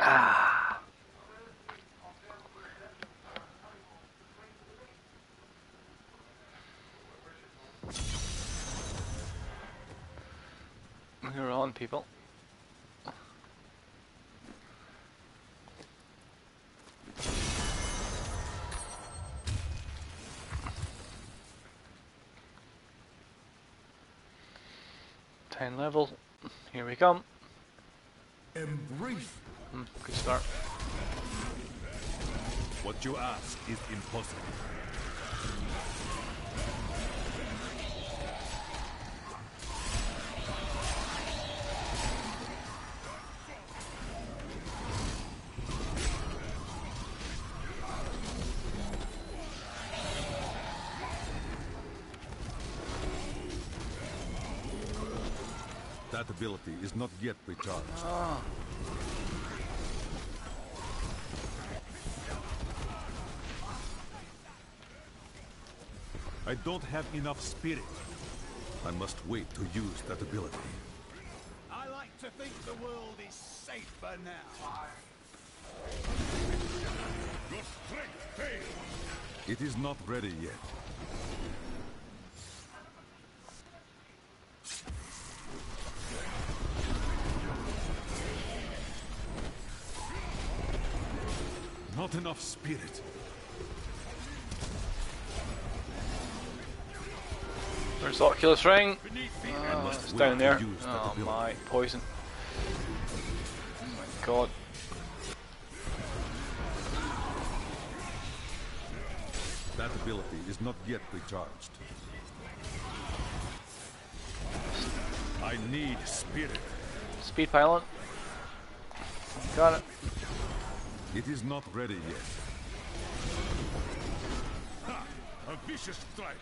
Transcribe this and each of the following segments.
Ah. We're on, people. Level. Here we come. Embrace. Good start. What you ask is impossible. That ability is not yet recharged. Oh. I don't have enough spirit. I must wait to use that ability. I like to think the world is safer now. Your strength fails. It is not ready yet. Not enough spirit. Where's the Oculus ring? It's down there. Oh my, poison. Oh my god. That ability is not yet recharged. I need spirit. Speed pylon. Got it. It is not ready yet. Ha! A vicious strike.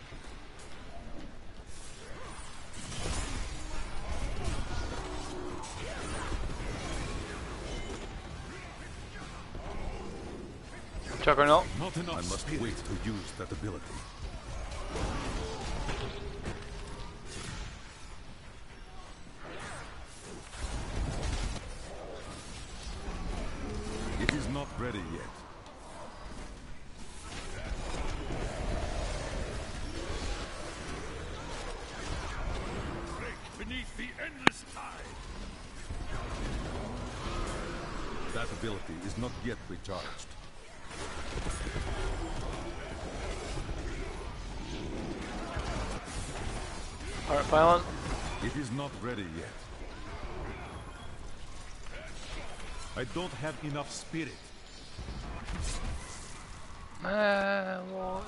Juggernaut. Not enough. I must wait to use that ability. It is not ready yet. Break beneath the endless tide. That ability is not yet recharged. Heart pylon. It is not ready yet. I don't have enough spirit. What?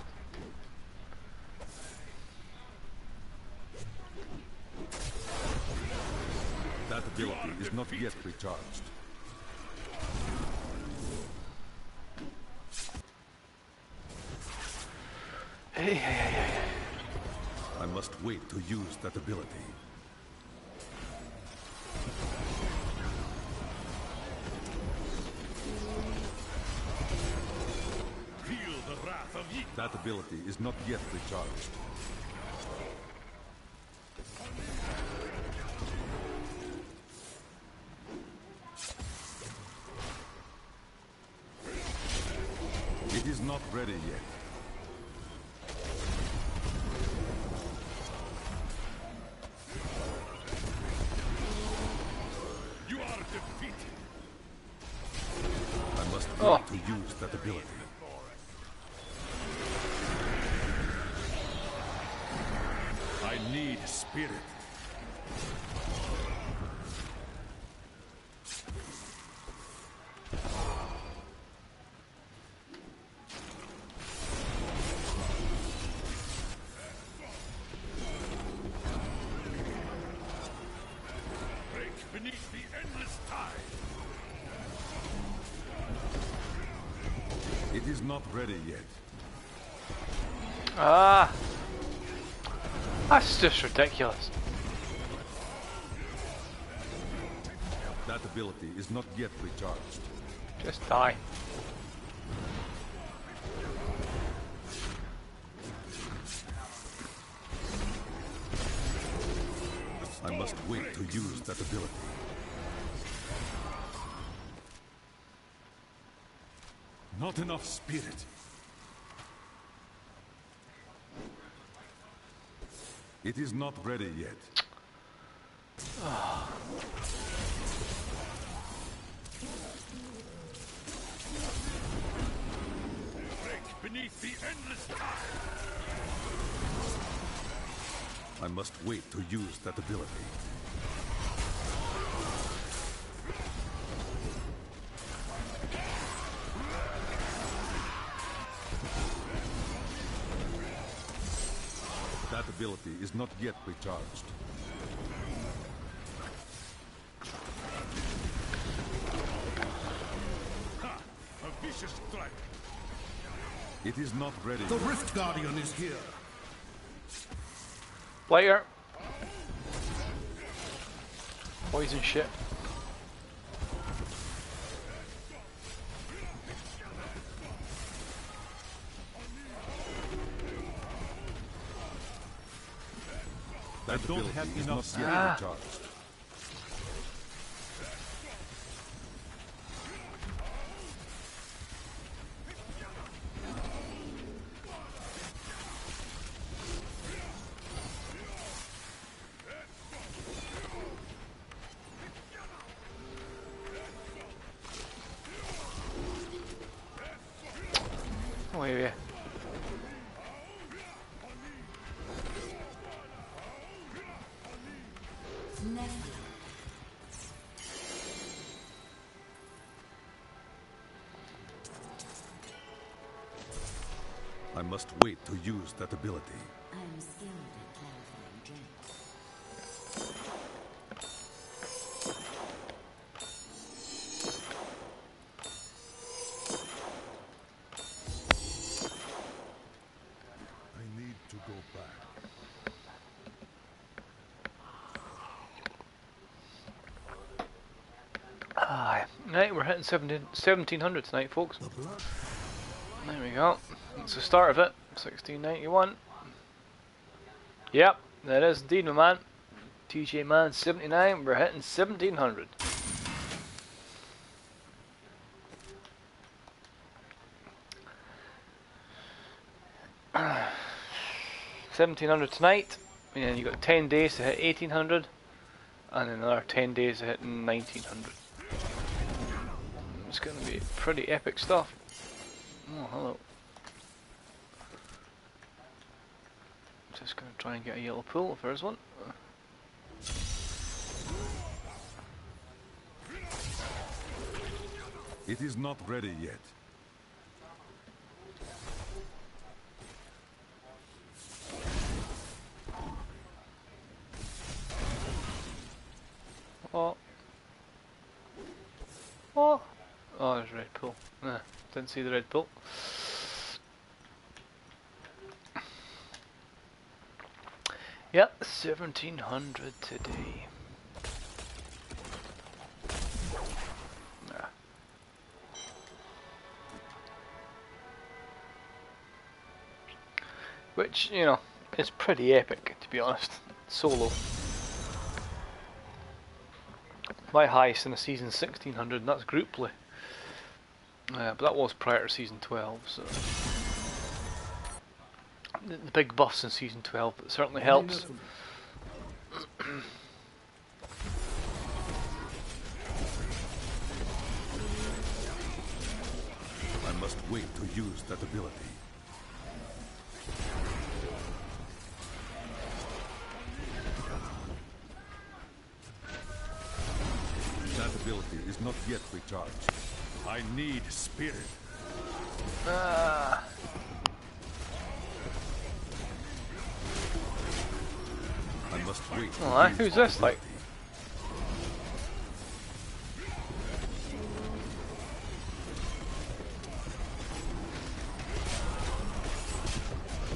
That ability is not yet recharged. Hey. I must wait to use that ability. Feel the wrath of ye. That ability is not yet recharged. It is not ready yet. You are defeated. I must wait to use that ability. I need spirit. Break beneath the endless tide. It is not ready yet. That's just ridiculous. That ability is not yet recharged. Just die. I must wait to use that ability. Not enough spirit. It is not ready yet. Beneath the endless tide. I must wait to use that ability. That ability is not yet recharged. Ha! A vicious strike. It is not ready. The Rift Guardian is here. Later. Poison shit. I don't have enough spirit recharged. Oh yeah. I must wait to use that ability. I am skilled at clarifying dreams. I need to go back. Aye. Right, we're hitting 1700 tonight, folks. There we go. That's the start of it. 1691. Yep, that is indeed, my man. TJ Man 79. We're hitting 1700. $1,700 tonight, and then you got 10 days to hit 1800, and then another 10 days to hit 1900. It's going to be pretty epic stuff. Oh, hello. Just going to try and get a yellow pool if there's one. It is not ready yet. Oh. Oh. Oh, there's a red pool. Nah, didn't see the red pool. Yep, 1700 today. Nah. Which, you know, is pretty epic, to be honest. Solo. My highest in the season 1600, and that's group play. But that was prior to season 12, so the big buffs in season 12, but it certainly helps. I must wait to use that ability. That ability is not yet recharged. I need spirit. I must wait. Oh, who's this like?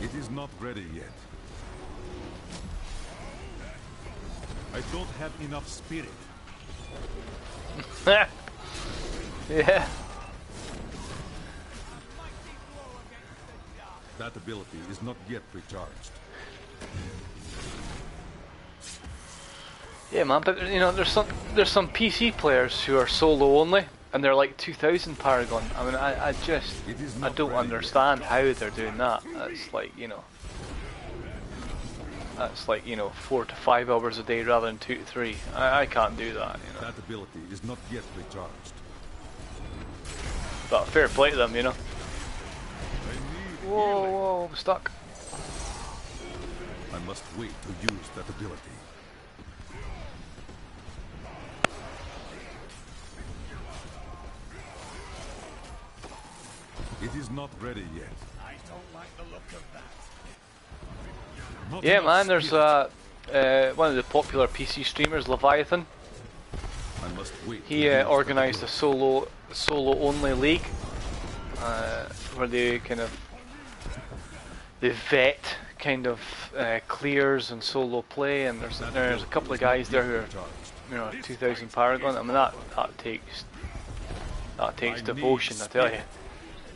It is not ready yet. I don't have enough spirit. Yeah. That ability is not yet recharged. Yeah, man, but you know, there's some PC players who are solo only, and they're like 2000 Paragon. I mean, I don't understand how they're doing that. That's like, you know, that's like, you know, 4 to 5 hours a day rather than 2 to 3. I can't do that, you know. That ability is not yet recharged. But fair play to them, you know. Whoa, I'm stuck. I must wait to use that ability. It is not ready yet. I don't like the look of that. Not Yeah, enough man, there's spirit. one of the popular PC streamers, Leviathan. I must wait. He organised a solo only league where they vet kind of clears and solo play, and there's a couple of guys there who are, you know, 2000 Paragon. I mean, that takes devotion, I tell you.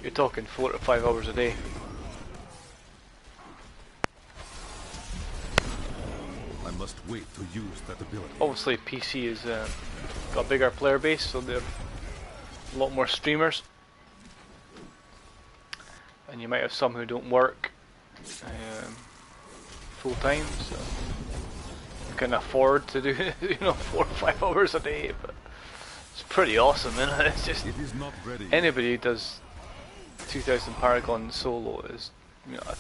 You're talking 4 to 5 hours a day. I must wait to use that ability. Obviously, PC is got a bigger player base, so there are a lot more streamers, and you might have some who don't work full time, so you can afford to do you know 4 or 5 hours a day. But it's pretty awesome, isn't it? It's just It is not ready. anybody who does 2000 Paragon solo is, you know, I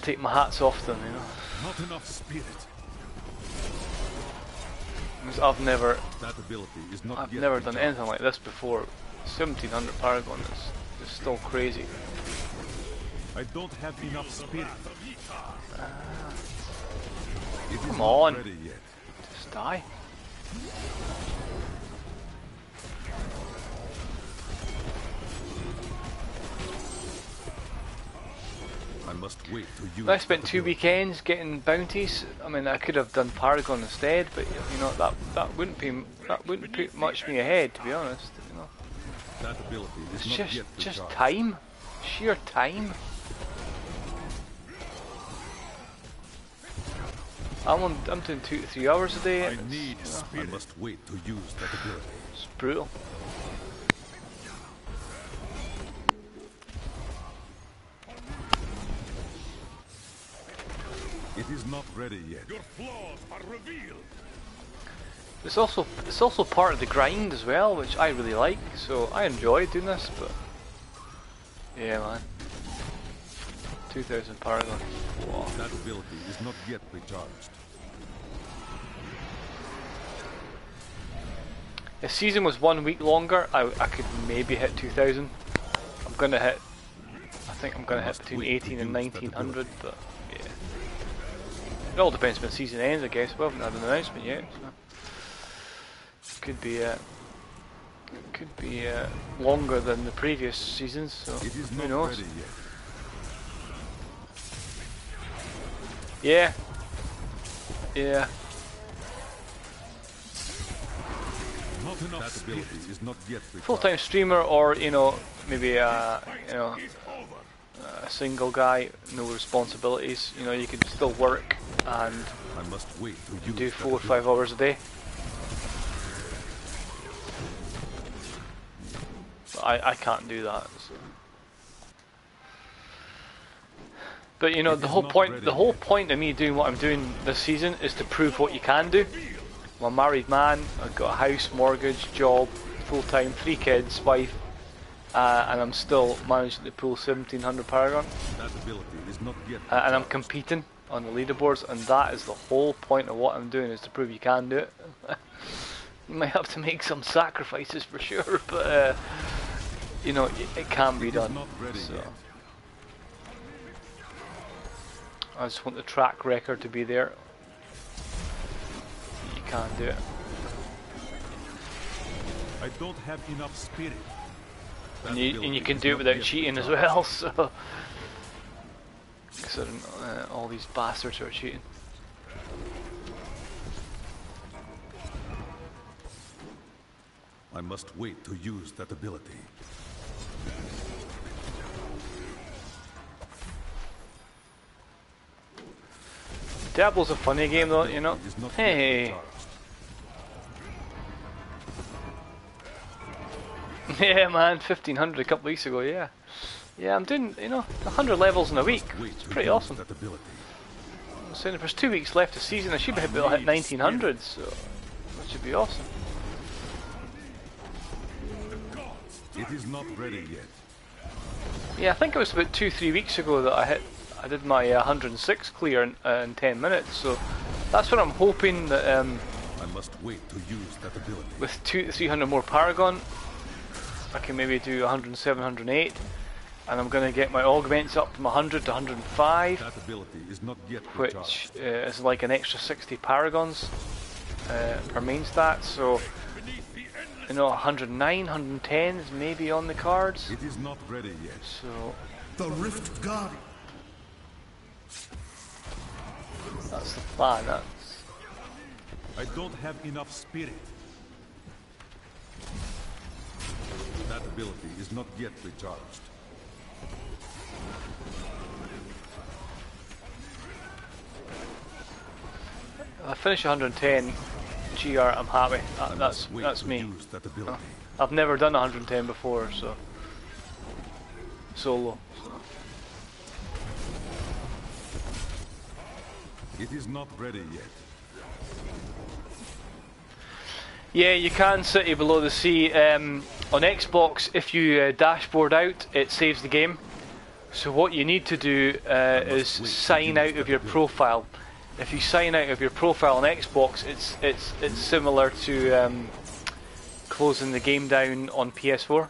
take my hats off them, you know. Not enough spirit. Because I've never That done anything like this before. 1700 Paragon is still crazy. I don't have enough spirit. Come on. Ready yet. Just die. I must wait to use. I spent 2 weekends getting bounties. I mean, I could have done Paragon instead, but you know that wouldn't put much me ahead, to be honest. You know, That ability is it's not yet just recharged. time, sheer time. I'm doing 2 to 3 hours a day. I And need it's, you know, spirit. I must wait to use that ability. it's brutal. It is not ready yet. Your flaws are revealed. It's also part of the grind as well, which I really like. So I enjoy doing this, but yeah, man. 2000 Paragon. Wow. That ability is not yet recharged. If season was 1 week longer, I could maybe hit 2000. I'm gonna hit. I think I'm gonna hit between 18 and 1900, but yeah. It all depends when season ends, I guess. We haven't had an announcement yet. So. Could be longer than the previous seasons. So It is who not knows? ready yet. Yeah. Yeah. Not enough that ability is not yet recharged. Full-time streamer, or you know, maybe a single guy, no responsibilities. You know, you can still work and I must wait to use do that 4 or ability. 5 hours a day. But I can't do that. So. But you know, It the is whole not point ready yet. of me doing what I'm doing this season is to prove what you can do. I'm a married man. I've got a house, mortgage, job, full time, 3 kids, wife, and I'm still managing to pull 1700 Paragon. That ability is not yet And I'm recharged. competing on the leaderboards, and that is the whole point of what I'm doing, is to prove you can do it. You might have to make some sacrifices for sure, but you know, it can be It is done. not ready So. yet. I just want the track record to be there. You can't do it. I don't have enough spirit. That And you ability can is do it not without yet cheating as recharged. well, so. Considering all these bastards are cheating. I must wait to use that ability. Diablo's a funny game though, you know. It is not yet Hey, recharged. Yeah, man, 1500 a couple weeks ago. Yeah, yeah, I'm doing 100 levels in a week. Must wait It's to pretty use awesome. that ability. So if there's 2 weeks left of season, I should be able to hit 1900. So that should be awesome. It is not ready yet. Yeah, I think it was about 2-3 weeks ago that I did my 106 clear in 10 minutes. So that's what I'm hoping that I must wait to use that ability. with 200 to 300 more Paragon, I can maybe do 107, 108, and I'm going to get my augments up from 100 to 105, That ability is not yet which recharged. is like an extra 60 Paragons per main stat. So 109, 110 is maybe on the cards. It is not ready yet. So The Rift Guardian. that's the plan. I don't have enough spirit. That ability is not yet recharged. If I finish 110 GR, I'm happy. I That's must wait to me. use that ability. I've never done 110 before, so solo. It is not ready yet. Yeah, you can City Below the Sea. On Xbox, if you dashboard out, it saves the game. So what you need to do is sign out of your profile. If you sign out of your profile on Xbox, it's similar to closing the game down on PS4.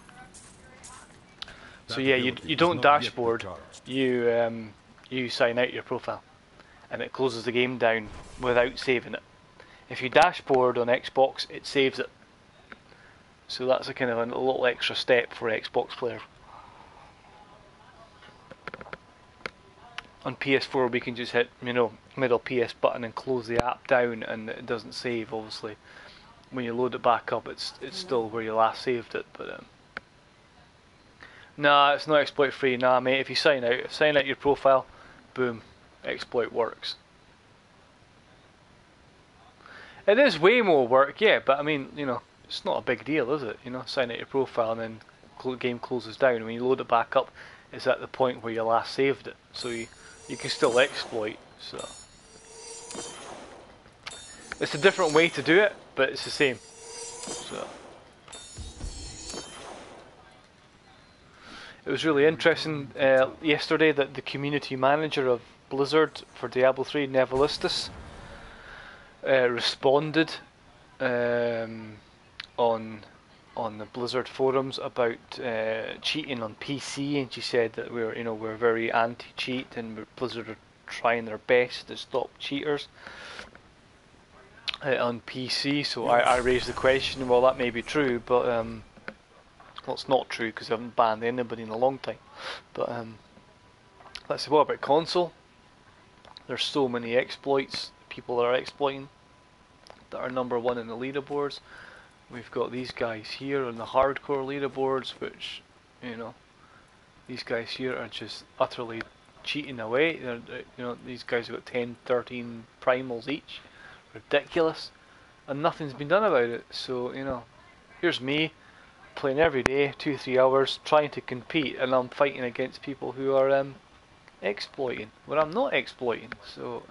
So yeah, you don't dashboard. You sign out your profile, and it closes the game down without saving it. If you dashboard on Xbox, it saves it. So that's a kind of a little extra step for Xbox players. On PS4 we can just hit, middle PS button and close the app down, and it doesn't save. Obviously, when you load it back up, it's still where you last saved it. But nah, it's not exploit free. Nah, mate. If you sign out your profile, boom, exploit works. It is way more work, yeah, but I mean, it's not a big deal, is it? Sign out your profile and then the game closes down. When you load it back up, it's at the point where you last saved it, so you can still exploit. So it's a different way to do it, but it's the same. So it was really interesting yesterday that the community manager of Blizzard for Diablo 3, Nevelistus, responded on the Blizzard forums about cheating on PC, and she said that we're very anti-cheat, and Blizzard are trying their best to stop cheaters on PC. So I raised the question, well, that may be true, but well, it's not true because I haven't banned anybody in a long time. But let's see, what about console? There's so many exploits, people that are exploiting, that are number one in the leaderboards. We've got these guys here on the hardcore leaderboards, which, these guys here are just utterly cheating away. These guys have got 10, 13 primals each. Ridiculous. And nothing's been done about it. So, here's me playing every day, 2-3 hours, trying to compete, and I'm fighting against people who are exploiting, when I'm not exploiting. So,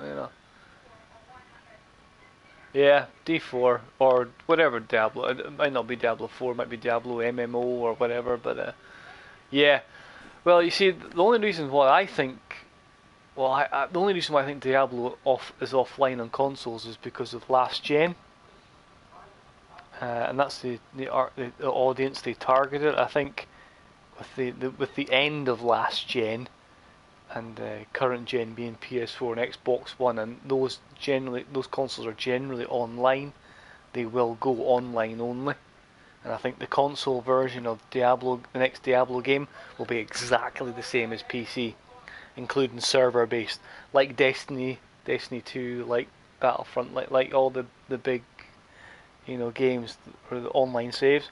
yeah, D4 or whatever Diablo. It might not be Diablo 4, it might be Diablo MMO or whatever, but yeah. Well, you see, the only reason why I think, the only reason why I think Diablo is offline on consoles is because of last gen, and that's the audience they targeted. I think with the end of last gen, and current gen being PS4 and Xbox One, and those consoles are generally online. They will go online only, and I think the console version of Diablo, the next Diablo game, will be exactly the same as PC, including server based, like Destiny 2, like Battlefront, like all the big games or the online saves.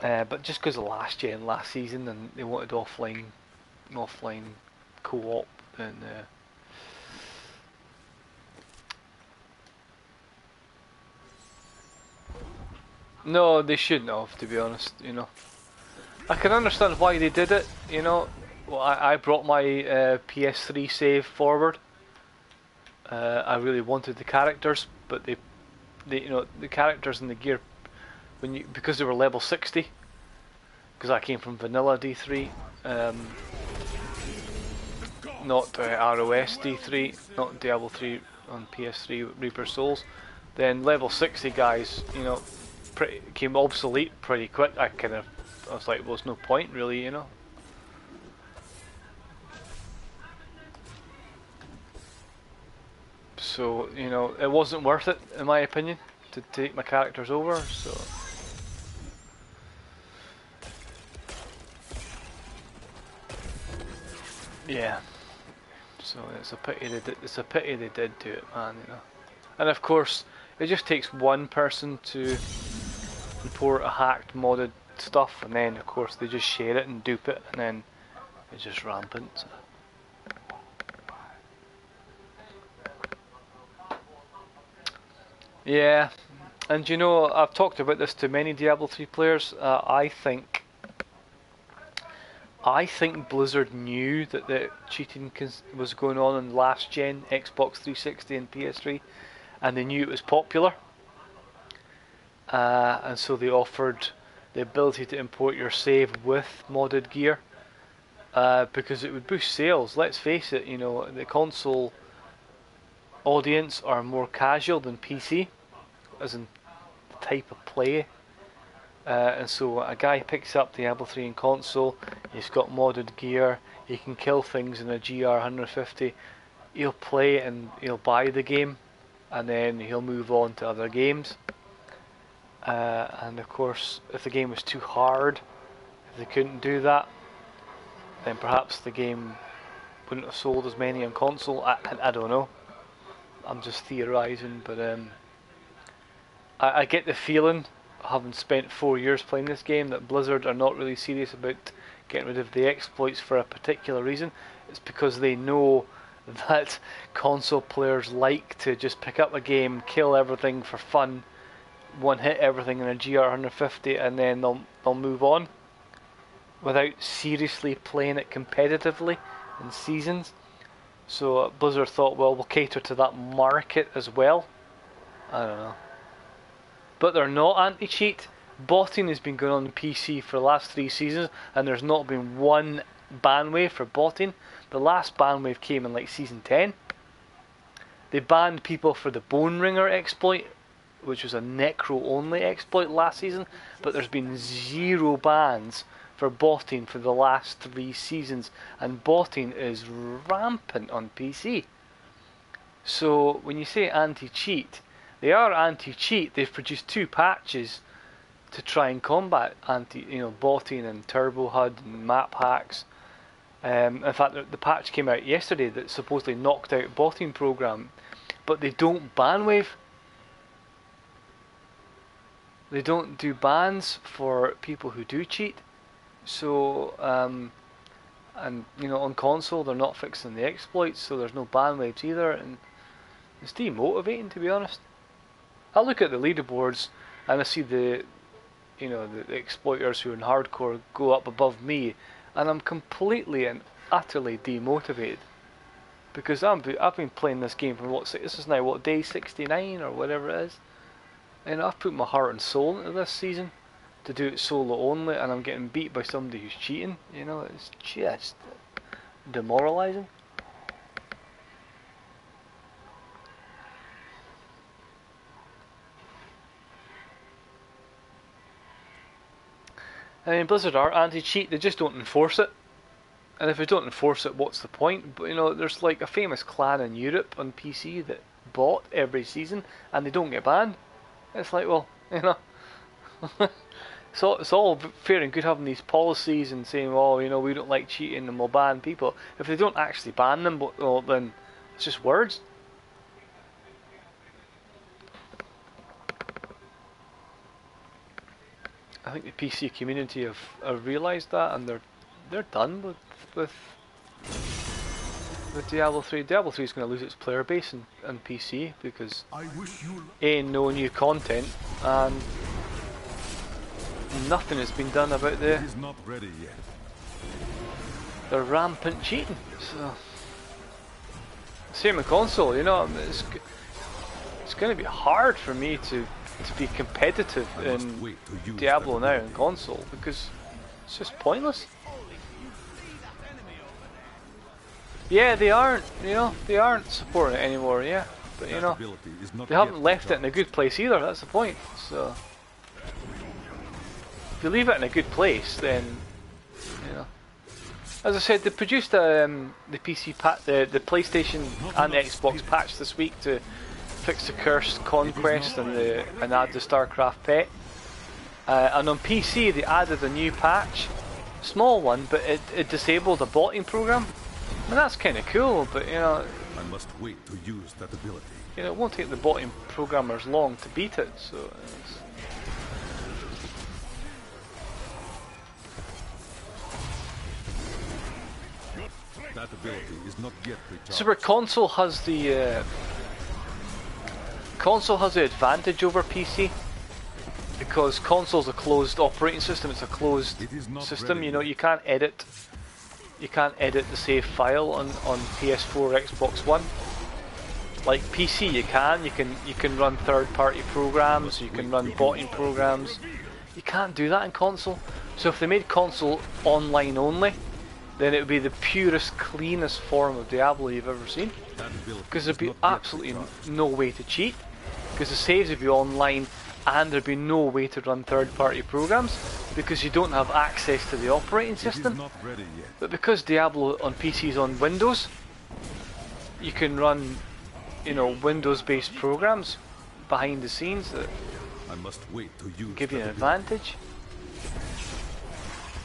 But just because of last season, and they wanted offline co-op, and No, they shouldn't have, to be honest, you know. I can understand why they did it, you know. Well, I brought my PS3 save forward. I really wanted the characters, but you know, the characters and the gear, because they were level 60, because I came from vanilla D3, not ROS D3, not Diablo 3 on PS3 Reaper Souls, then level 60 guys, you know, came obsolete pretty quick. I was like, well, there's no point really, you know. So, you know, it wasn't worth it, in my opinion, to take my characters over, so... Yeah. So it's a pity they did do it, man, you know. And of course, it just takes one person to import a hacked, modded stuff, and then of course they just share it and dupe it, and then it's just rampant. So. Yeah, and you know, I've talked about this to many Diablo 3 players. I think Blizzard knew that the cheating was going on in last gen Xbox 360 and PS3, and they knew it was popular, and so they offered the ability to import your save with modded gear, because it would boost sales. Let's face it, you know, the console audience are more casual than PC, as in the type of play. And so a guy picks up Diablo 3 in console, he's got modded gear, he can kill things in a GR 150, he'll play and he'll buy the game, and then he'll move on to other games. And of course, if the game was too hard, if they couldn't do that, then perhaps the game wouldn't have sold as many on console. I don't know. I'm just theorising, but I get the feeling, having spent 4 years playing this game, that Blizzard are not really serious about getting rid of the exploits for a particular reason. It's because they know that console players like to just pick up a game, kill everything for fun, one hit everything in a GR 150, and then they'll move on without seriously playing it competitively in seasons. So Blizzard thought, well, we'll cater to that market as well. I don't know. But they're not anti-cheat. Botting has been going on PC for the last 3 seasons, and there's not been one ban wave for botting. The last ban wave came in like season 10. They banned people for the Bone Ringer exploit, which was a necro only exploit last season, but there's been 0 bans for botting for the last 3 seasons, and botting is rampant on PC. So when you say anti-cheat, they are anti-cheat. They've produced 2 patches to try and combat botting and turbo HUD and map hacks. In fact, the patch came out yesterday that supposedly knocked out botting program, but they don't ban wave. They don't do bans for people who do cheat. So, and you know, on console they're not fixing the exploits, so there's no ban waves either, and it's demotivating, to be honest. I look at the leaderboards and I see the exploiters who are in hardcore go up above me, and I'm completely and utterly demotivated, because I've been playing this game from this is now day 69 or whatever it is, and I've put my heart and soul into this season to do it solo only, and I'm getting beat by somebody who's cheating. You know, it's just demoralising. I mean, Blizzard are anti-cheat, they just don't enforce it. And if they don't enforce it, what's the point? But you know, there's like a famous clan in Europe on PC that bot every season, and they don't get banned. It's like, well, you know, so it's all fair and good having these policies and saying, oh, you know, we don't like cheating and we'll ban people. If they don't actually ban them, well, then it's just words. I think the PC community have realised that, and they're done with Diablo 3. Diablo 3 is going to lose its player base in PC because no new content, and nothing has been done about It is not ready yet. the rampant cheating. So same with console, you know. It's going to be hard for me to be competitive in Diablo now in console because it's just pointless. Yeah, they aren't. You know, they aren't supporting it anymore. Yeah, but you know, they haven't left it in a good place either. That's the point. So if you leave it in a good place, then you know. As I said, they produced the PC the PlayStation and the Xbox patch this week to fix the cursed conquest and add the StarCraft pet. And on PC they added a new patch, small one, but it disabled a botting program. And that's kind of cool, but you know, I must wait to use that ability. You know, it won't take the botting programmers long to beat it. So. That ability is not yet recharged. Super console has the advantage over PC because console's a closed operating system. It's a closed system. You know, you can't edit. You can't edit the save file on PS4 or Xbox One. Like PC, you can. You can run third-party programs. You can run botting programs. You can't do that in console. So if they made console online only, then it would be the purest, cleanest form of Diablo you've ever seen. Because there'd be absolutely no way to cheat. Because the saves would be online and there'd be no way to run third-party programs because you don't have access to the operating system. But because Diablo on PC is on Windows, you can run, you know, Windows-based programs behind the scenes that give you an advantage.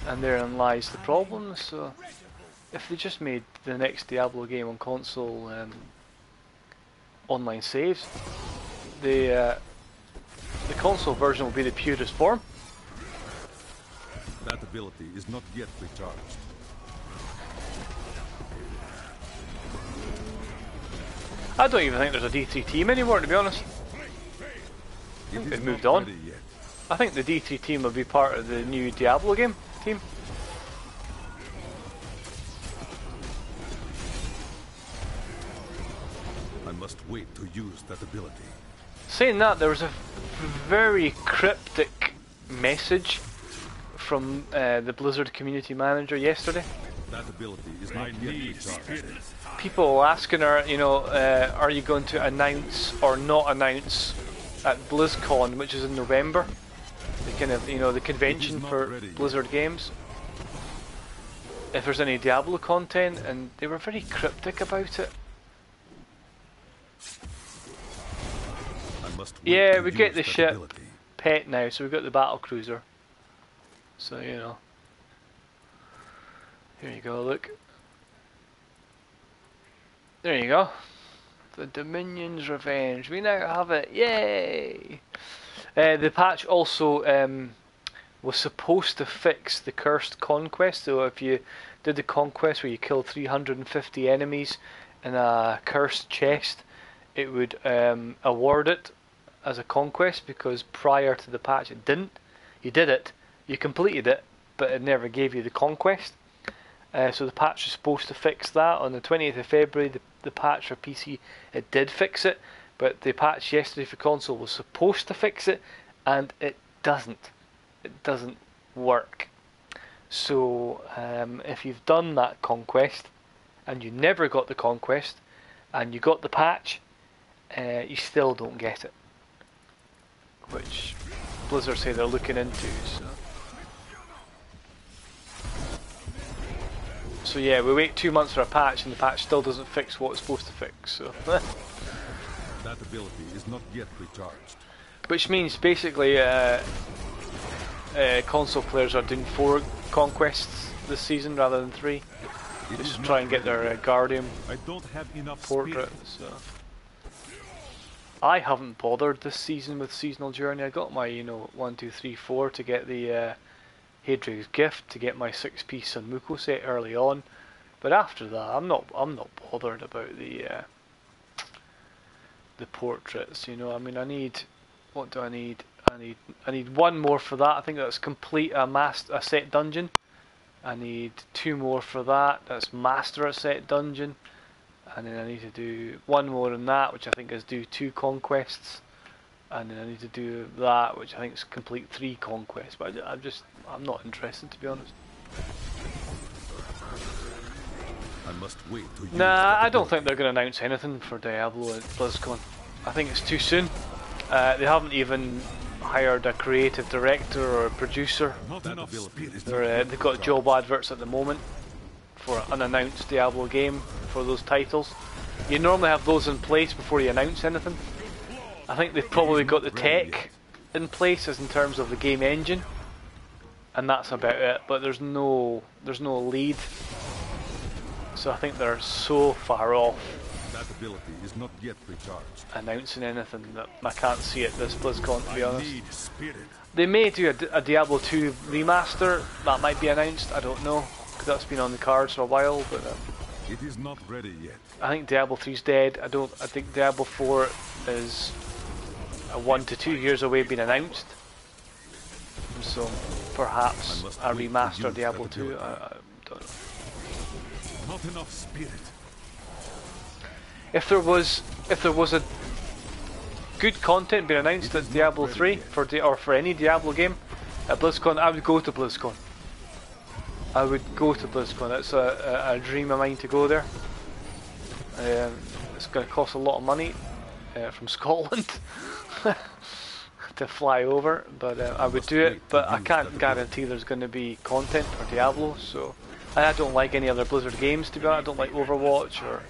And therein lies the problem. So if they just made the next Diablo game on console online saves, the console version will be the purest form. That ability is not yet recharged. I don't even think there's a D3 team anymore, to be honest. I think they've moved on. I think the D3 team will be part of the new Diablo game team. I must wait to use that ability. Saying that, there was a very cryptic message from the Blizzard community manager yesterday. That ability is not yet recharged. People asking her, you know, are you going to announce or not announce at BlizzCon, which is in November, the kind of, you know, the convention for Blizzard games, if there's any Diablo content, and they were very cryptic about it. Yeah, we get the ship pet now, so we've got the battle cruiser. So, you know. Here you go, look. There you go. The Dominion's Revenge. We now have it. Yay! The patch also was supposed to fix the cursed conquest. So if you did the conquest where you killed 350 enemies in a cursed chest, it would award it as a conquest, because prior to the patch it didn't. You did it, you completed it, but it never gave you the conquest. So the patch was supposed to fix that. On the 20th of February, the patch for PC, it did fix it, but the patch yesterday for console was supposed to fix it, and it doesn't. It doesn't work. So if you've done that conquest, and you never got the conquest, and you got the patch, you still don't get it. Which Blizzard say they're looking into. So yeah, we wait 2 months for a patch, and the patch still doesn't fix what it's supposed to fix. So that ability is not yet recharged. Which means basically console players are doing 4 conquests this season rather than 3. Just to try and get their Guardian portrait. So I haven't bothered this season with Seasonal Journey. I got my, you know, 1, 2, 3, 4 to get the Hadrian's Gift, to get my 6-piece Sanmuko set early on. But after that, I'm not bothered about the portraits. You know, I mean, I need What do I need? I need one more for that. I think that's complete a set dungeon. I need 2 more for that. That's master a set dungeon. And then I need to do 1 more in that, which I think is do 2 conquests. And then I need to do that, which I think is complete 3 conquests. But I'm not interested, to be honest. I must wait to use Nah, I don't think they're going to announce anything for Diablo at BlizzCon. I think it's too soon. They haven't even hired a creative director or a producer. They've got job adverts at the moment for an unannounced Diablo game for those titles. You normally have those in place before you announce anything. I think they've probably got the tech in place as in terms of the game engine, and that's about it. But there's no lead, so I think they're so far off That ability is not yet recharged. announcing anything that I can't see it this BlizzCon, to be honest. They may do a Diablo 2 remaster, that might be announced, I don't know, because that's been on the cards for a while, but It is not ready yet. I think Diablo 3's dead. I think Diablo 4 is 1 to 2 years away being announced. So perhaps a remaster of Diablo 2, I don't know. Not enough spirit. If there was a good content being announced at Diablo 3 or for any Diablo game at BlizzCon, I would go to BlizzCon. I would go to BlizzCon. It's a dream of mine to go there. It's going to cost a lot of money from Scotland to fly over, but I would do it. But I can't guarantee there's going to be content for Diablo. So I don't like any other Blizzard games, to be honest. I don't like Overwatch or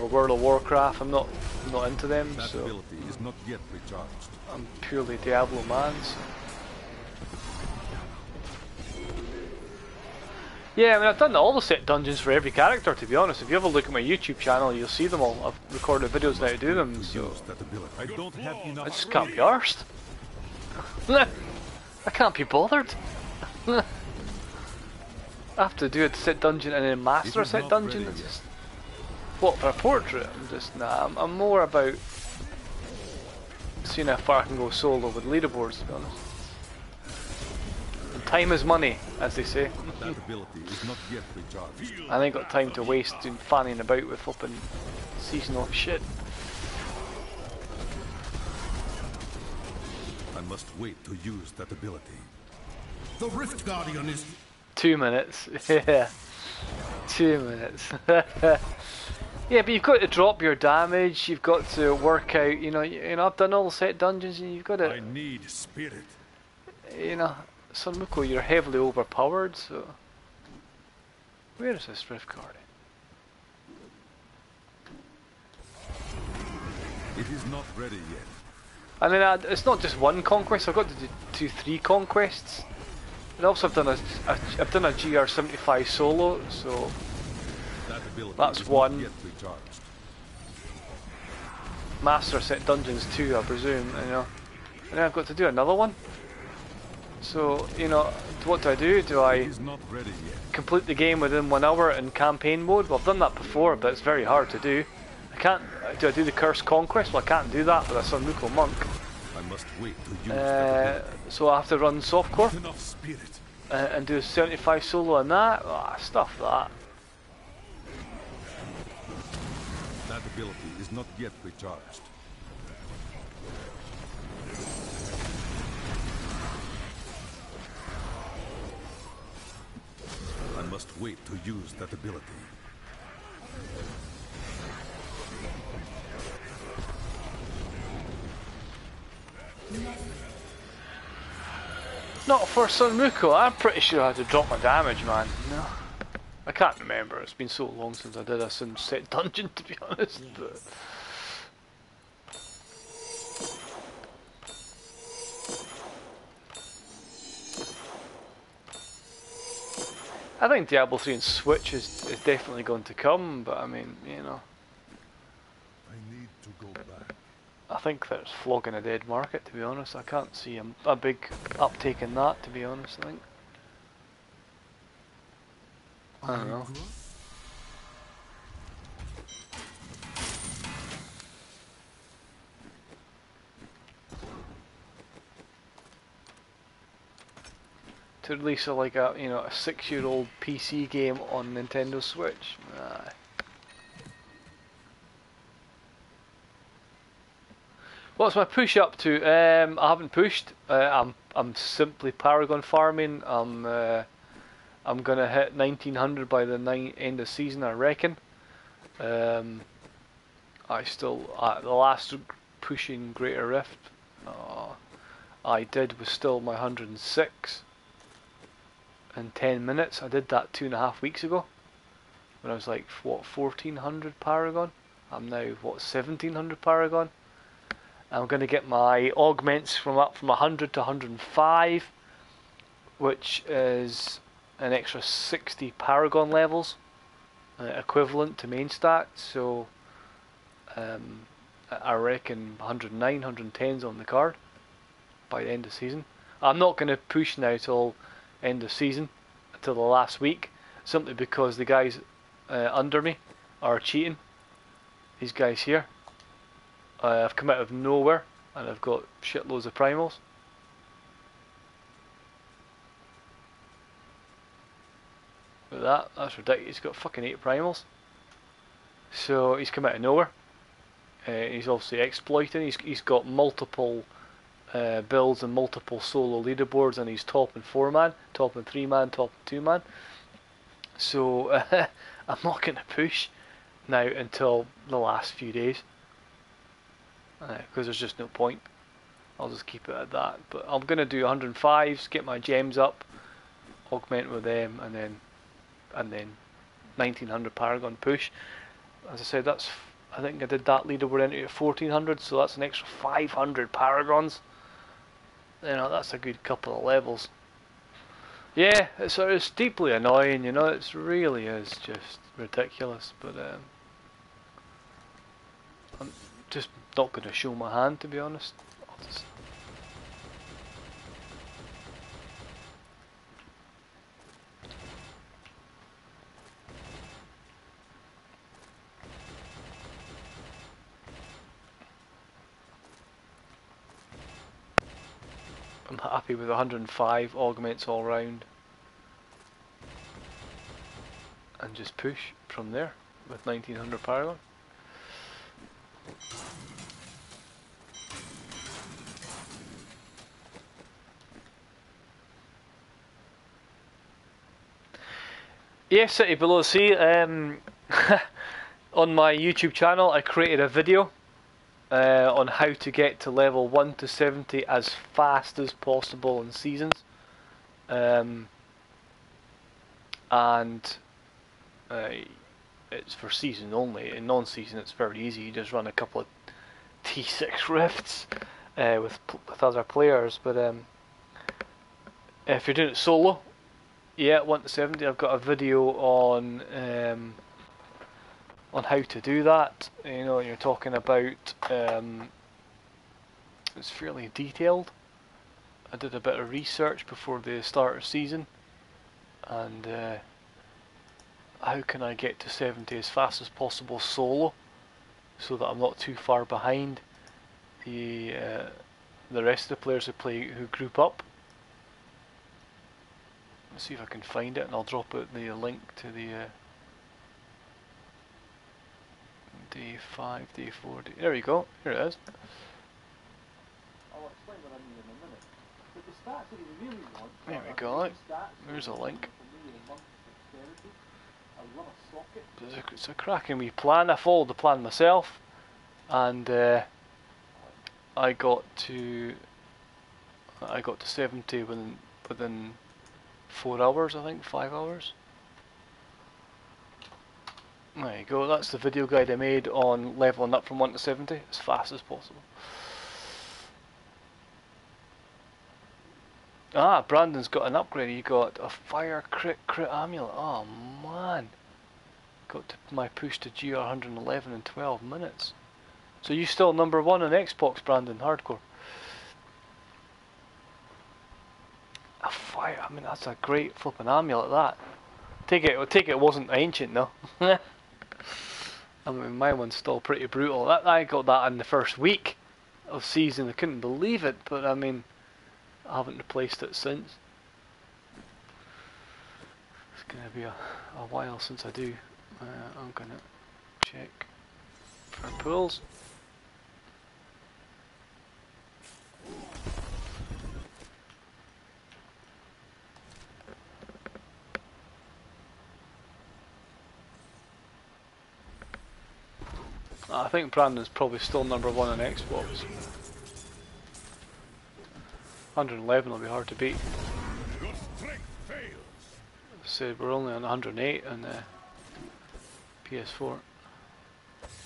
World of Warcraft. I'm not into them. That so ability is not yet recharged. I'm purely Diablo man. So. Yeah, I mean, I've done all the set dungeons for every character, to be honest. If you have a look at my YouTube channel, you'll see them all. I've recorded videos now to do them, so I don't have enough. I just can't be arsed. I can't be bothered. I have to do a set dungeon and then master a set dungeon. It's just, what, for a portrait? I'm more about seeing how far I can go solo with leaderboards, to be honest. And time is money, as they say. That ability is not yet recharged. I ain't got time to waste doing fanning about with flipping seasonal shit. I must wait to use that ability. The Rift Guardian is 2 minutes. Yeah. 2 minutes. Yeah, but you've got to drop your damage, you've got to work out, you know, I've done all the set dungeons and you've got to, I need spirit. you know, Sun Muko, you're heavily overpowered, so... Where is this Rift Guardian? It is not ready yet. I mean, it's not just one conquest, I've got to do 3 conquests. And also I've done a GR75 solo, so... That ability That's is one. not yet recharged. Master set dungeons 2, I presume, you know. And then I've got to do another one. So, you know, what do? Do I It is not ready yet. complete the game within 1 hour in campaign mode? Well, I've done that before, but it's very hard to do. Do I do the Cursed Conquest? Well, I can't do that with a Sun Muko monk. I must wait to use that ability. So I have to run softcore Not enough spirit. and do 75 solo on that. Stuff that. That ability is not yet recharged. I must wait to use that ability. Not for Sun Muko. I'm pretty sure I had to drop my damage, man. No. I can't remember. It's been so long since I did a set dungeon, to be honest. But I think Diablo 3 and Switch is definitely going to come, but I mean, you know, I need to go back. I think there's flogging a dead market, to be honest. I can't see a big uptake in that, to be honest, I think. I don't know. to release like a a 6-year-old PC game on Nintendo Switch. Aye. What's my push up to? I haven't pushed. I'm simply Paragon farming. I'm gonna hit 1900 by the end of season, I reckon. I still the last pushing Greater Rift I did was still my 106 in 10 minutes. I did that 2.5 weeks ago when I was like what 1400 Paragon. I'm now what 1700 Paragon. I'm going to get my augments from 100 to 105, which is an extra 60 Paragon levels, equivalent to main stat. So I reckon 109, 110's on the card by the end of season. I'm not going to push now till end of season, till the last week, simply because the guys under me are cheating. These guys here. I've come out of nowhere and I've got shitloads of primals. Look at that's ridiculous. He's got fucking 8 primals. So he's come out of nowhere. He's obviously exploiting. He's got multiple builds and multiple solo leaderboards, and he's top and 4-man, top and 3-man, top and 2-man. So I'm not going to push now until the last few days. Because there's just no point. I'll just keep it at that. But I'm going to do 105s, get my gems up, augment with them, and then 1900 Paragon push. As I said, I think I did that leaderboard into 1400, so that's an extra 500 Paragons. That's a good couple of levels. Yeah, it's deeply annoying, it really is just ridiculous, but I'm just not going to show my hand, to be honest. I'm happy with 105 augments all round, and just push from there with 1900 Paragon. Yes, City Below Sea. On my YouTube channel, I created a video on how to get to level 1 to 70 as fast as possible in seasons. And it's for season only. In non-season, it's very easy. You just run a couple of T6 rifts with other players. But if you're doing it solo, yeah, 1 to 70. I've got a video on how to do that. You're talking about it's fairly detailed. I did a bit of research before the start of season, and how can I get to 70 as fast as possible solo, so that I'm not too far behind the rest of the players who group up. Let's see if I can find it, and I'll drop out the link to the day 5, day 4. There we go. Here it is. I'll explain what I mean in a minute. But the stats that you really want. There we go. There's a link. It's a cracking wee plan. I followed the plan myself, and I got to 70 within 4 hours, I think, 5 hours. There you go, that's the video guide I made on leveling up from 1 to 70 as fast as possible. Brandon's got an upgrade. He got a fire crit amulet. Oh man. Got to my push to GR 111 in 12 minutes. So you still number 1 on Xbox, Brandon, hardcore. A fire, that's a great flipping amulet, that. Take it wasn't ancient though. My one's still pretty brutal. I got that in the first week of season. I couldn't believe it, but I haven't replaced it since. gonna be a while since I do. I'm gonna check for pools. I think Brandon's probably still #1 on Xbox. 111 will be hard to beat. Your strength fails. So we're only on 108 on the PS4.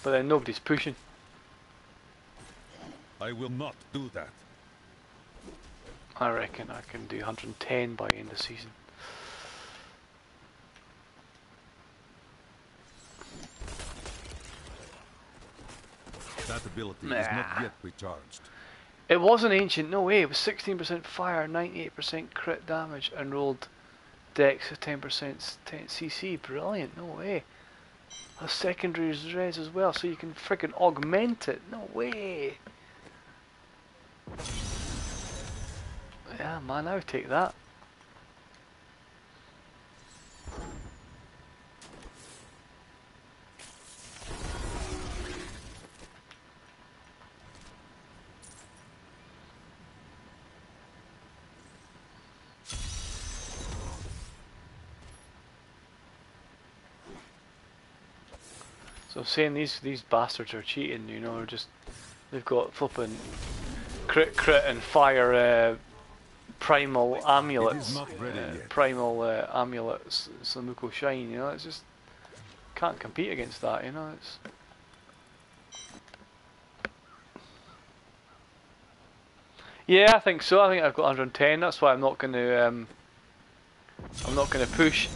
But then nobody's pushing. I will not do that. I reckon I can do 110 by end of season. That ability is not yet recharged. It wasn't ancient, no way. It was 16% fire, 98% crit damage, and rolled dex at 10% CC. Brilliant, no way. A secondary res as well, so you can freaking augment it. No way. Yeah, man, I would take that. So saying these bastards are cheating, you know, just they've got flipping crit and fire primal amulets, amulets, Samuko Shine, you know, it's just can't compete against that, you know, it's. Yeah, I think so. I think I've got 110. That's why I'm not going to push.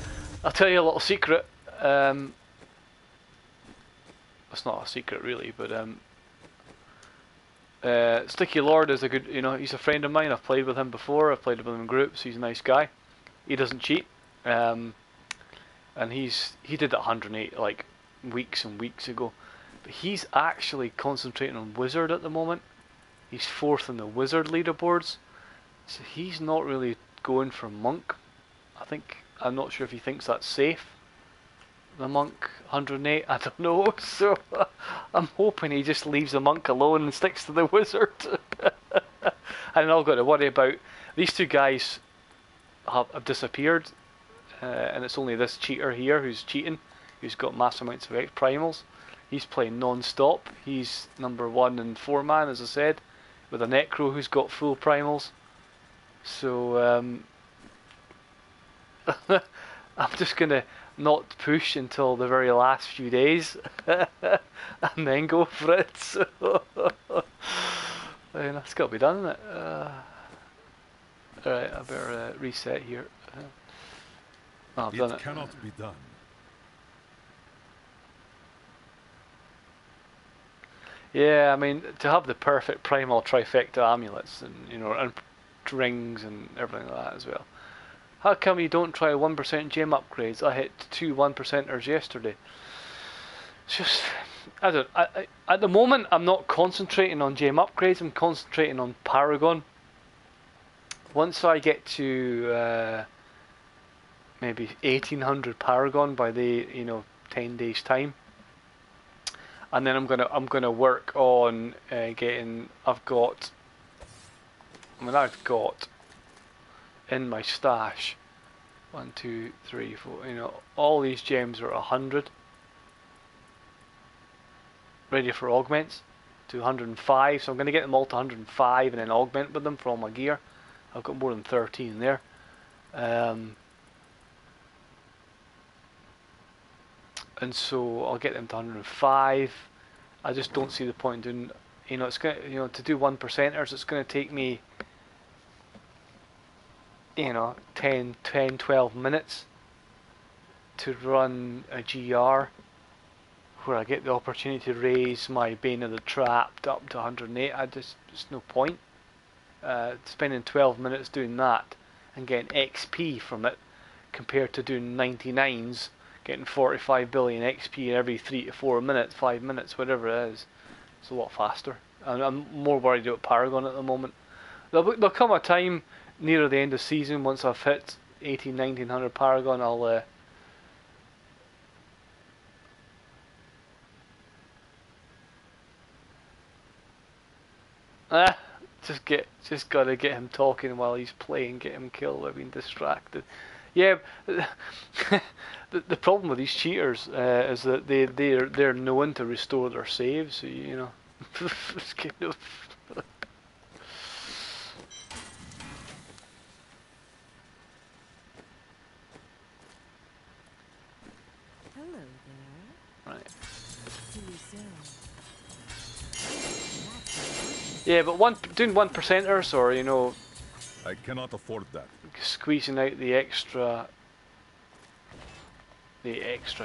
I'll tell you a little secret. It's not a secret really, but Sticky Lord is a good, you know, he's a friend of mine. I've played with him before. I've played with him in groups. He's a nice guy. He doesn't cheat, and he did that 108 like weeks and weeks ago. But he's actually concentrating on Wizard at the moment. He's 4th in the Wizard leaderboards, so he's not really going for Monk. I'm not sure if he thinks that's safe. The Monk 108, I don't know. So I'm hoping he just leaves the Monk alone and sticks to the Wizard. And I've got to worry about these two guys have disappeared, and it's only this cheater here who's cheating, who's got mass amounts of X primals. He's playing non-stop. He's #1 and 4-man, as I said, with a Necro who's got full primals. So I'm just gonna not push until the very last few days and then go for it. So that's got to be done, isn't it? Alright, I better reset here. I've done it. It cannot be done. Yeah, I mean, to have the perfect primal trifecta amulets and, you know, and rings and everything like that as well. How come you don't try 1% gem upgrades? I hit 2 1%ers yesterday. It's just, I at the moment I'm not concentrating on gem upgrades, I'm concentrating on Paragon. Once I get to maybe 1800 Paragon by the 10 days time, and then I'm gonna work on getting. I've got in my stash 1, 2, 3, 4. You know, all these gems are 100, ready for augments to 105. So I'm gonna get them all to 105 and then augment with them for all my gear. I've got more than 13 there. And so I'll get them to 105. I just don't see the point in doing, it's gonna, to do 1%ers, it's gonna take me, 10, 12 minutes to run a GR where I get the opportunity to raise my Bane of the Trapped up to 108. There's no point spending 12 minutes doing that and getting XP from it compared to doing 99s, getting 45 billion XP every 3 to 4 minutes, 5 minutes, whatever it is. It's a lot faster. And I'm more worried about Paragon at the moment. There'll come a time nearer the end of season, once I've hit 1900 Paragon, I'll Ah, just gotta get him talking while he's playing, get him killed by being distracted. Yeah, the problem with these cheaters is that they're known to restore their saves. So you know, it's kind of. Hello there. Right. See you soon. Yeah, but doing 1%ers, or you know, I cannot afford that. squeezing out the extra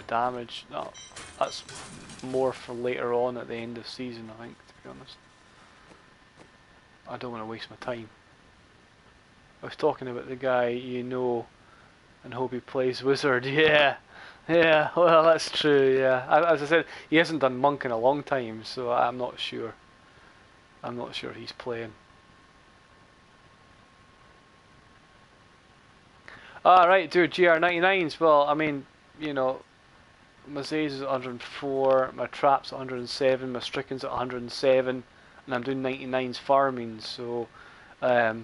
damage. No, that's more for later on at the end of season, I think, to be honest. I don't want to waste my time. I was talking about the guy you know and hope he plays wizard. Yeah, yeah, well that's true, yeah. As I said, he hasn't done monk in a long time, so I'm not sure. I'm not sure he's playing. Right, dude, GR99s. Well, I mean, you know, my Zays is at 104, my Trap's at 107, my Stricken's at 107, and I'm doing 99s farming, so I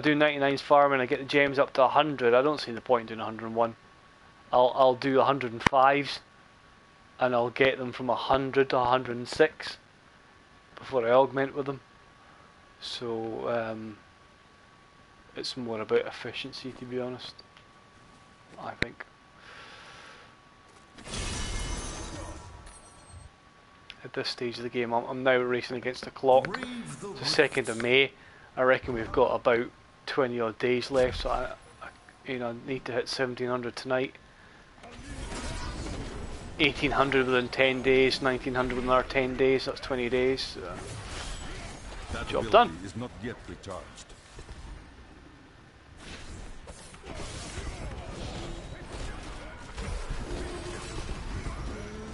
do 99s farming, I get the gems up to 100. I don't see the point in doing 101. I'll do 105s, and I'll get them from 100 to 106 before I augment with them. So it's more about efficiency, to be honest, I think. At this stage of the game, I'm now racing against the clock. It's the 2nd of May. I reckon we've got about 20 odd days left, so I need to hit 1700 tonight. 1800 within 10 days, 1900 within another 10 days, that's 20 days. That Job done. Is not yet recharged.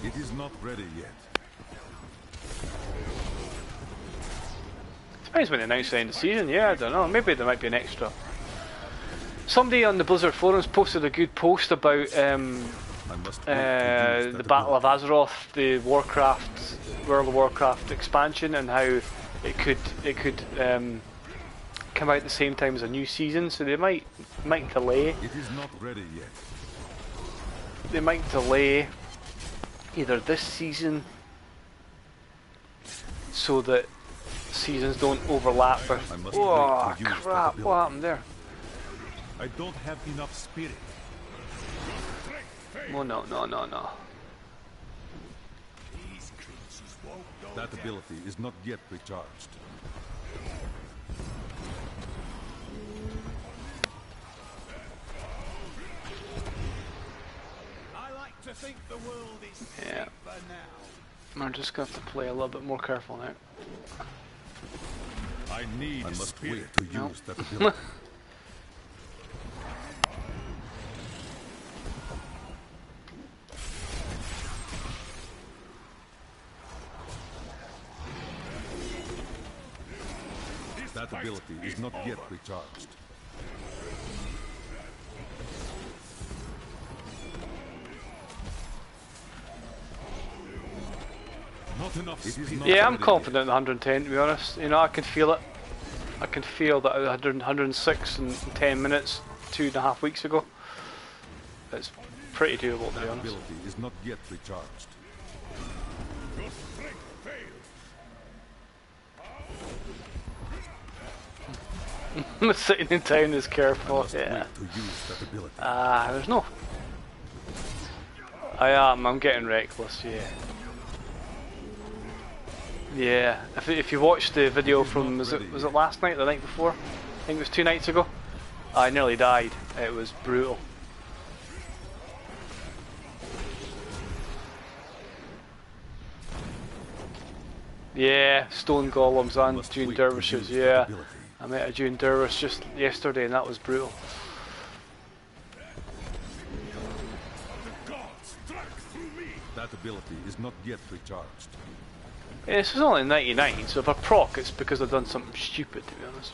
It is not ready yet. Depends when they announce the end of the season, yeah, I don't know, maybe there might be an extra. Somebody on the Blizzard forums posted a good post about the Battle of Azeroth, the World of Warcraft expansion, and how it could come out at the same time as a new season, so they might delay. It is not ready yet. They might delay either this season so that seasons don't overlap with. Oh crap! What happened there? I don't have enough spirit. Oh no. That ability is not yet recharged. I like to think the world is Yeah. safer now. I'm just going to have to play a little bit more careful now. I must spirit. wait to use that ability. That ability is not yet recharged. Not enough spirit. Yeah, I'm confident in 110, to be honest. You know, I can feel it. I can feel that 106 in 10 minutes 2.5 weeks ago. It's pretty doable, to be That honest. ability is not yet recharged. Your strength fails. Sitting in town is I careful. must Yeah. wait to use that ability. There's no. I'm getting reckless. Yeah. Yeah. If you watched the video from was it last night, or the night before? I think it was 2 nights ago. I nearly died. It was brutal. Yeah, stone golems and Must Dune wait to dervishes. use that Yeah, ability. I met a Dune dervish just yesterday, and that was brutal. The gods struck through me. That ability is not yet recharged. Yeah, this was only 99, so if I proc, it's because I've done something stupid, to be honest.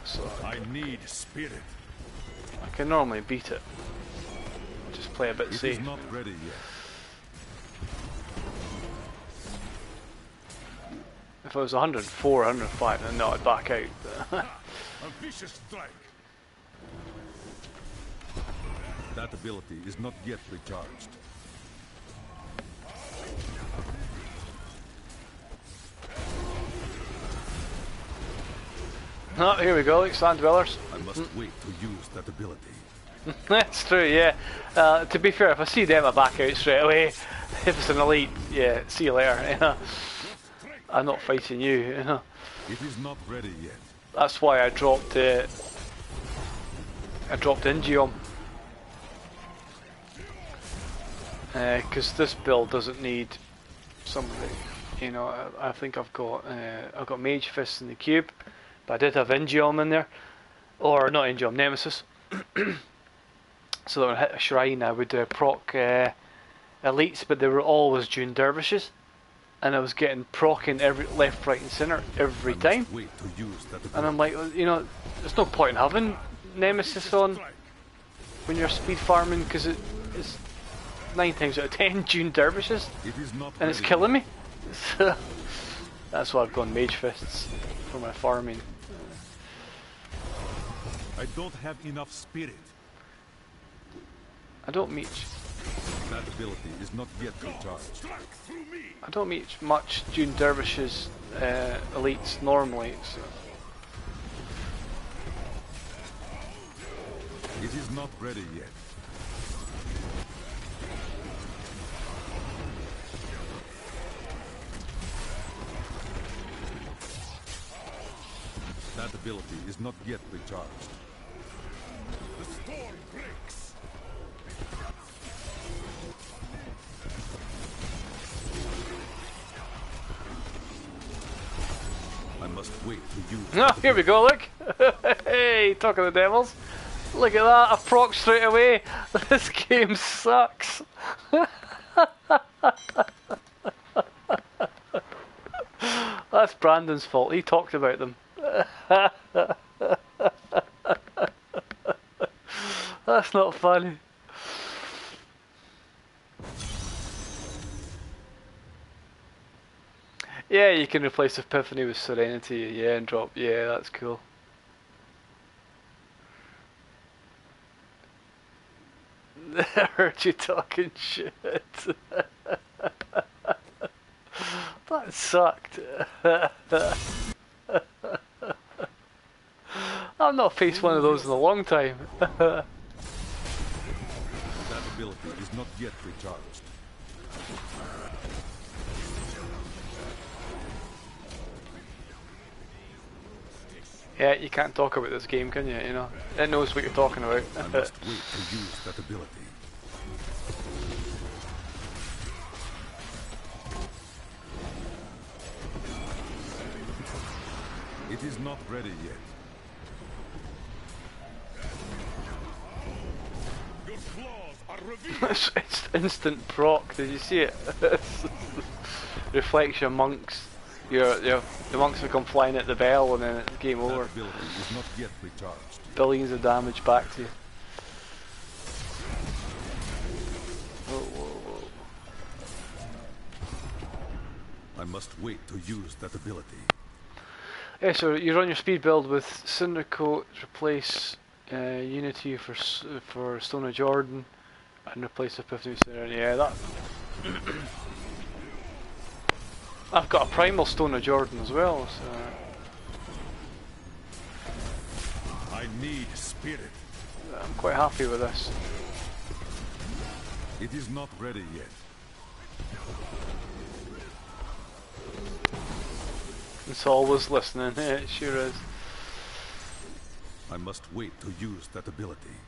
So I need spirit. I can normally beat it. Just play a bit It safe. is not ready yet. If it was 104, 105, then no, I'd back out. A vicious strike. That ability is not yet recharged. Oh, here we go, Sand Dwellers. I must wait to use that ability. That's true, yeah. To be fair, if I see them, I back out straight away. If it's an elite, yeah, see you later. You know? I'm not fighting you. You know? It is not ready yet. That's why I dropped Ingeom. Because this build doesn't need somebody. You know, I think I've got Mage Fist in the cube, but I did have Ingeom in there, or not Ingeom, Nemesis. So that when I hit a shrine, I would proc elites, but they were always Dune Dervishes, and I was getting procking every left, right, and centre every time. Wait to use that And I'm like, you know, there's no point in having Nemesis on when you're speed farming because it's 9 times out of 10 Dune Dervishes, It is not and it's ready killing me. So that's why I've gone Mage Fists for my farming. I don't have enough spirit. I don't meet That ability is not yet recharged. much Dune Dervishes elites normally. So. It is not ready yet. That ability is not yet recharged. The storm breaks. I must wait to use. Oh, here we go, look! Hey, talk of the devils. Look at that, I proc straight away. This game sucks. That's Brandon's fault, he talked about them. That's not funny. Yeah, you can replace Epiphany with Serenity, yeah, and drop, yeah, that's cool. I heard you talking shit. That sucked. I've not faced one of those in a long time. That ability is not yet recharged. Yeah, you can't talk about this game, can you? You know, it knows what you're talking about. I must wait to use that ability. It is not ready yet. Your claws are revealed. It's instant proc. Did you see it? Reflection monks. The monks will come flying at the bell, and then it's game over. That ability is not yet recharged. Billions of damage back to you. Whoa, whoa, whoa. I must wait to use that ability. Yeah, so you run your speed build with Cindercoat, replace Unity for Stone of Jordan, and replace Epiphany. Yeah, that. I've got a Primal Stone of Jordan as well, so. I need spirit. I'm quite happy with this. It is not ready yet. It's always listening, yeah, it sure is. I must wait to use that ability.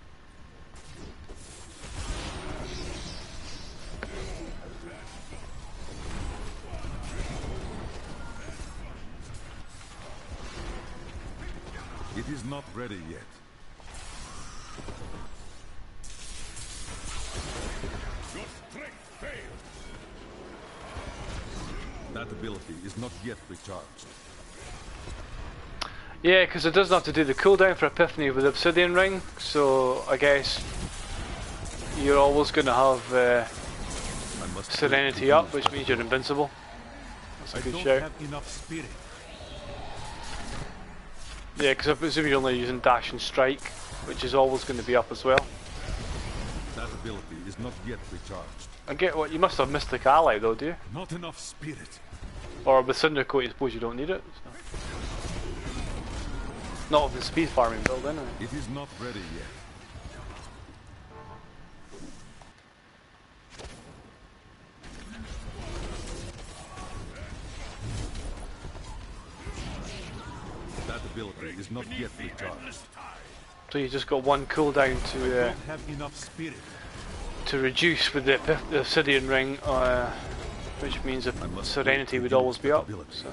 It is not ready yet. Your strength fails. That ability is not yet recharged. Yeah, because it doesn't have to do the cooldown for Epiphany with Obsidian Ring, so I guess you're always going to have I must Serenity up, which means you're invincible. That's a I good don't shout. have enough spirit. Yeah, because I presume you're only using dash and strike, which is always going to be up as well. That ability is not yet recharged. I get what you must have Mystic Ally though, do you? Not enough spirit. Or with Syndicate, I suppose you don't need it. So. Not with the speed farming build, anyway. It is not ready yet. That ability is not yet recharged. So you just got one cooldown I don't have enough spirit. to reduce with the Obsidian Ring, which means that Serenity would always be up. So.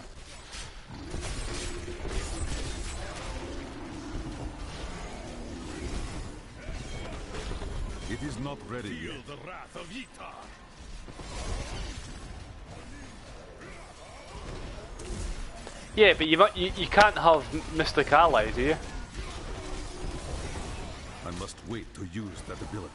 It is not ready yet. Feel the wrath of Ytar. Yeah, but you can't have Mystic Ally, do you? I must wait to use that ability.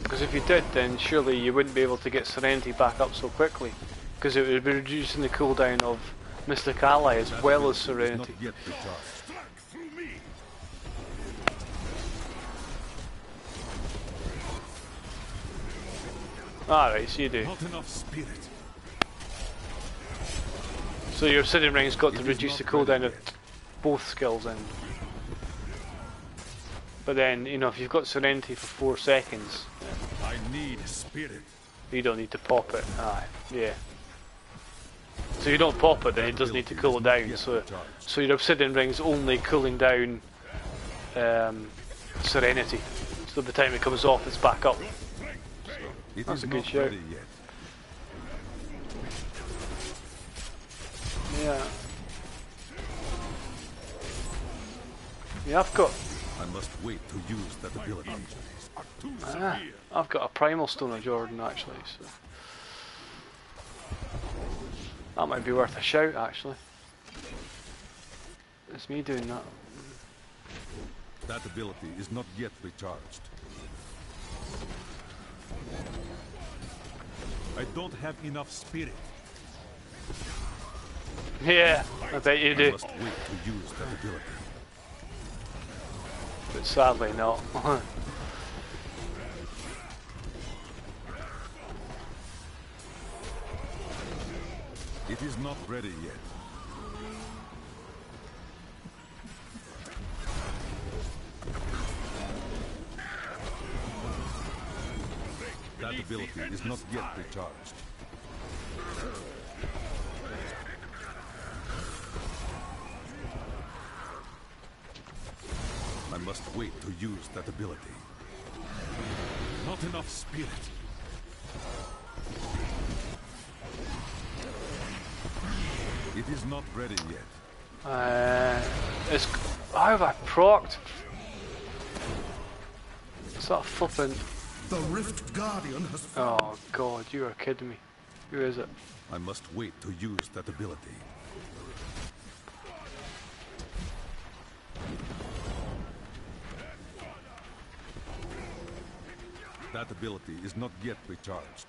Because if you did, then surely you wouldn't be able to get Serenity back up so quickly. Because it would be reducing the cooldown of Mystic Ally as That well as ability is Serenity. not yet recharged. Strike through me. Alright, so you do. Not enough spirit. So your Obsidian Ring's got to It is reduce the not ready cooldown of yet. both skills in. But then, you know, if you've got Serenity for 4 seconds, I need spirit. you don't need to pop it. Aye, yeah. So you don't pop it, then it does need to cool it down. So your Obsidian Ring's only cooling down Serenity. So by the time it comes off, it's back up. It That's is a good not shout. ready yet. Yeah. Yeah, I must wait to use that ability. I've got a Primal Stone of Jordan actually, so that might be worth a shout actually. It's me doing that. That ability is not yet recharged. I don't have enough spirit. Yeah, I bet you I do. must wait to use that ability. But sadly not. It is not ready yet. That ability is not yet recharged. I must wait to use that ability. Not enough spirit. It is not ready yet. It's how have I procced? Is that flipping? The Rift Guardian has Oh god, you are kidding me. Who is it? I must wait to use that ability. That ability is not yet recharged.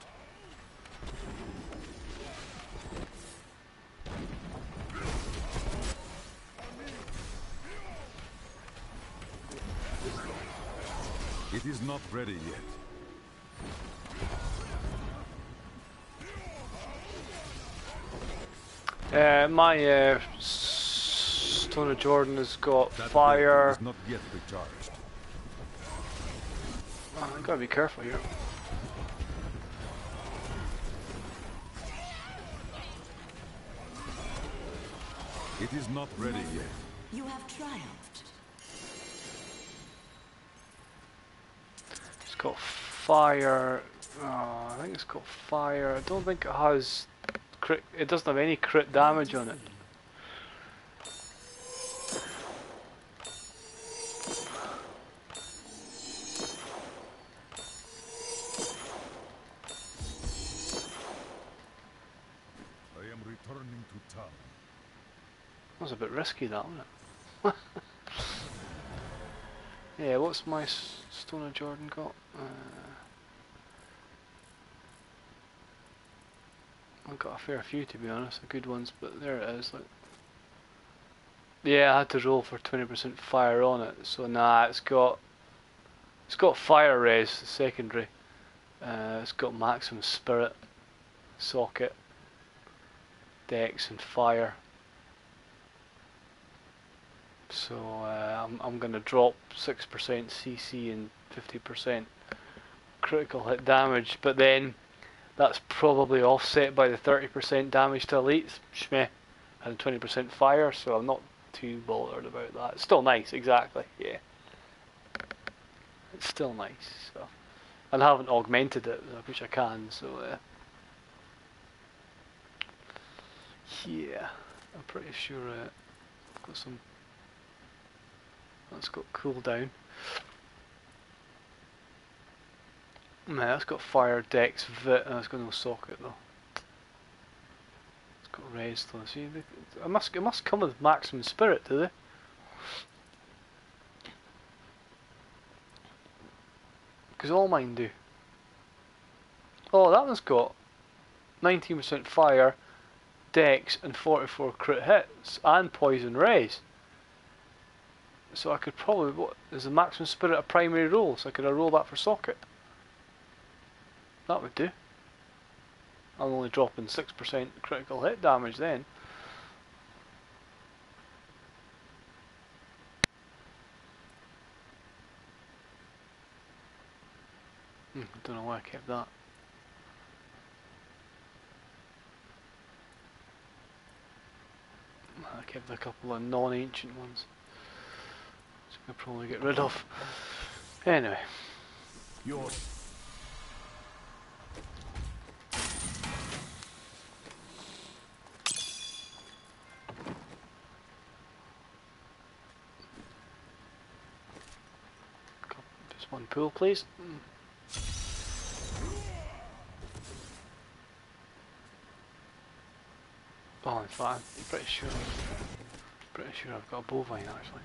It is not ready yet. My Stone of Jordan has got That fire. ability is not yet recharged. Oh, I gotta be careful here. It is not ready yet. You have triumphed. It's got fire. Oh, I think it's got fire. I don't think it has crit. It doesn't have any crit damage on it. I am returning to town. That was a bit risky, that, wasn't it? Yeah, what's my Stone of Jordan got? I've got a fair few to be honest, good ones, but there it is. Like, yeah, I had to roll for 20% fire on it, so nah, it's got fire res secondary. It's got maximum spirit, socket, dex, and fire. So I'm gonna drop 6% CC and 50% critical hit damage, but then that's probably offset by the 30% damage to elites, shmeh, and 20% fire, so I'm not too bothered about that. It's still nice, exactly, yeah. It's still nice, so. And I haven't augmented it, which I can, so yeah, I'm pretty sure I've got some. That's got cooldown. Nah, that's got fire, dex, vit, and it's got no socket though. It's got res though. See, it must come with maximum spirit, do they? Because all mine do. Oh, that one's got 19% fire, dex, and 44 crit hits, and poison res. So I could probably, what is the maximum spirit a primary roll? So could I roll that for socket? That would do. I'm only dropping 6% critical hit damage then. I don't know why I kept that. I kept a couple of non-ancient ones. So I could probably get rid of. Anyway. Yours. Just one pool, please. Oh, in fact, I'm pretty sure I've got a bovine actually.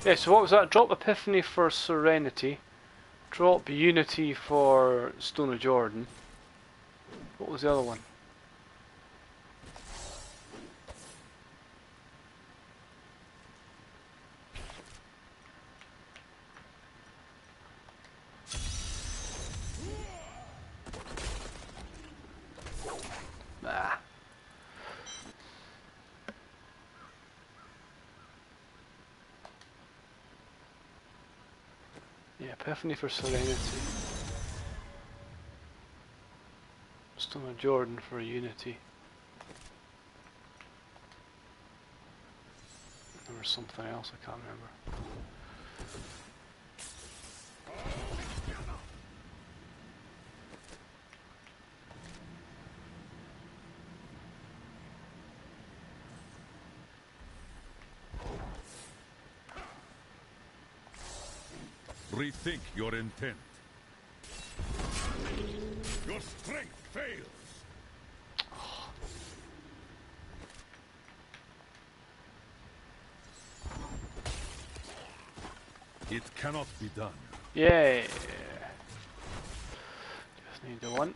Yeah, so what was that? Drop Epiphany for Serenity. Drop Unity for Stone of Jordan. What was the other one? Ah. Yeah, Epiphany for Serenity. Stone of Jordan for Unity. There was something else I can't remember. Rethink your intent. Your strength fails. It cannot be done. Yeah. Just need the one.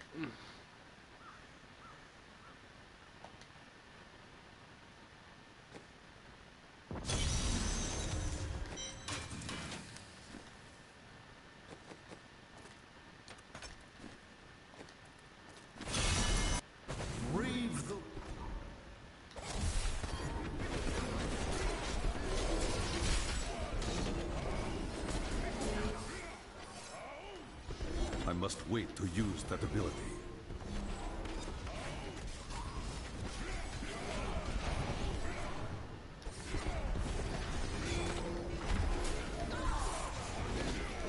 I must wait to use that ability.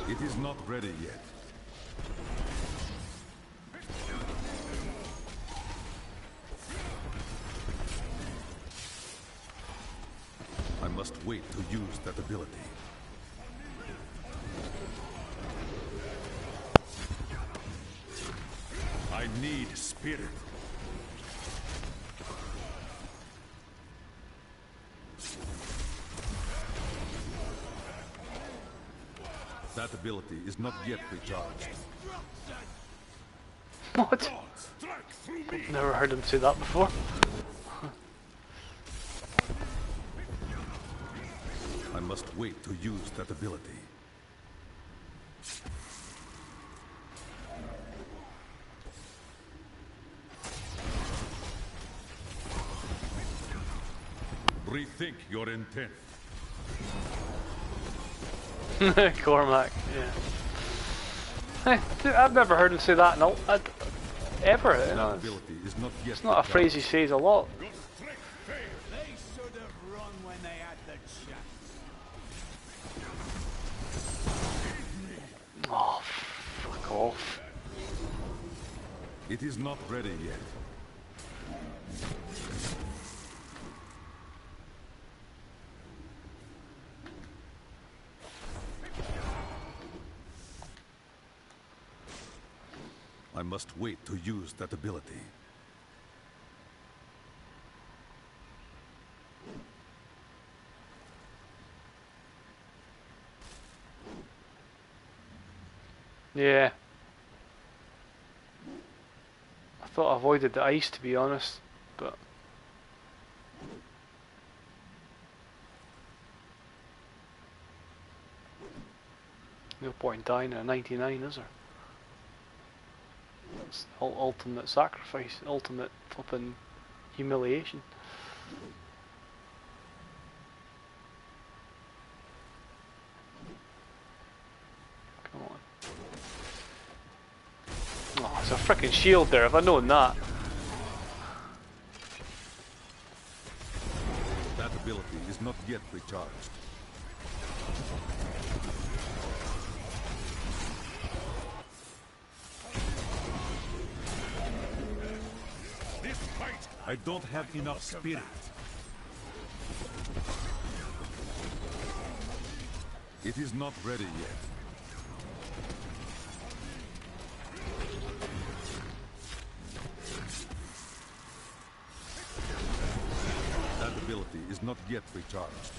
It is not ready yet. I must wait to use that ability. I need spirit. That ability is not yet recharged. What? Never heard him say that before. I must wait to use that ability. Rethink your intent. Cormac, yeah. Hey, dude, I've never heard him say that in ever. You know, That ability is not yet it's not a phrase he says a lot. They should have run when they had the chance. Oh, fuck off. It is not ready yet. I must wait to use that ability. Yeah. I thought I avoided the ice, to be honest, but... no point dying at a 99, is there? That's ultimate sacrifice, ultimate flipping humiliation. Come on. Oh, it's a freaking shield there, if I'd known that. That ability is not yet recharged. This fight, I don't have enough spirit. It is not ready yet. That ability is not yet recharged.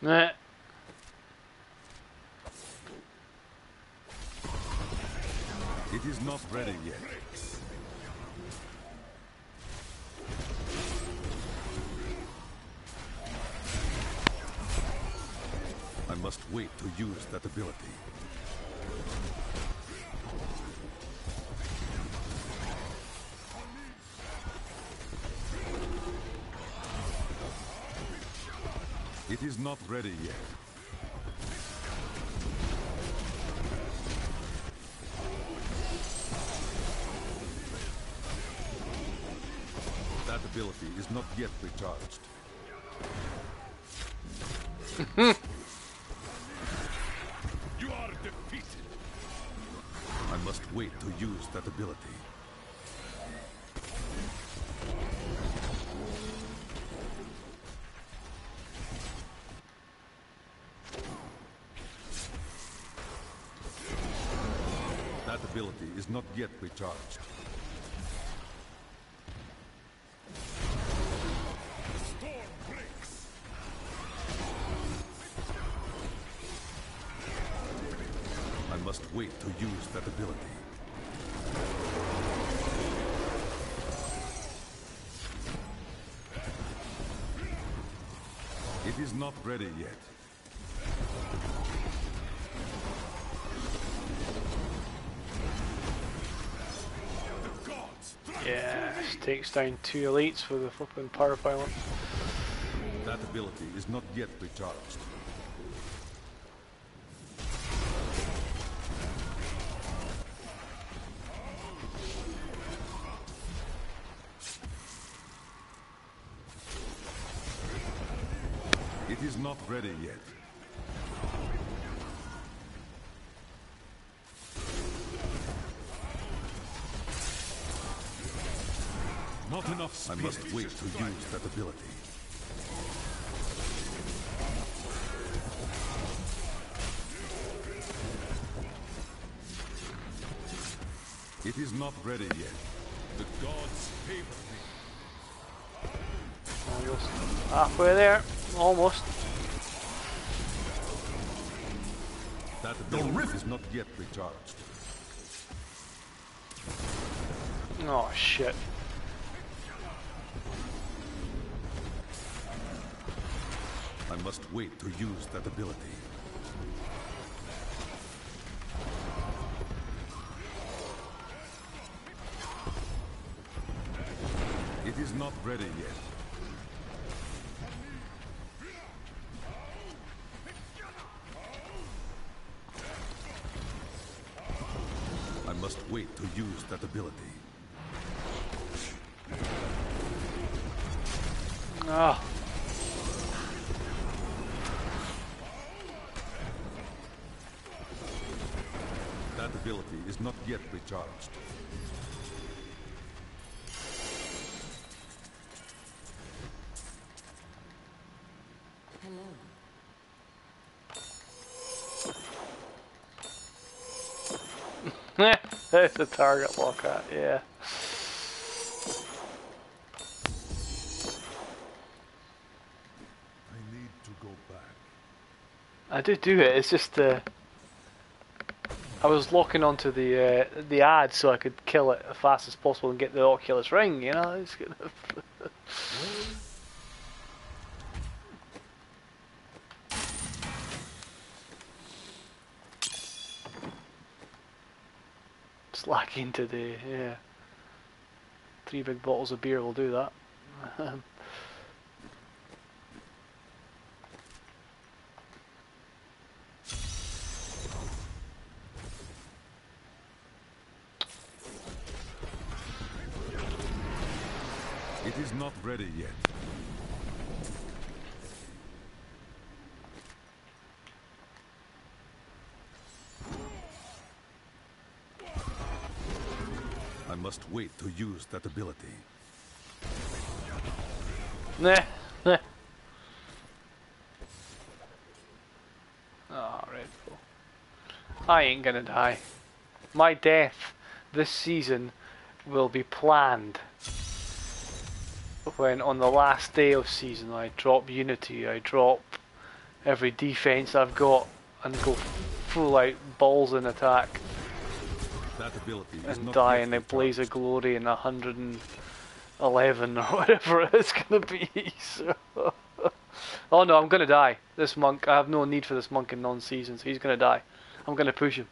Nah. It is not ready yet. I must wait to use that ability. It is not ready yet. That ability is not yet recharged. You are defeated. I must wait to use that ability. That ability is not yet recharged. Storm breaks. I must wait to use that ability. It is not ready yet. Yeah, takes down 2 elites with a flipping power pylon. That ability is not yet recharged. It is not ready yet. Not enough spirit. I must wait to use that ability. It is not ready yet. The gods favor me. Almost halfway there. Almost. That ability is not yet recharged. Oh shit. I must wait to use that ability. It is not ready yet. I must wait to use that ability. Ah. That ability is not yet recharged. Hello. That's a target lock at, yeah. I need to go back. I do it, it's just I was locking onto the ad so I could kill it as fast as possible and get the Oculus Ring, you know? It's kind of slack into the, yeah. 3 big bottles of beer will do that. It is not ready yet. I must wait to use that ability. Nah. Oh, Red Bull. I ain't gonna die. My death this season will be planned. When on the last day of season I drop Unity, I drop every defense I've got and go full out balls in attack. That ability is And not die yet in a blaze of recharged. glory in 111 or whatever it's gonna be. So. Oh no, I'm gonna die. This monk, I have no need for this monk in non-season, so he's gonna die. I'm gonna push him.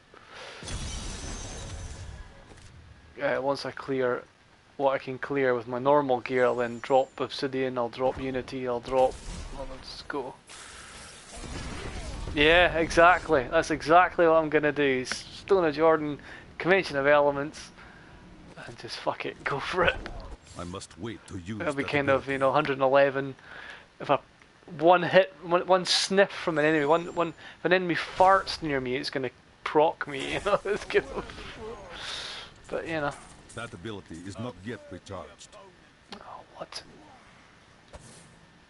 Once I clear what I can clear with my normal gear, I'll then drop Obsidian, I'll drop Unity, I'll just go. Yeah, exactly. That's exactly what I'm gonna do. Stone of Jordan, Convention of Elements, and just fuck it, go for it. I must wait to use It'll be that kind ability. of, 111. If one hit, one sniff from an enemy, if an enemy farts near me, it's gonna proc me, it's gonna. But That ability is not yet recharged. Oh, what?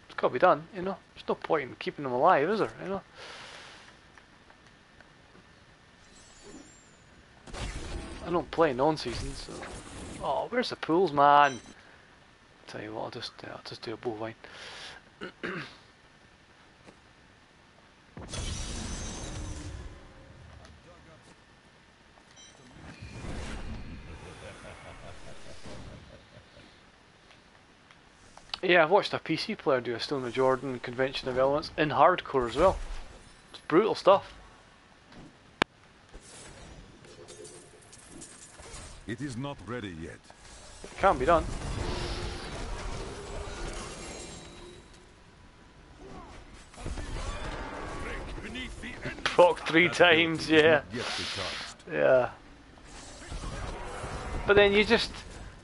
It's gotta be done, There's no point in keeping them alive, is there, I don't play non-season, so. Oh, where's the pools, man? Tell you what, I'll just do a bovine. Yeah, I've watched a PC player do a Stone of Jordan Convention of Elements in hardcore as well. It's brutal stuff. It is not ready yet. It can be done. Proc 3 times, That ability is yeah. not yet recharged. Yeah. But then you just,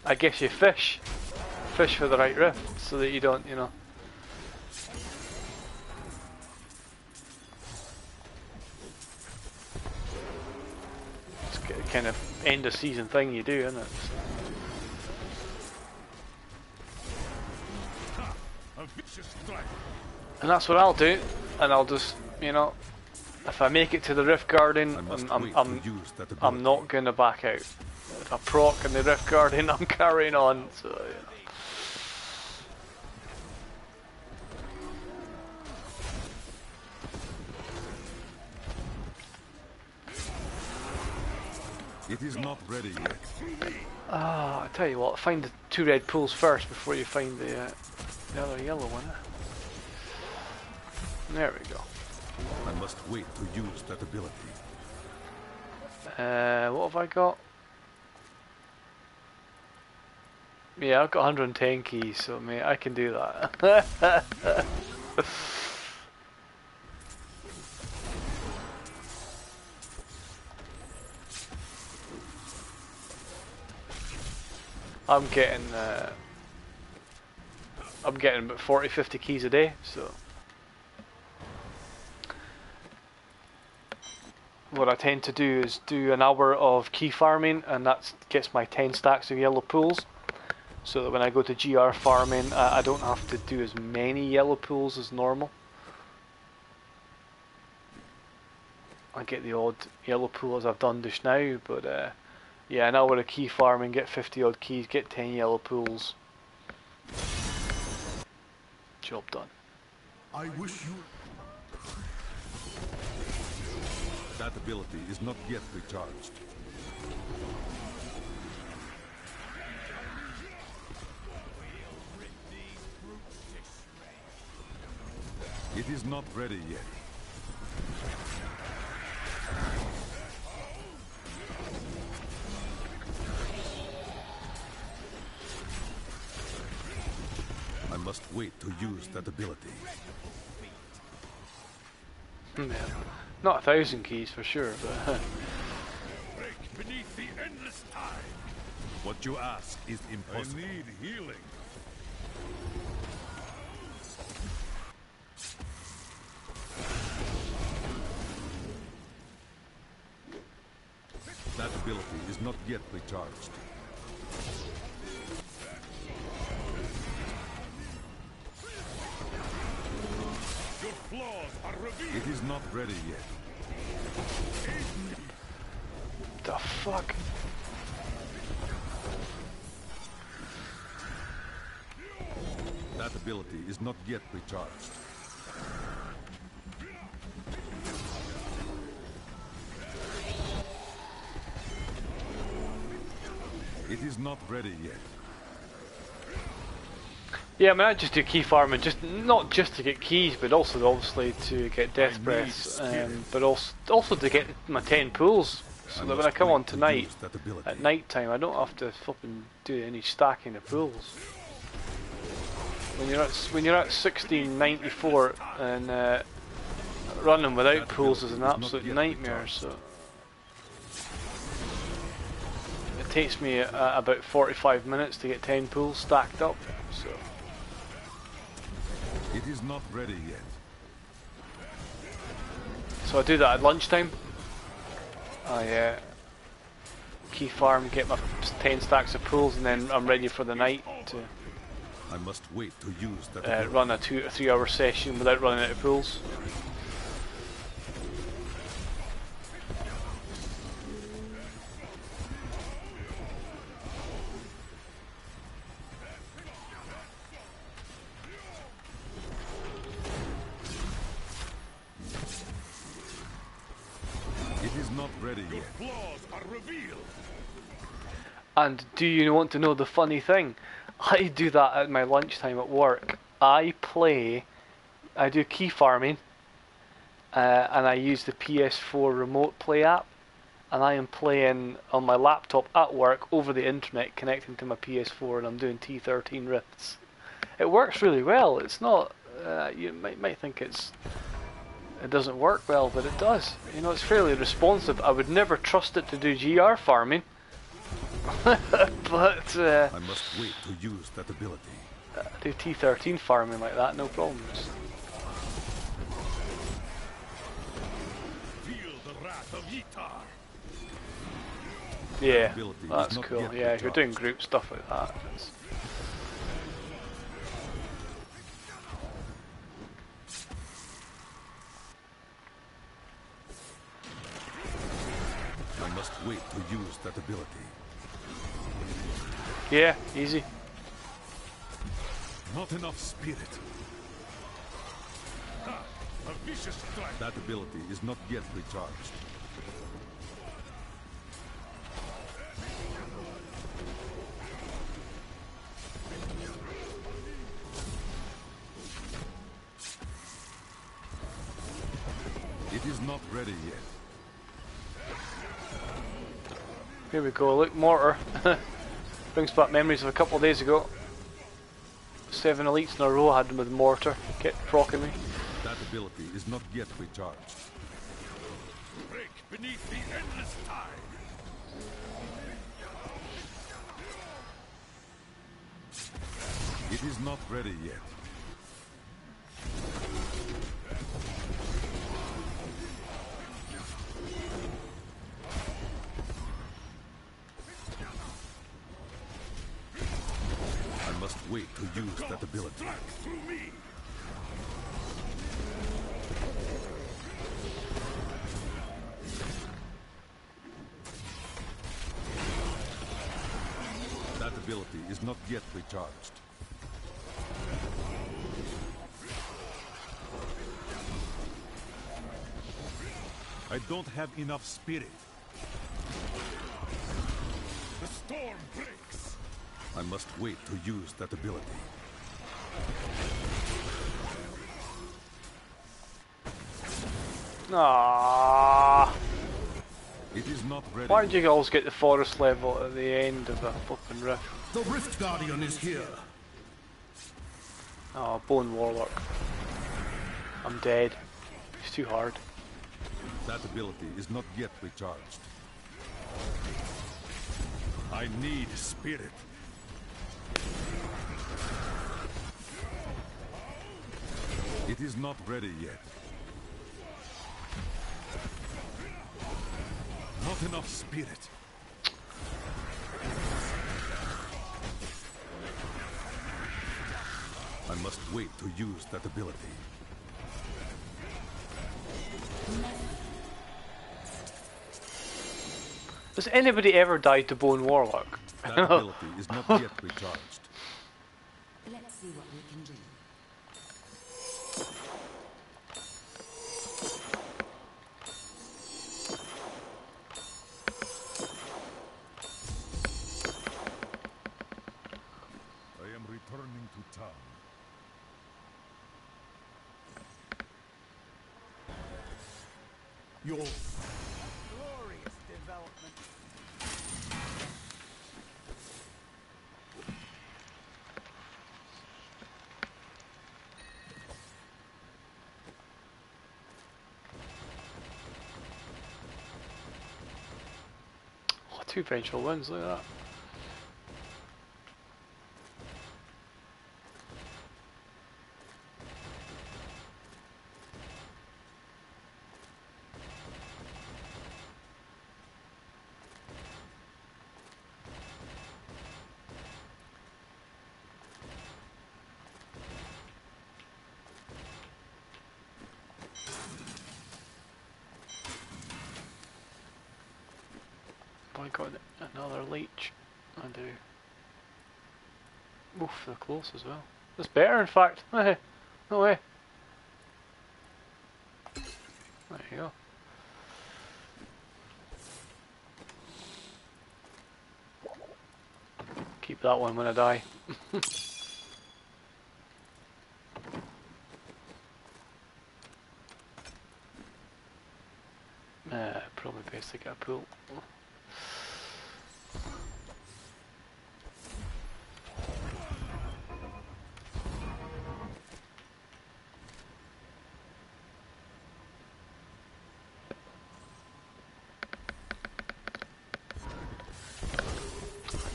I guess you fish for the right rift, so that you don't, It's a kind of end of season thing you do, isn't it? A vicious strike. And that's what I'll do, and I'll just, if I make it to the Rift Guardian, I must I'm wait to use that ability. I'm not gonna back out. If I proc in the Rift Guardian, I'm carrying on. So It is not ready yet. Ah, I tell you what, find the 2 red pools first before you find the other yellow one. There we go. I must wait to use that ability. What have I got? Yeah, I've got 110 keys, so mate, I can do that. I'm getting about 40-50 keys a day, so what I tend to do is do an hour of key farming, and that gets my 10 stacks of yellow pools, so that when I go to GR farming I don't have to do as many yellow pools as normal. I get the odd yellow pool as I've done just now, but yeah, an hour of key farming, get 50 odd keys, get 10 yellow pools. Job done. I wish you... That ability is not yet recharged. It is not ready yet. I must wait to use that ability. Yeah. Not 1,000 keys for sure, but Break beneath the endless tide. What you ask is impossible. I need healing. That ability is not yet recharged. Your flaws are revealed. It is not ready yet. the fuck? That ability is not yet recharged. It is not ready yet. Yeah, I mean, I just do key farming, not just to get keys, but also obviously to get death breaths, but also to get my 10 pools, so that when I come on tonight at night time, I don't have to fucking do any stacking of pools. When you're at 1694 and running without pools is an absolute nightmare. So it takes me about 45 minutes to get 10 pools stacked up. So. It is not ready yet. So I do that at lunchtime. I key farm, get my 10 stacks of pools, and then I'm ready for the night to I must wait to use that run a 2 or 3 hour session without running out of pools. Ready yet. Flaws are revealed. And do you want to know the funny thing? I do that at my lunchtime at work. I do key farming, and I use the PS4 remote play app, and I am playing on my laptop at work over the internet, connecting to my PS4, and I'm doing T13 rifts. It works really well. It's not. You might think it doesn't work well, but it does. You know, it's fairly responsive. I would never trust it to do GR farming, but I must wait to use that ability. Do T13 farming like that, no problems. Feel the wrath of Yitar. Yeah, that's cool. Yeah, if you're doing group stuff like that. I must wait to use that ability. Yeah, easy. Not enough spirit. A vicious strike. That ability is not yet recharged. is not ready yet. Here we go, look, mortar. Brings back memories of a couple of days ago. 7 elites in a row had them with mortar. Kept procking me. That ability is not yet recharged. Break beneath the endless tide. It is not ready yet. I must wait to use that ability. Track through me. That ability is not yet recharged. I don't have enough spirit. The storm breaks. I must wait to use that ability. Ah. It is not ready. Why did you always get the forest level at the end of a flipping rift? The Rift Guardian is here. Oh, Bone Warlock. I'm dead. It's too hard. That ability is not yet recharged. I need spirit. It is not ready yet. Not enough spirit. I must wait to use that ability. Has anybody ever died to Bone Warlock? That ability is not yet recharged. Let's see what we can do. I am returning to town. Your glorious development. Oh, 2 vengeful wins, look at that. I got another leech. I do. Oof, they're close as well. That's better, in fact. Hey, no way. There you go. Keep that one when I die. Probably best to get a pool.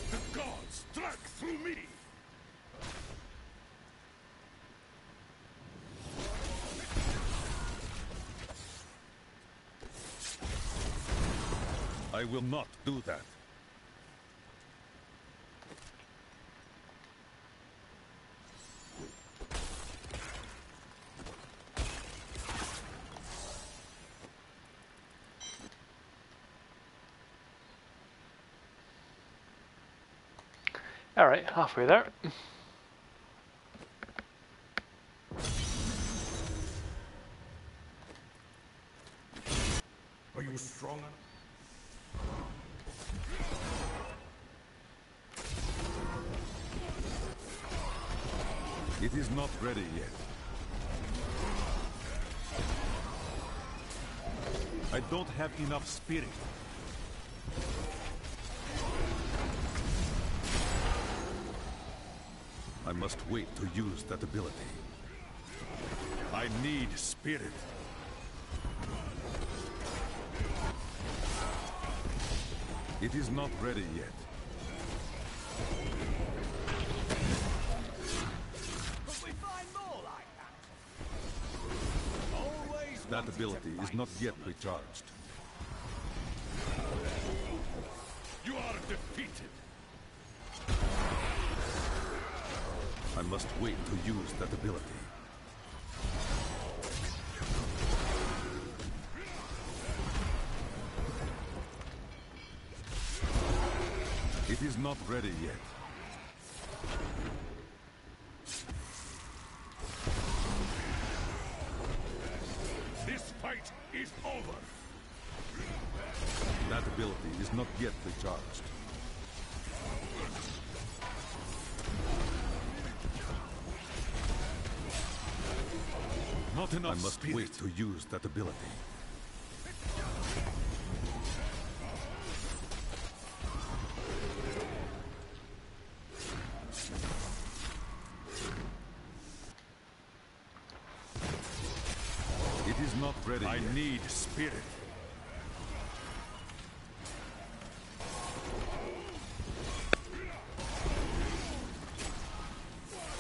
The gods track through me. I will not do that. Alright, halfway there. Are you strong? It is not ready yet. I don't have enough spirit. I must wait to use that ability. I need spirit. It is not ready yet. Could we find more like that? Always That wanted ability to is find not yet someone. recharged. You are defeated. I must wait to use that ability. It is not ready yet. This fight is over. That ability is not yet recharged. Not enough. I must wait to use that ability. It is not ready yet. I need spirit.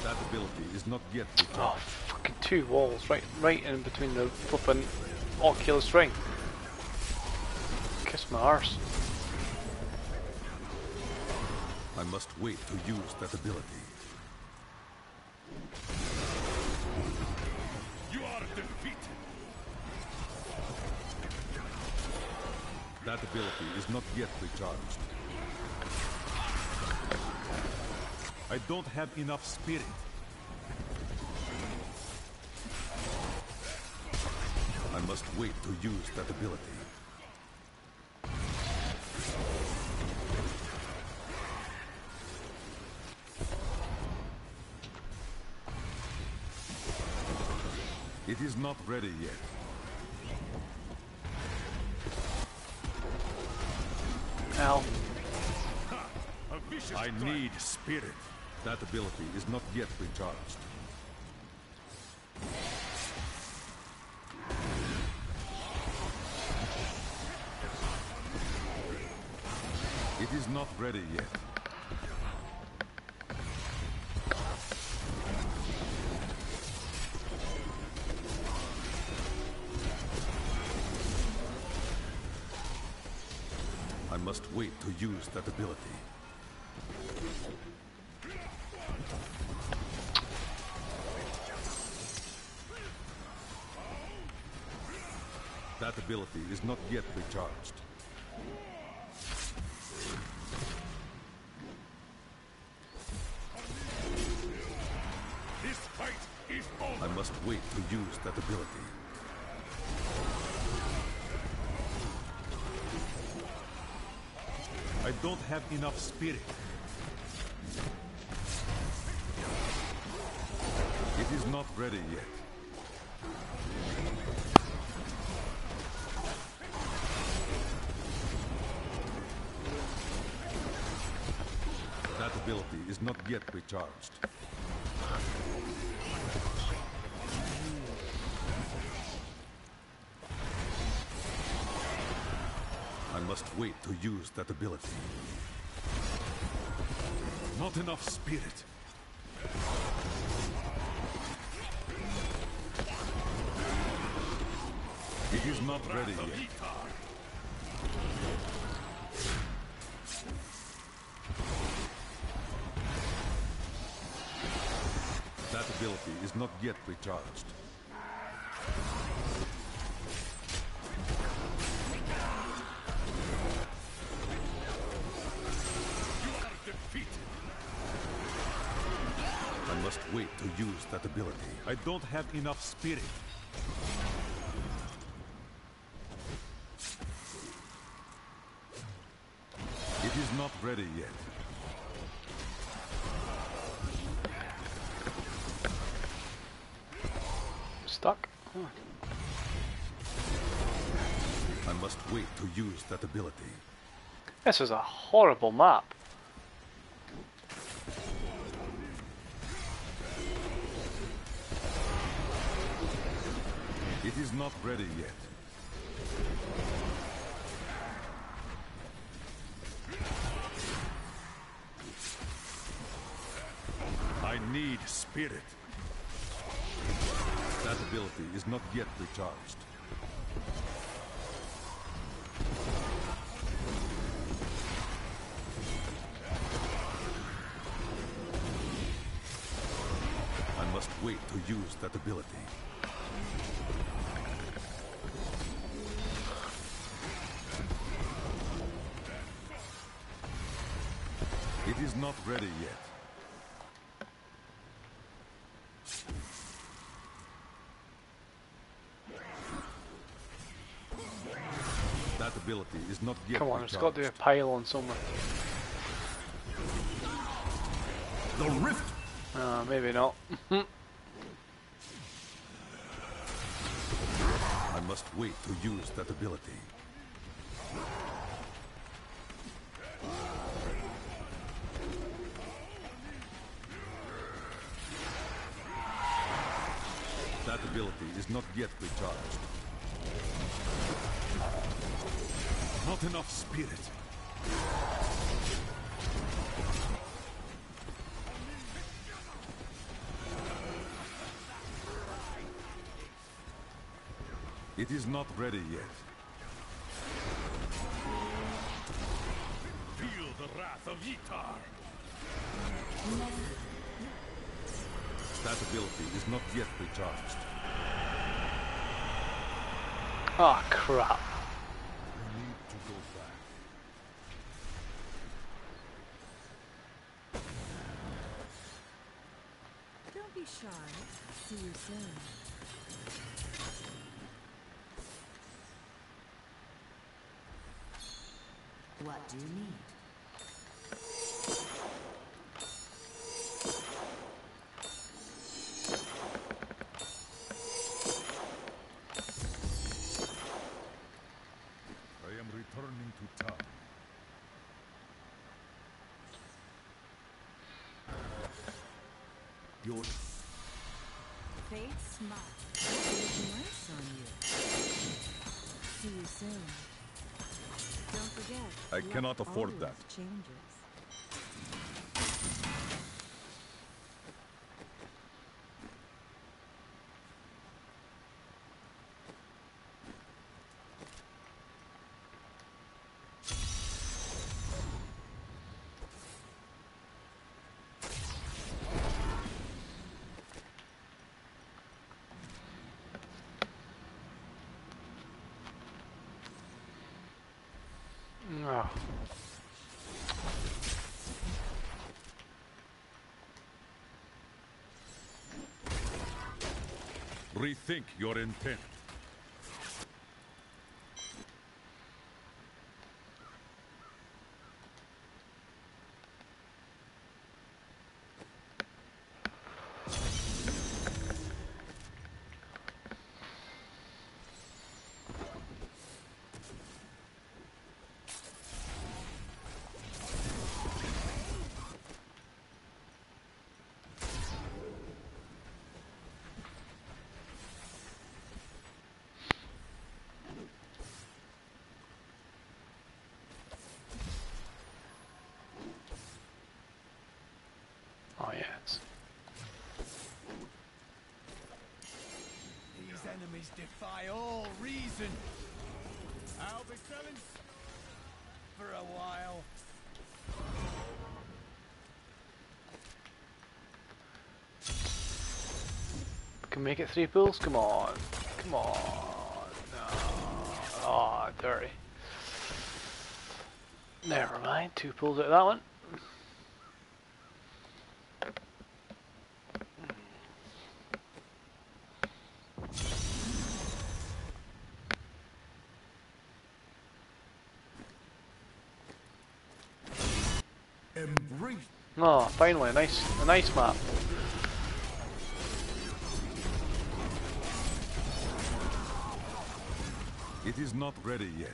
That ability is not yet recharged. Oh, fucking two walls right in between the flipping Oculus ring. Kiss my arse. I must wait to use that ability. You are defeated. That ability is not yet recharged. I don't have enough spirit. I must wait to use that ability. It is not ready yet. Ow. I need spirit. That ability is not yet recharged. It is not ready yet. I must wait to use that ability. That ability is not yet recharged. This fight is over. I must wait to use that ability. I don't have enough spirit. It is not ready yet. That ability is not yet recharged. I must wait to use that ability. Not enough spirit. It is not ready yet. That ability is not yet recharged. I must wait to use that ability. I don't have enough spirit. It is not ready yet. Stuck? Oh. I I must wait to use that ability. This is a horrible map. It is not ready yet. I need spirit. That ability is not yet recharged. I must wait to use that ability. It is not ready yet. That ability is not yet Come on, there's recharged. got to be a pylon somewhere. The rift. Maybe not. I must wait to use that ability. That ability is not yet recharged. Not enough spirit. It is not ready yet. Feel the wrath of Yitar. That ability is not yet recharged. Oh crap. I need to go back. Don't be shy. See you soon. What do you need? I am returning to town. Your Fate's smile. It's nice on you. See you soon. Don't forget. I luck cannot afford always that. Changes. Oh. rethink your intent. Oh yeah, it's... These enemies defy all reason. I'll be selling for a while. Can we make it 3 pools? Come on. Come on. No. Oh, dirty. Never mind. 2 pools out of that one. Embrace. Oh, finally, a nice map. It is not ready yet.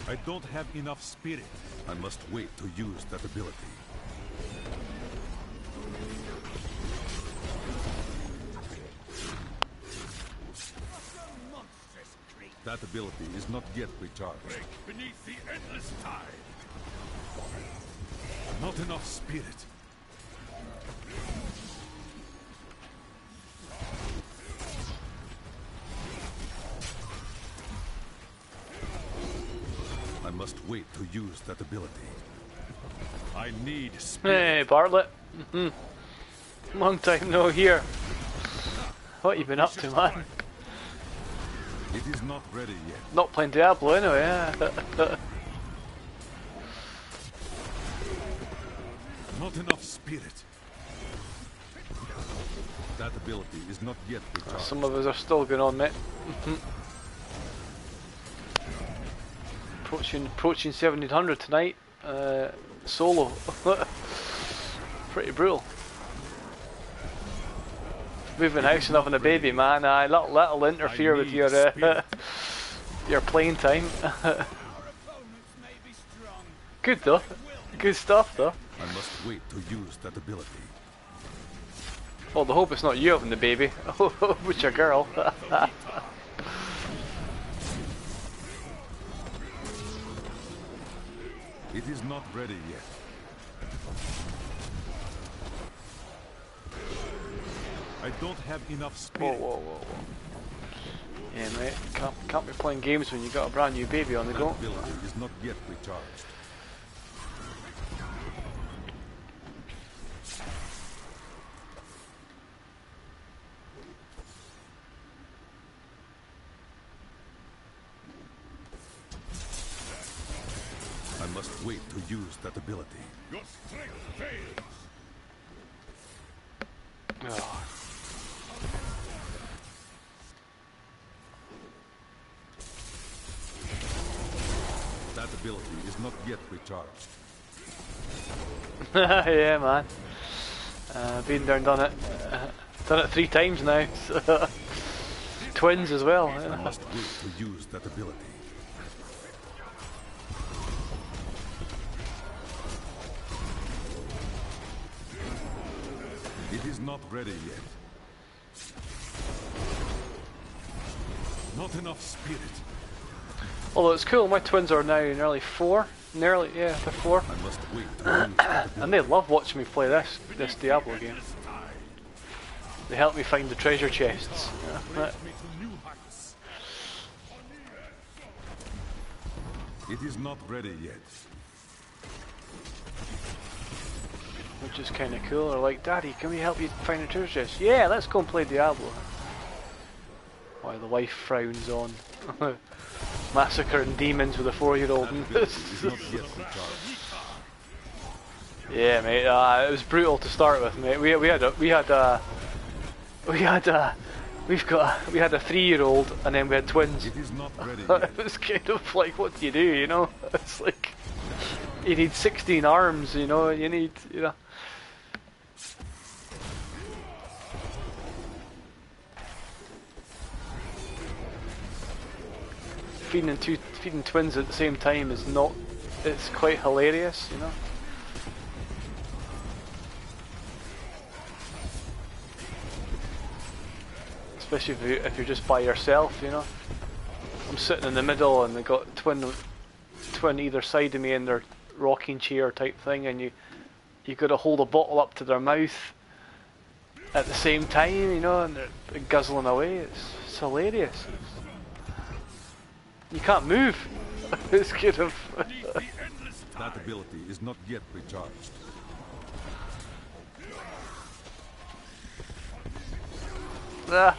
I don't have enough spirit. I must wait to use that ability. That ability is not yet recharged. Break beneath the endless tide. Not enough spirit. I must wait to use that ability. I need spirit. Hey, Bartlett. Long time no here. What you been up to, man? It is not ready yet. Not playing Diablo anyway, yeah. Not enough spirit. That ability is not yet recharged. Some of us are still going on, mate. Approaching 1700 tonight. Solo. Pretty brutal. Moving house and having a baby, man. That'll interfere with your your playing time. Good though. Good stuff though. I must wait to use that ability. Well, the hope it's not you having the baby. Which a girl. It is not ready yet. I don't have enough Whoa, spirit. whoa. Yeah, mate. Can't be playing games when you got a brand new baby on the That go. ability is not yet recharged. I must wait to use that ability. Your strength fails. Oh. That ability is not yet recharged. Yeah, man. Been there and done it. Done it 3 times now. Twins as well. I must wait to use that ability. It is not ready yet. Not enough spirit. Although it's cool, my twins are now nearly 4. Nearly, yeah, they're 4. I must wait to use that ability. And they love watching me play this Diablo game. They help me find the treasure chests. It is not ready yet. Which is kind of cool. They're like, Daddy, can we help you find the treasure chest? Yeah, let's go and play Diablo. While the wife frowns on. Massacring demons with a 4-year-old. Yeah, mate. It was brutal to start with, mate. We had a 3-year-old, and then we had twins. It is not ready yet. It was kind of like, what do? You know? It's like you need 16 arms. You know. You need. Feeding twins at the same time is not. It's quite hilarious, you know. Especially if you're just by yourself, you know. I'm sitting in the middle and they got twin either side of me in their rocking chair type thing, and you got to hold a bottle up to their mouth at the same time, you know, and they're guzzling away. It's hilarious. You can't move. It's kind of. That ability is not yet recharged. Ah.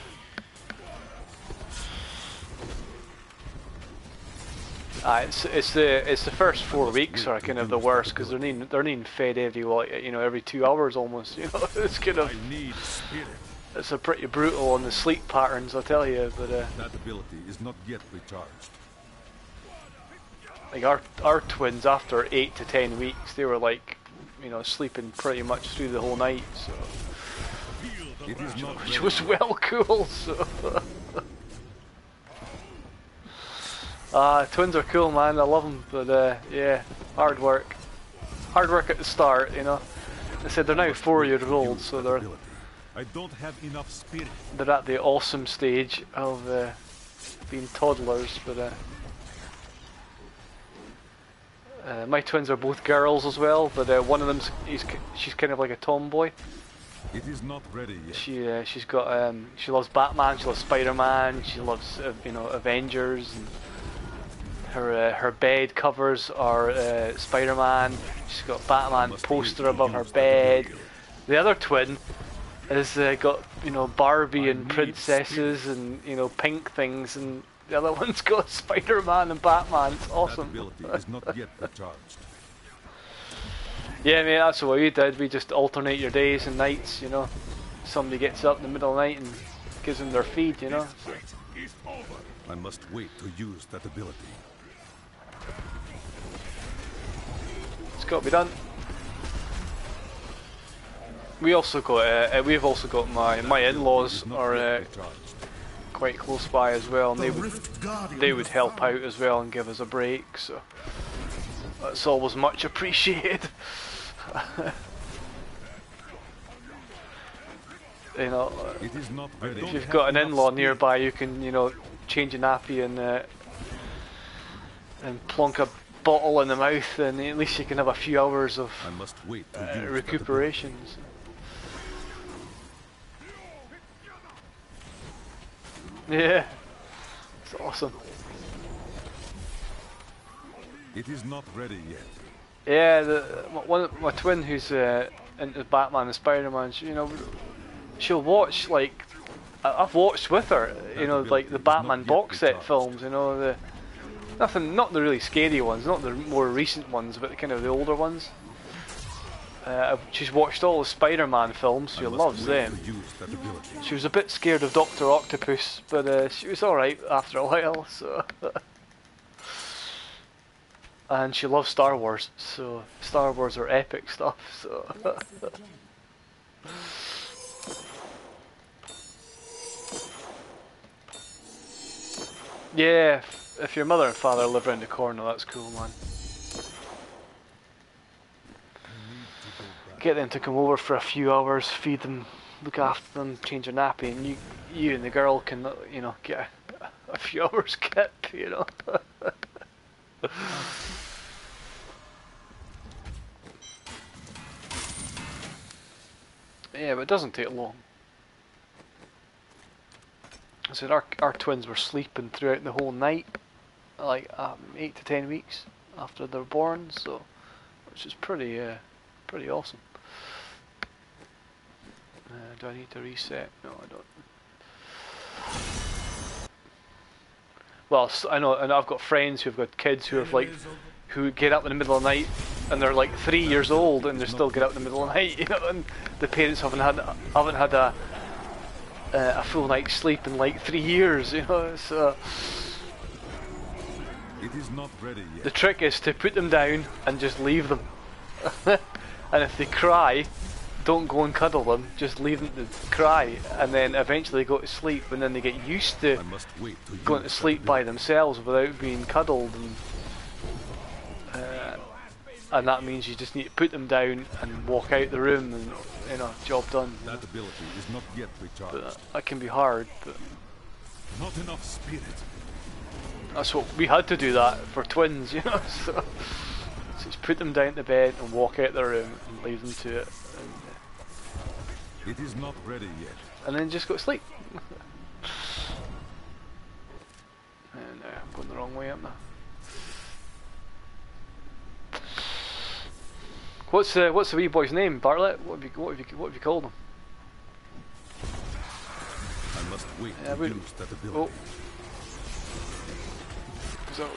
It's the first 4 weeks are kind of the worst because they're needing fed every 2 hours almost. You know, it's kind of. I need spirit. It's a pretty brutal on the sleep patterns, I'll tell you. But That ability is not yet recharged. like our twins, after 8 to 10 weeks, they were like you know, sleeping pretty much through the whole night. So, It is not which was well cool. So, twins are cool, man. I love them, but yeah, hard work at the start, you know. They said they're now 4 years old, so I don't have enough spirit. they're at the awesome stage of being toddlers, but my twins are both girls as well, but one of them's she's kind of like a tomboy. It is not ready yet. She's got she loves Batman, she loves Spider-Man, she loves you know, Avengers, and her bed covers are Spider-Man. She's got Batman poster above her bed. The other twin has got, you know, Barbie and princesses and, you know, pink things, and the other one's got Spider-Man and Batman. It's awesome. That ability is not yet recharged. Yeah, mate, that's what we did. We just alternate your days and nights, you know. Somebody gets up in the middle of the night and gives them their feed, you know. So. It's over. I must wait to use that ability. It's got to be done. We've also got my in-laws are quite close by as well, and they would help out as well and give us a break. So that's always much appreciated. You know, It is not ready. if you've got an in-law nearby, you can, you know, change a nappy and plonk a bottle in the mouth, and at least you can have a few hours of I must wait to use recuperation. Yeah, it's awesome. It is not ready yet. Yeah, my twin who's into Batman and Spider-Man, you know, she'll watch, like, I've watched with her, you know, like the Batman box set films, you know, not the really scary ones, not the more recent ones, but kind of the older ones. She's watched all the Spider-Man films, she loves them. She was a bit scared of Dr. Octopus, but she was alright after a while, so... And she loves Star Wars, so Star Wars are epic stuff, so... Yeah, if your mother and father live around the corner, that's cool, man. Get them to come over for a few hours, feed them, look after them, change their nappy, and you and the girl can, you know, get a few hours kip, you know. Yeah, but it doesn't take long. I said our twins were sleeping throughout the whole night, like 8 to 10 weeks after they're born, so which is pretty awesome. Do I need to reset? No, I don't. Well, I know, and I've had friends who've got kids who have who get up in the middle of the night, and they're like 3 years old, and they still get up in the middle of the night, you know, and the parents haven't had a full night's sleep in like 3 years, you know. So it is not ready yet. The trick is to put them down and just leave them, and if they cry, don't go and cuddle them, just leave them to cry, and then eventually go to sleep, and then they get used to going to sleep by themselves without being cuddled, and that means you just need to put them down and walk out the room, and, you know, job done. That ability is not yet recharged. But that can be hard, but not enough spirit. That's what we had to do, that for twins, you know. So just put them down to bed and walk out the room and leave them to it. It is not ready yet. And then just go to sleep. And I'm going the wrong way up now. What's the wee boy's name, Bartlett? What have you called him? I must wait to use that ability. So,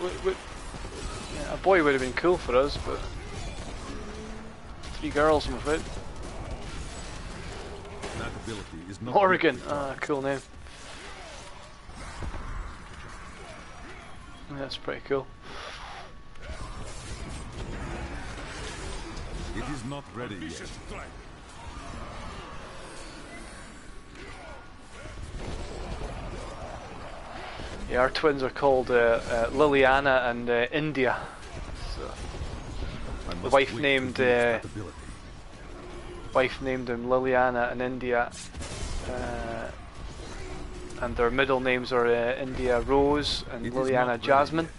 yeah, a boy would have been cool for us, but 3 girls I'm afraid. That ability is not Morrigan, cool name. Yeah, that's pretty cool. It is not ready yet. Yeah, our twins are called Liliana and India. So the wife named them Liliana and India, and their middle names are India Rose and Liliana Jasmine.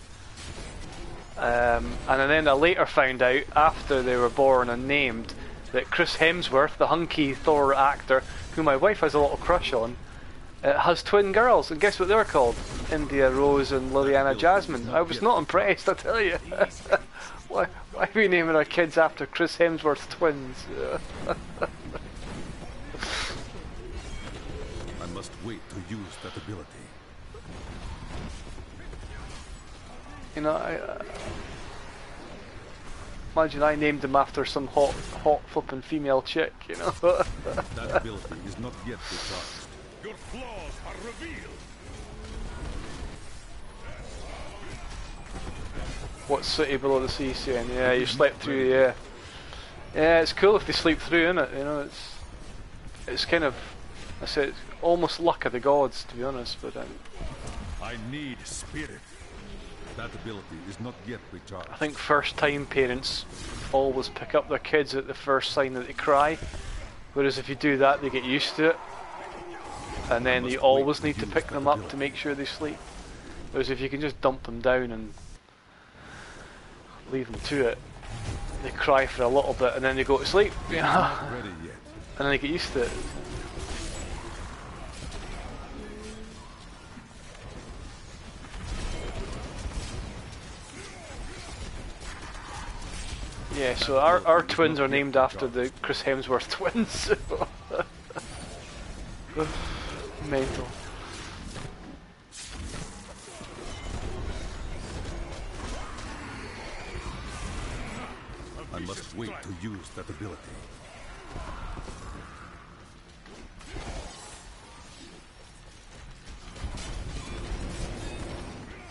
And then I later found out, after they were born and named, that Chris Hemsworth, the hunky Thor actor, who my wife has a little crush on, has twin girls, and guess what they were called? India Rose and Liliana Jasmine. I was not impressed, I tell you. Why are we naming our kids after Chris Hemsworth's twins? I must wait to use that ability. You know, imagine I named them after some hot flipping female chick, you know. That ability is not yet recharged. Your flaws are revealed. What's City Below the Sea saying? Yeah, you slept through. Yeah, yeah, it's cool if they sleep through, isn't it? You know, it's kind of, I said, it's almost luck of the gods, to be honest. But I need spirit. That ability is not yet recharged. I think first-time parents always pick up their kids at the first sign that they cry, whereas if you do that, they get used to it, and then you always need to pick them up to make sure they sleep. Whereas if you can just dump them down and leave them to it, they cry for a little bit and then they go to sleep, you know, and then they get used to it. Yeah, so our twins are named after the Chris Hemsworth twins. Mental. I must wait to use that ability.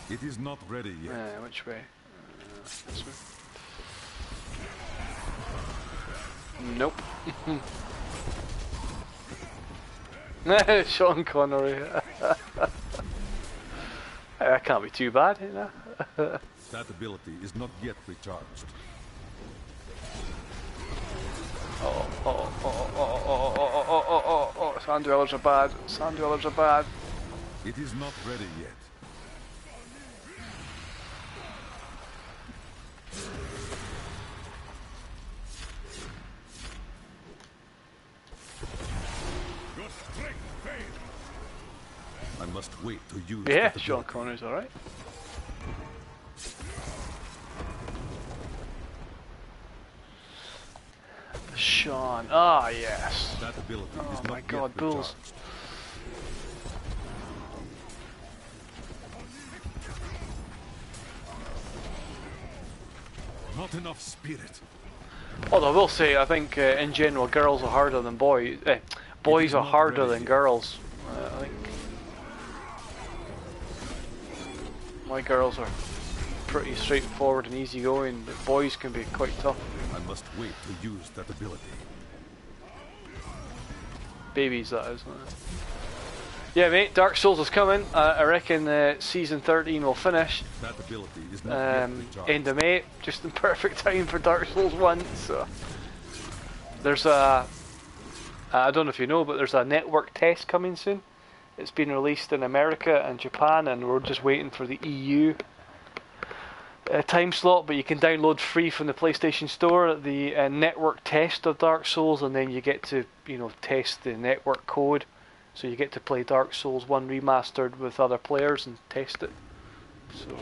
It is not ready yet. Which way? This way? Nope. Sean Connery. That can't be too bad, you know. That ability is not yet recharged. Oh, sand dwellers are bad. Sand dwellers are bad. It is not ready yet. Your strength failed. I must wait to use. Yeah, Sean Connery's alright. Sean, yes. That ability is oh not my god, yet bulls. recharged. Not enough spirit. Although I will say, I think in general girls are harder than boys. Boys are harder than girls. I think my girls are pretty straightforward and easygoing, but boys can be quite tough. I must wait to use that ability. Babies, that is. Yeah, mate, Dark Souls is coming. I reckon season 13 will finish. That ability is not yet recharged. End of May, just in perfect time for Dark Souls 1. So there's a, I don't know if you know, but there's a network test coming soon. It's been released in America and Japan, and we're just waiting for the EU time slot. But you can download free from the PlayStation Store the network test of Dark Souls, and then you get to, you know, test the network code. So you get to play Dark Souls 1 remastered with other players and test it. So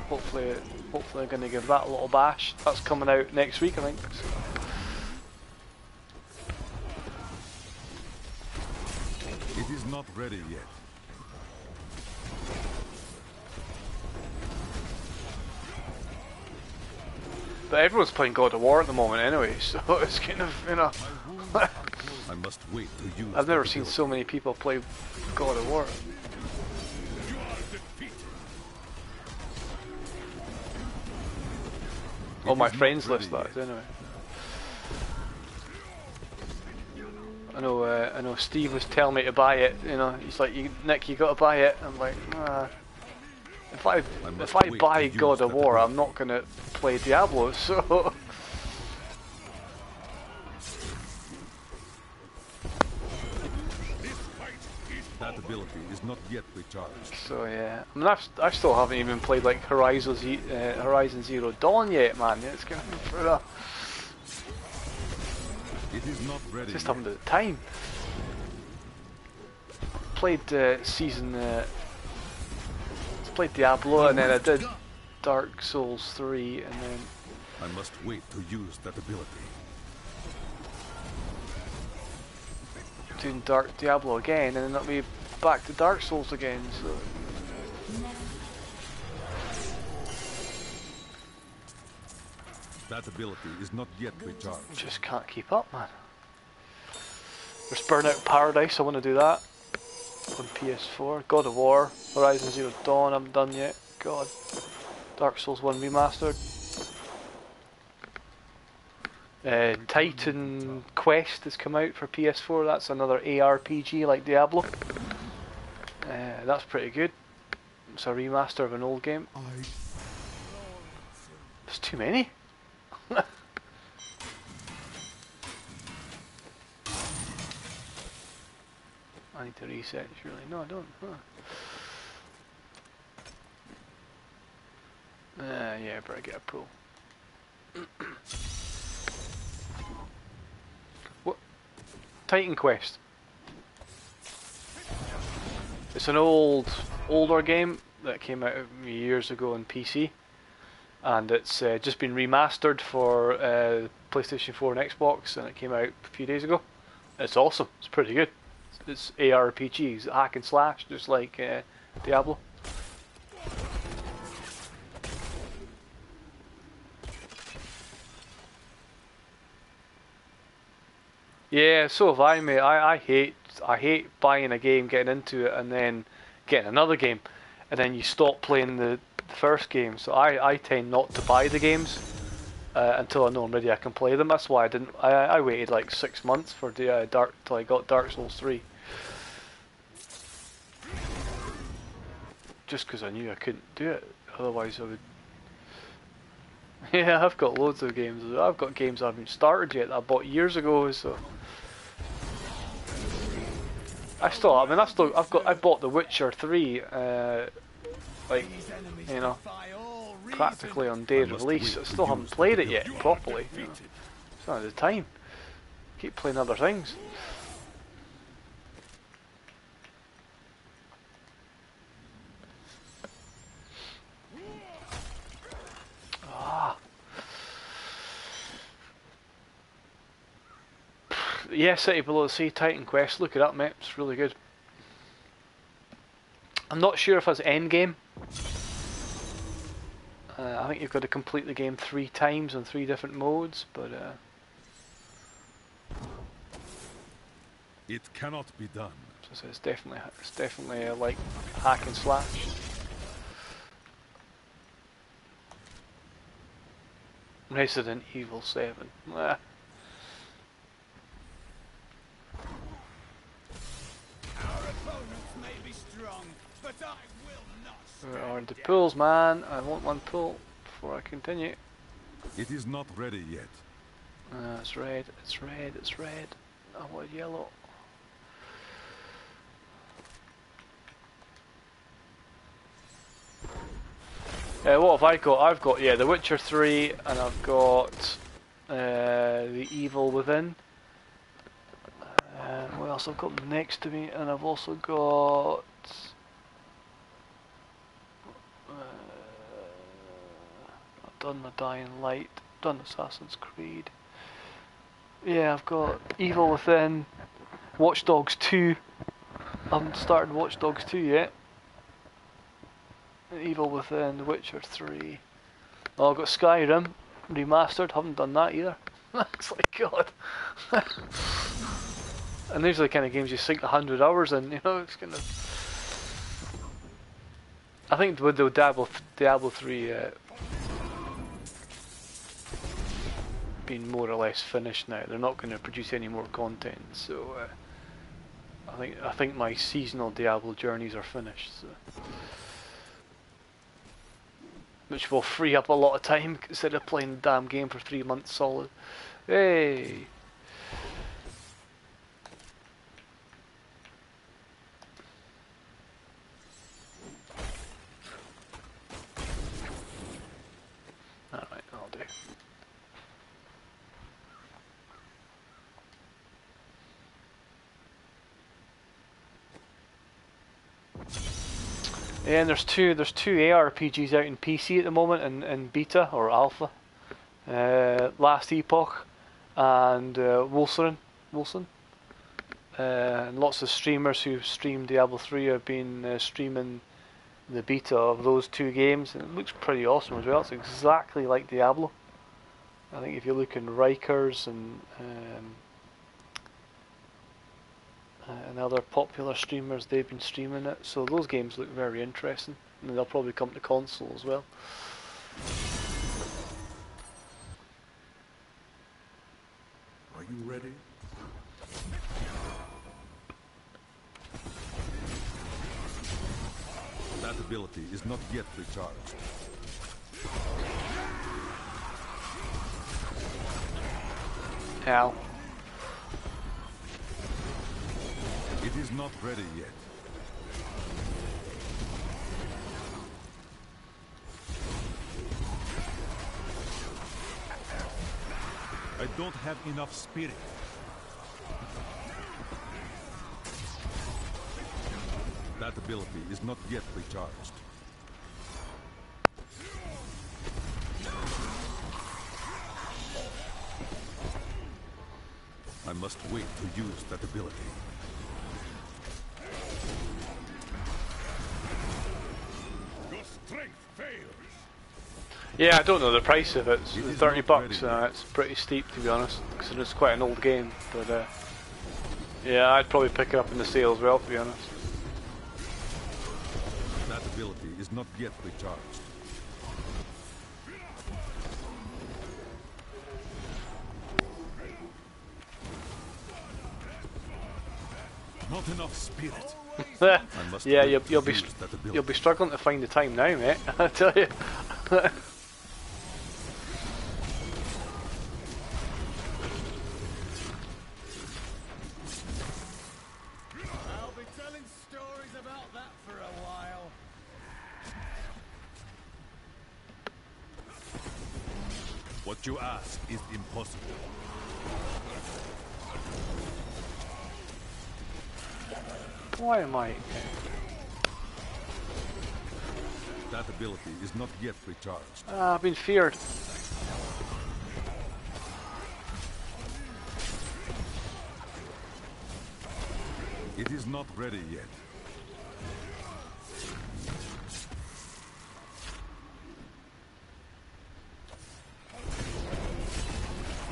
hopefully I'm going to give that a little bash. That's coming out next week, I think. So. It is not ready yet. But everyone's playing God of War at the moment anyway, so it's kind of, you know. I must wait to use. I've never seen so many people play God of War. Oh, my friends list that, anyway. I know Steve was telling me to buy it, you know, he's like, Nick, you gotta buy it. I'm like, if I buy God of War, I'm not gonna play Diablo, so... That ability is not yet recharged. So yeah, I mean, I still haven't even played like Horizon Zero Dawn yet, man. It's gonna be for a... It is not ready. Just haven't had the time. Played played Diablo, and then I did Dark Souls 3, and then I must wait to use that ability. doing Diablo again, and then I'll be back to Dark Souls again. So That ability is not yet recharged. just can't keep up, man. There's Burnout Paradise. I want to do that on PS4. God of War, Horizon Zero Dawn. I haven't done yet. God, Dark Souls 1 remastered. Titan Quest has come out for PS4. That's another ARPG like Diablo. That's pretty good. It's a remaster of an old game. There's too many. I need to reset, surely. No, I don't. Yeah, better get a pro. What? Titan Quest. It's an older game that came out years ago on PC, and it's just been remastered for PlayStation 4 and Xbox, and it came out a few days ago. It's awesome. It's pretty good. It's ARPGs, hack and slash, just like Diablo. Yeah, so have I, mate. I hate buying a game, getting into it, and then getting another game, and then you stop playing the first game. So I tend not to buy the games until I know I'm ready I can play them. That's why I didn't. I waited like 6 months for the till I got Dark Souls 3. Just because I knew I couldn't do it, otherwise I would. Yeah, I've got loads of games. I've got games I haven't started yet that I bought years ago. So I bought The Witcher 3, like, you know, practically on day of release. I still haven't played it yet properly. You know. It's not the time. Keep playing other things. Yeah, City Below the Sea, Titan Quest, look it up, mate, it's really good. I'm not sure if it's endgame. I think you've got to complete the game 3 times on 3 different modes, but it cannot be done. So it's definitely like hack and slash. Resident Evil 7. Where are the pools, man? I want one pool before I continue. It is not ready yet. It's red, it's red, it's red. I want yellow. What have I got? I've got, The Witcher 3, and I've got The Evil Within. What else I've got next to me? And I've also got... I've done the Dying Light, done Assassin's Creed. Yeah, I've got Evil Within, Watch Dogs 2. I haven't started Watch Dogs 2 yet. Evil Within, The Witcher 3. Oh, I've got Skyrim remastered, haven't done that either. It's like, God. And these are the kind of games you sink 100 hours in, you know, it's kind of... I think with the Diablo 3, been more or less finished now. They're not going to produce any more content, so I think my seasonal Diablo journeys are finished. So. Which will free up a lot of time instead of playing the damn game for 3 months solid. Hey! Alright, I'll do. Yeah, and there's two ARPGs out in PC at the moment in beta or alpha. Last Epoch and Wolfson. And lots of streamers who stream Diablo 3 have been streaming the beta of those two games, and it looks pretty awesome as well. It's exactly like Diablo. I think if you look in Rikers and other popular streamers, they've been streaming it, so those games look very interesting, and they'll probably come to console as well. Are you ready? That ability is not yet recharged. Ow. It is not ready yet. I don't have enough spirit. That ability is not yet recharged. I must wait to use that ability. Your strength fails. Yeah, I don't know the price of it. It's It is 30 not bucks. ready yet. It's pretty steep, to be honest, because it's quite an old game. But yeah, I'd probably pick it up in the sale as well, to be honest. That ability is not yet recharged. Not enough spirit. I must Yeah, wait to you'll use that ability. be struggling to find the time now, mate. I tell you. I'll be telling stories about that for a while. What you ask is impossible. Why am I? That ability is not yet recharged. I've been feared. It is not ready yet.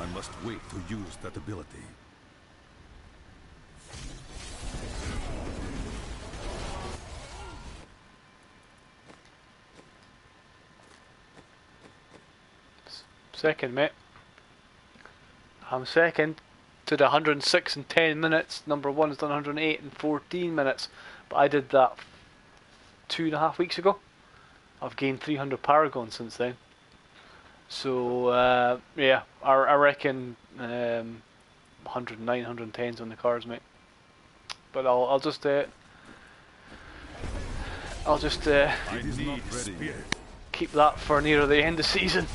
I must wait to use that ability. Second, mate. I'm second to the 106 in 10 minutes. Number one has done 108 in 14 minutes. But I did that 2.5 weeks ago. I've gained 300 Paragon since then. So, yeah, I reckon 109, 110s on the cards, mate. But I'll just It is not ready yet. keep that for nearer the end of the season.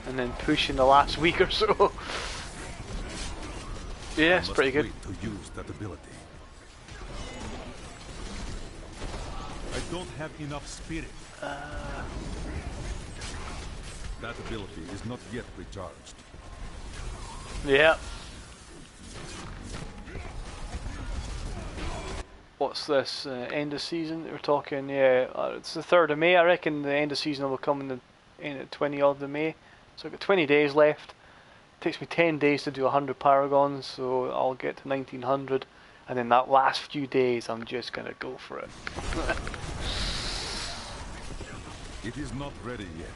And then push in the last week or so. Yeah, it's pretty good. Wait to use that ability. I don't have enough spirit. That ability is not yet recharged. Yeah. What's this? End of season? We're talking, yeah, it's the 3rd of May. I reckon the end of season will come in the 20th of May. So I've got 20 days left. It takes me 10 days to do 100 Paragons, so I'll get to 1900. And then that last few days, I'm just going to go for it. It is not ready yet.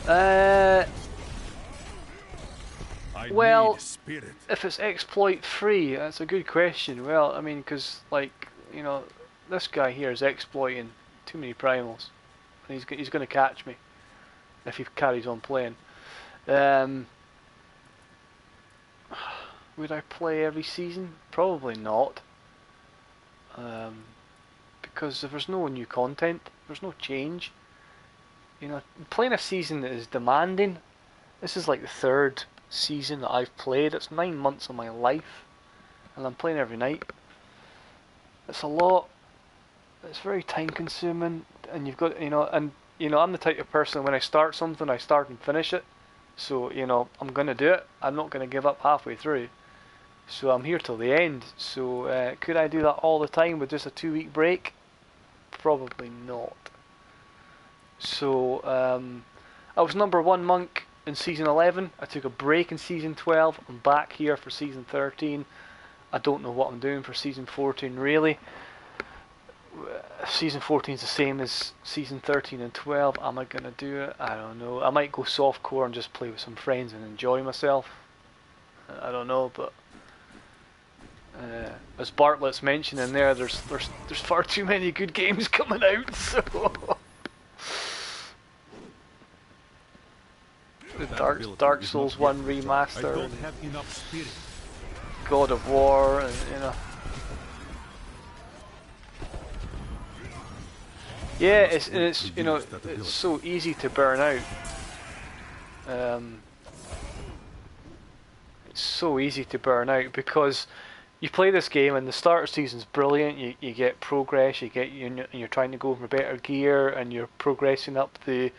I Well, need spirit. if it's exploit free, that's a good question. Well, I mean, because like you know, this guy here is exploiting too many primals, and he's going to catch me if he carries on playing. Would I play every season? Probably not. Because if there's no new content, there's no change. You know, playing a season that is demanding. This is like the third season that I've played. It's 9 months of my life, and I'm playing every night. It's a lot. It's very time consuming, and you've got and I'm the type of person when I start something, I start and finish it. So I'm gonna do it. I'm not gonna give up halfway through. So I'm here till the end. So could I do that all the time with just a 2-week break? Probably not. So I was number 1 monk in season 11. I took a break in season 12. I'm back here for season 13. I don't know what I'm doing for season 14 really. Season 14 is the same as season 13 and 12. Am I going to do it? I don't know. I might go softcore and just play with some friends and enjoy myself. I don't know, but as Bartlett's mentioning there, there's far too many good games coming out, so the Dark Souls 1 remaster, God of War, and yeah, it's it's so easy to burn out. It's so easy to burn out because you play this game and the starter season's brilliant. You get progress. You're trying to go for better gear, and you're progressing up the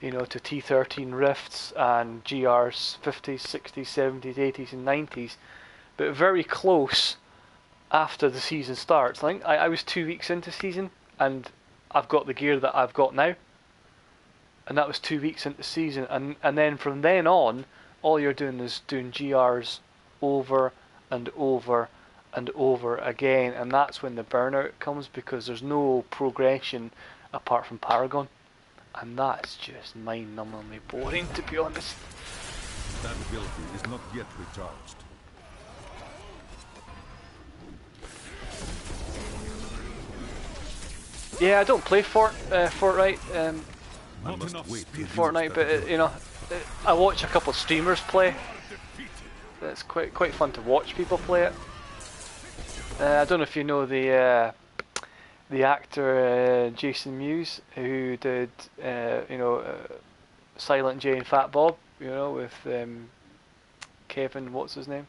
to T13 rifts and GRs 50s, 60s, 70s, 80s, and 90s. But very close after the season starts. I think I was 2 weeks into season and I've got the gear that I've got now, and that was 2 weeks into season, and then from then on, all you're doing is doing GRs over and over and over again, and that's when the burnout comes because there's no progression apart from Paragon, and that's just mind-numbingly boring, to be honest. That ability is not yet recharged. Yeah, I don't play Fortnite, Fortnite, but I watch a couple of streamers play. It's quite fun to watch people play it. I don't know if you know the actor Jason Mewes, who did Silent J and Fat Bob, with Kevin, what's his name?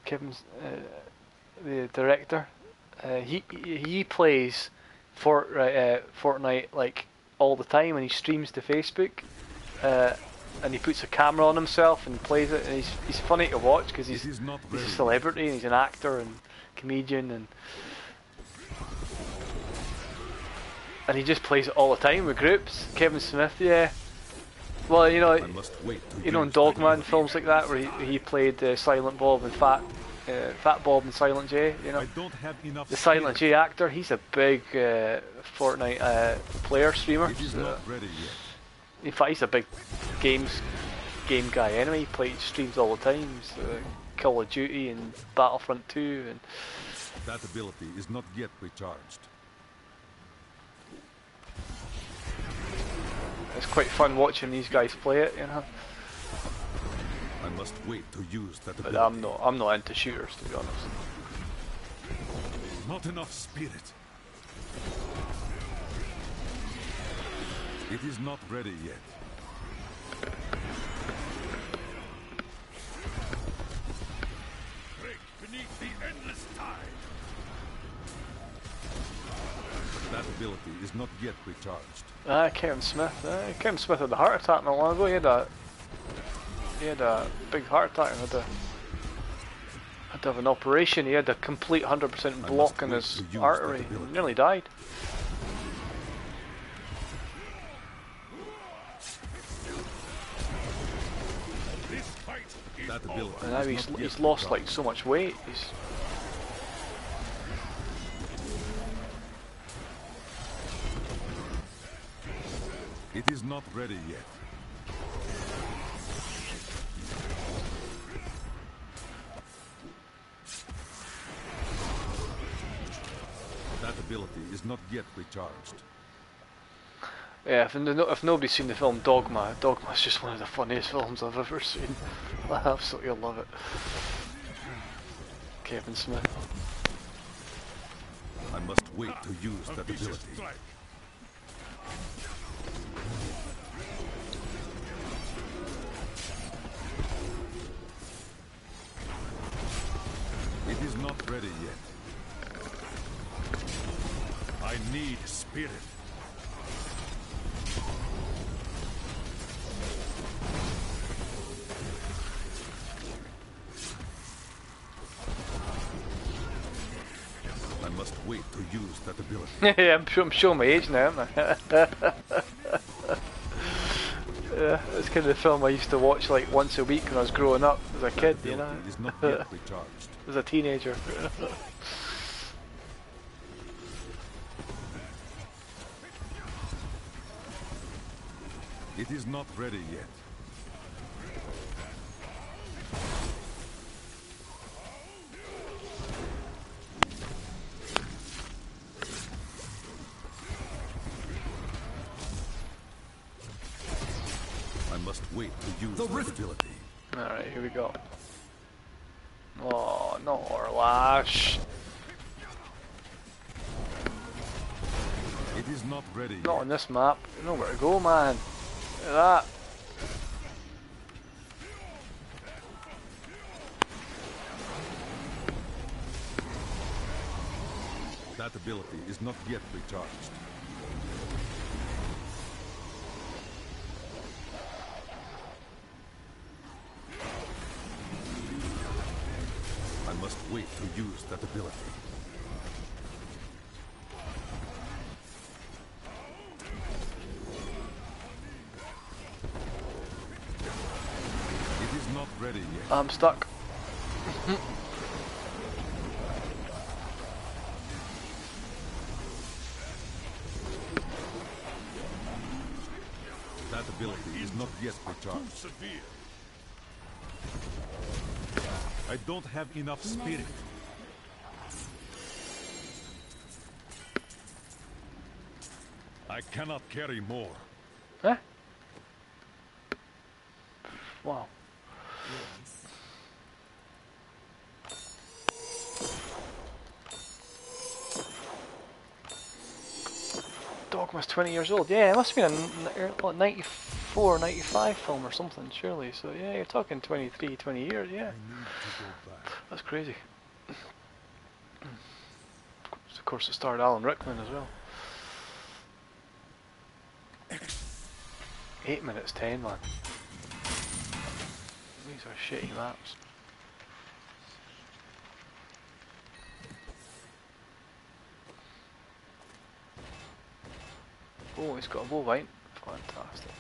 Kevin's the director. He plays Fortnite like all the time, and he streams to Facebook, and he puts a camera on himself and plays it, and he's funny to watch because he's a celebrity and he's an actor and comedian, and he just plays it all the time with groups. Kevin Smith, yeah. Well, in Dogma and films like that, where he played Silent Bob and Fat Bob and Silent J. The Silent J actor, he's a big Fortnite player, streamer. In fact, he's a big game guy anyway. He streams all the time. Call of Duty and Battlefront 2 and. That ability is not yet recharged. It's quite fun watching these guys play it, I must wait to use that ability. But I'm not into shooters, to be honest. Not enough spirit. It is not ready yet. Break beneath the endless tide. That ability is not yet recharged. Kevin Smith. Kevin Smith had a heart attack not long ago. He had a big heart attack and had to have an operation. He had a complete 100% block in his artery. He nearly died. And now he's lost like so much weight. It is not ready yet. is not yet recharged. Yeah, if nobody's seen the film Dogma, Dogma's just one of the funniest films I've ever seen. I absolutely love it. Kevin Smith. I must wait to use that ability. It is not ready yet. I need spirit. I must wait to use that ability. Yeah, I'm showing my age now, aren't I? Yeah, it's kind of the film I used to watch like once a week when I was growing up as a kid, you know. Is not yet recharged. As a teenager. It is not ready yet. I must wait to use the ability. Alright, here we go. Oh, no, Orlash. It is not ready Not yet. on this map. You know where to go, man. Look at that. That ability is not yet recharged. I must wait to use that ability. It is not ready yet. I'm stuck. That ability is not yet recharged. I don't have enough spirit. I cannot carry more. Huh? Wow. Dogma's 20 years old. Yeah, it must have been a 94, 95 film or something, surely. So yeah, you're talking 23, 20 years, yeah. That's crazy. Of course, it starred Alan Rickman as well. 8 minutes 10, man. These are shitty maps. Oh, he's got a bovine. Fantastic.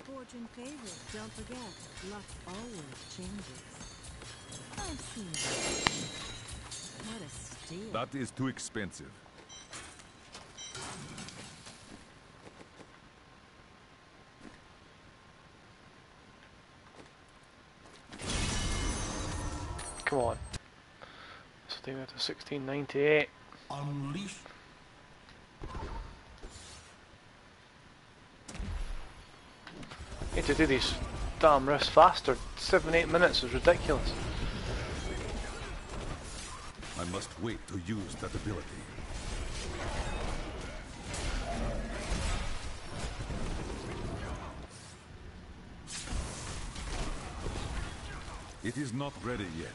Fortune favors. Don't forget, luck always changes. I've seen it. What a steal. That is too expensive. Come on. So they went to 1698. Unleash. Need to do these damn rifts faster. 7-8 minutes is ridiculous. I must wait to use that ability. It is not ready yet.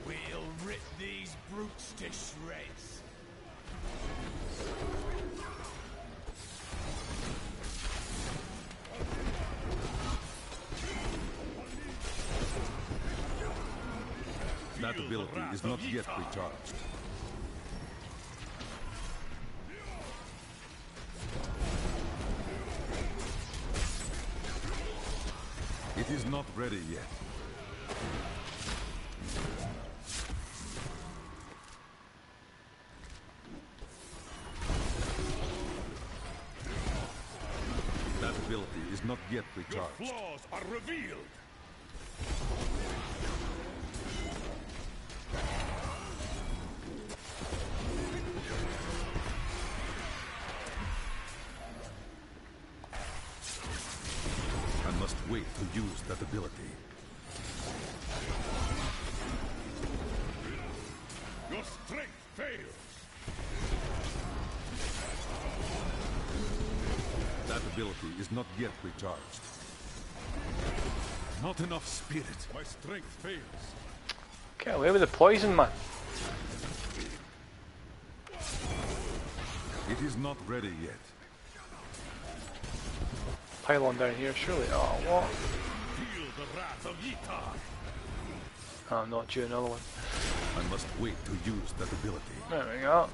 We'll rip these brutes to shreds. That ability is not yet recharged. It is not ready yet. That ability is not yet recharged. Your flaws are revealed. I must wait to use that ability. Your strength fails. That ability is not yet recharged. Not enough spirit. My strength fails. Get away with the poison, man. It is not ready yet. Pylon down here, surely. Oh, what? Feel the wrath of Yitar. Oh, I'm not due another one. I must wait to use that ability. There we go.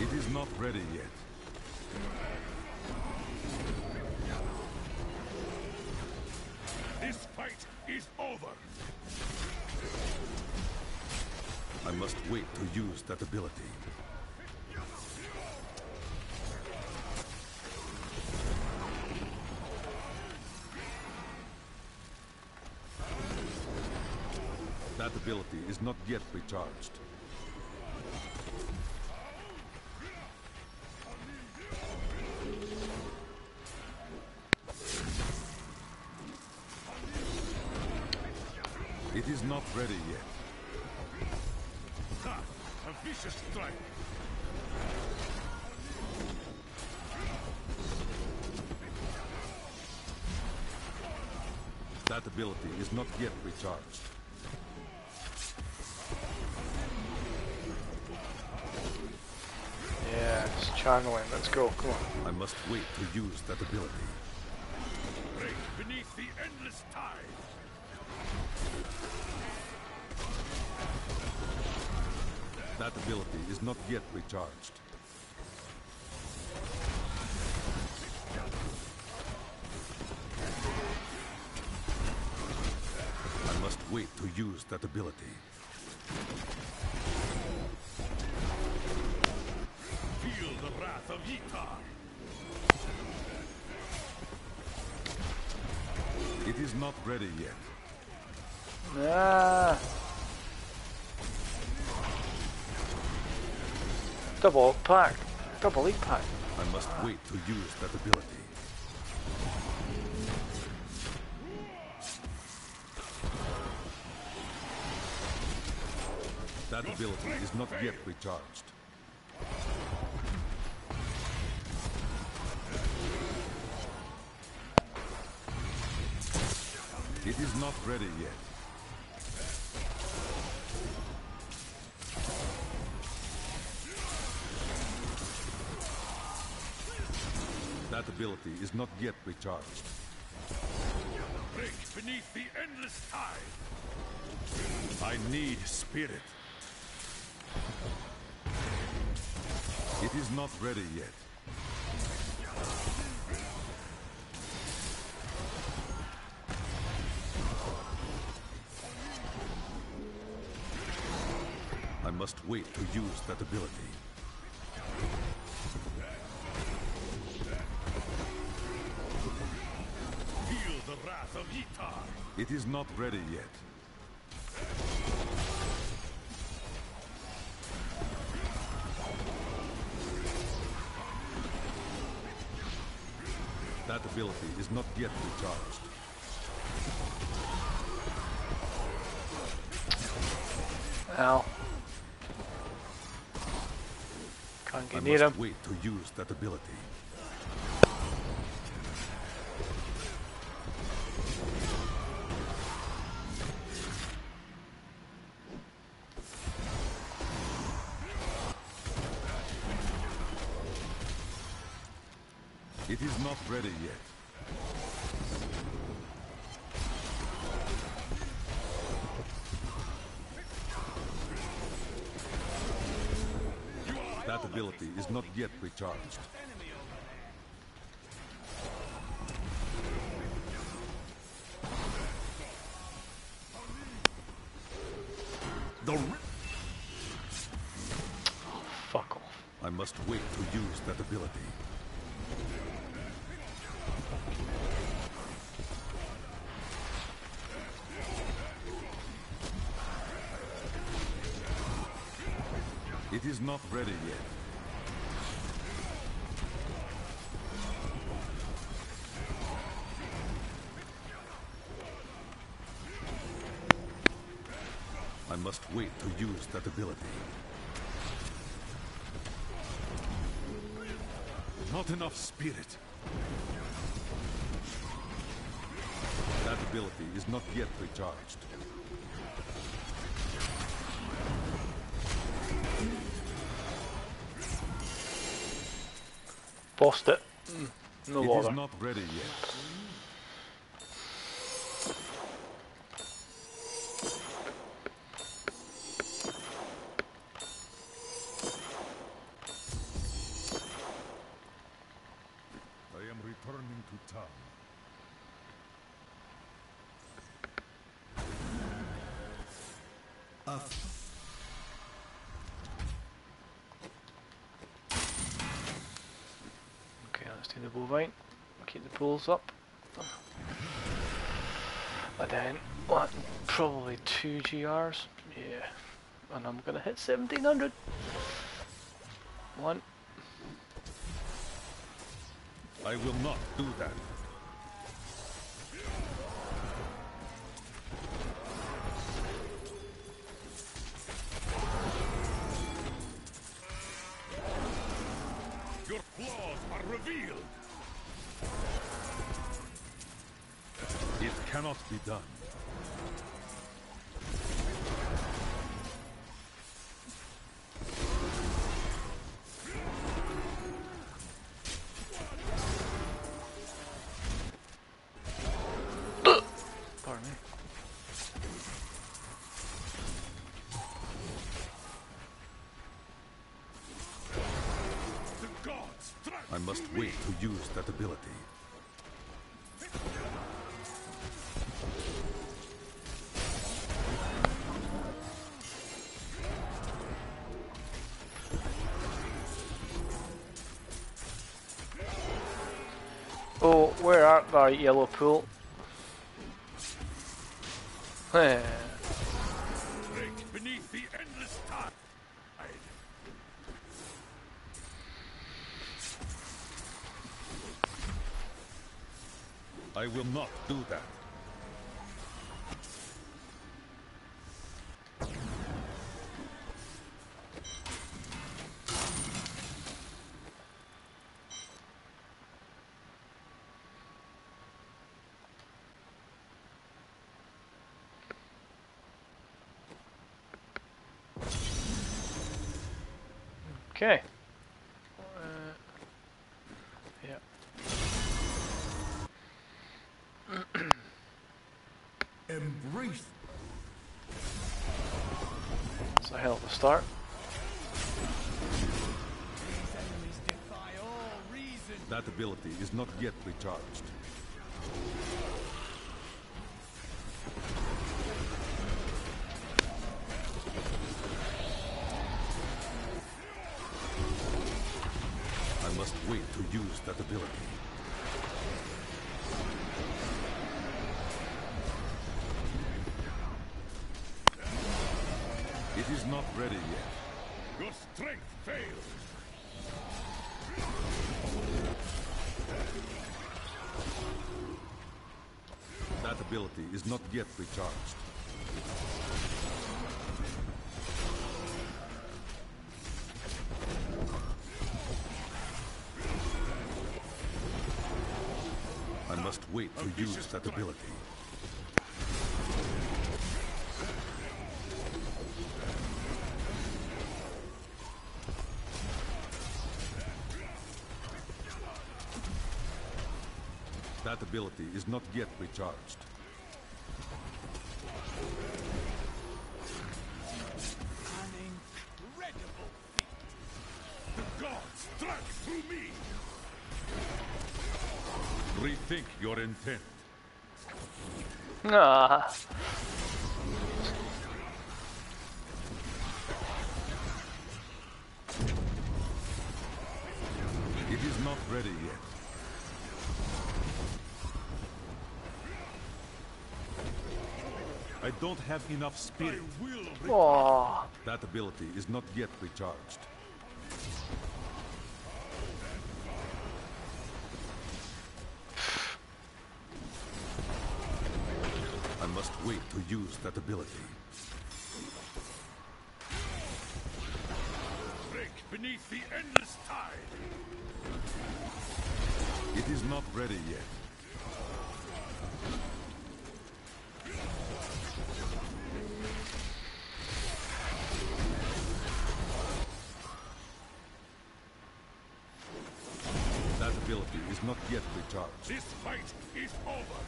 It is not ready yet. This fight is over. I must wait to use that ability. That ability is not yet recharged. It is not ready yet. Ha! A vicious strike. That ability is not yet recharged. Yes, channeling. Let's go. Come on. I must wait to use that ability. Break beneath the endless tide. That ability is not yet recharged. I must wait to use that ability. Feel the wrath of Yitar. It is not ready yet. Ah. Double pack. Double lead pack. I must wait to use that ability. That ability is not yet recharged. It is not ready yet. That ability is not yet recharged. Break beneath the endless tide. I need spirit. It is not ready yet. I must wait to use that ability. Feel the wrath of Yitar. It is not ready yet. That ability is not yet recharged. Ow. Can't I get near him. must wait to use that ability. It is not ready yet. That ability is not yet recharged. Fuck off. I must wait to use that ability. It is not ready yet. I must wait to use that ability. Not enough spirit. That ability is not yet recharged. Bossed it. No It bother. is not ready yet. I am returning to town. Okay, let's do the bovine. Keep the pulls up. And then, what? Probably 2 GRs. Yeah. And I'm gonna hit 1700. One. I will not do that. Your flaws are revealed. It cannot be done. Pardon me. The gods I must wait to use that ability. Oh, where art thou, yellow pool? Break beneath the endless tide. I will not do that. Okay. Yeah. Embrace. It's a hell of a start. These enemies defy all reason. That ability is not yet recharged. I must wait to use that ability. It is not ready yet. Your strength fails. That ability is not yet recharged. must wait to use that ability. That ability is not yet recharged. An incredible feat. The gods strike through me! Rethink your intent. Ah. It is not ready yet. I don't have enough spirit. Oh. That ability is not yet recharged. I must wait to use that ability. Break beneath the endless tide. It is not ready yet. That ability is not yet recharged. This fight is over.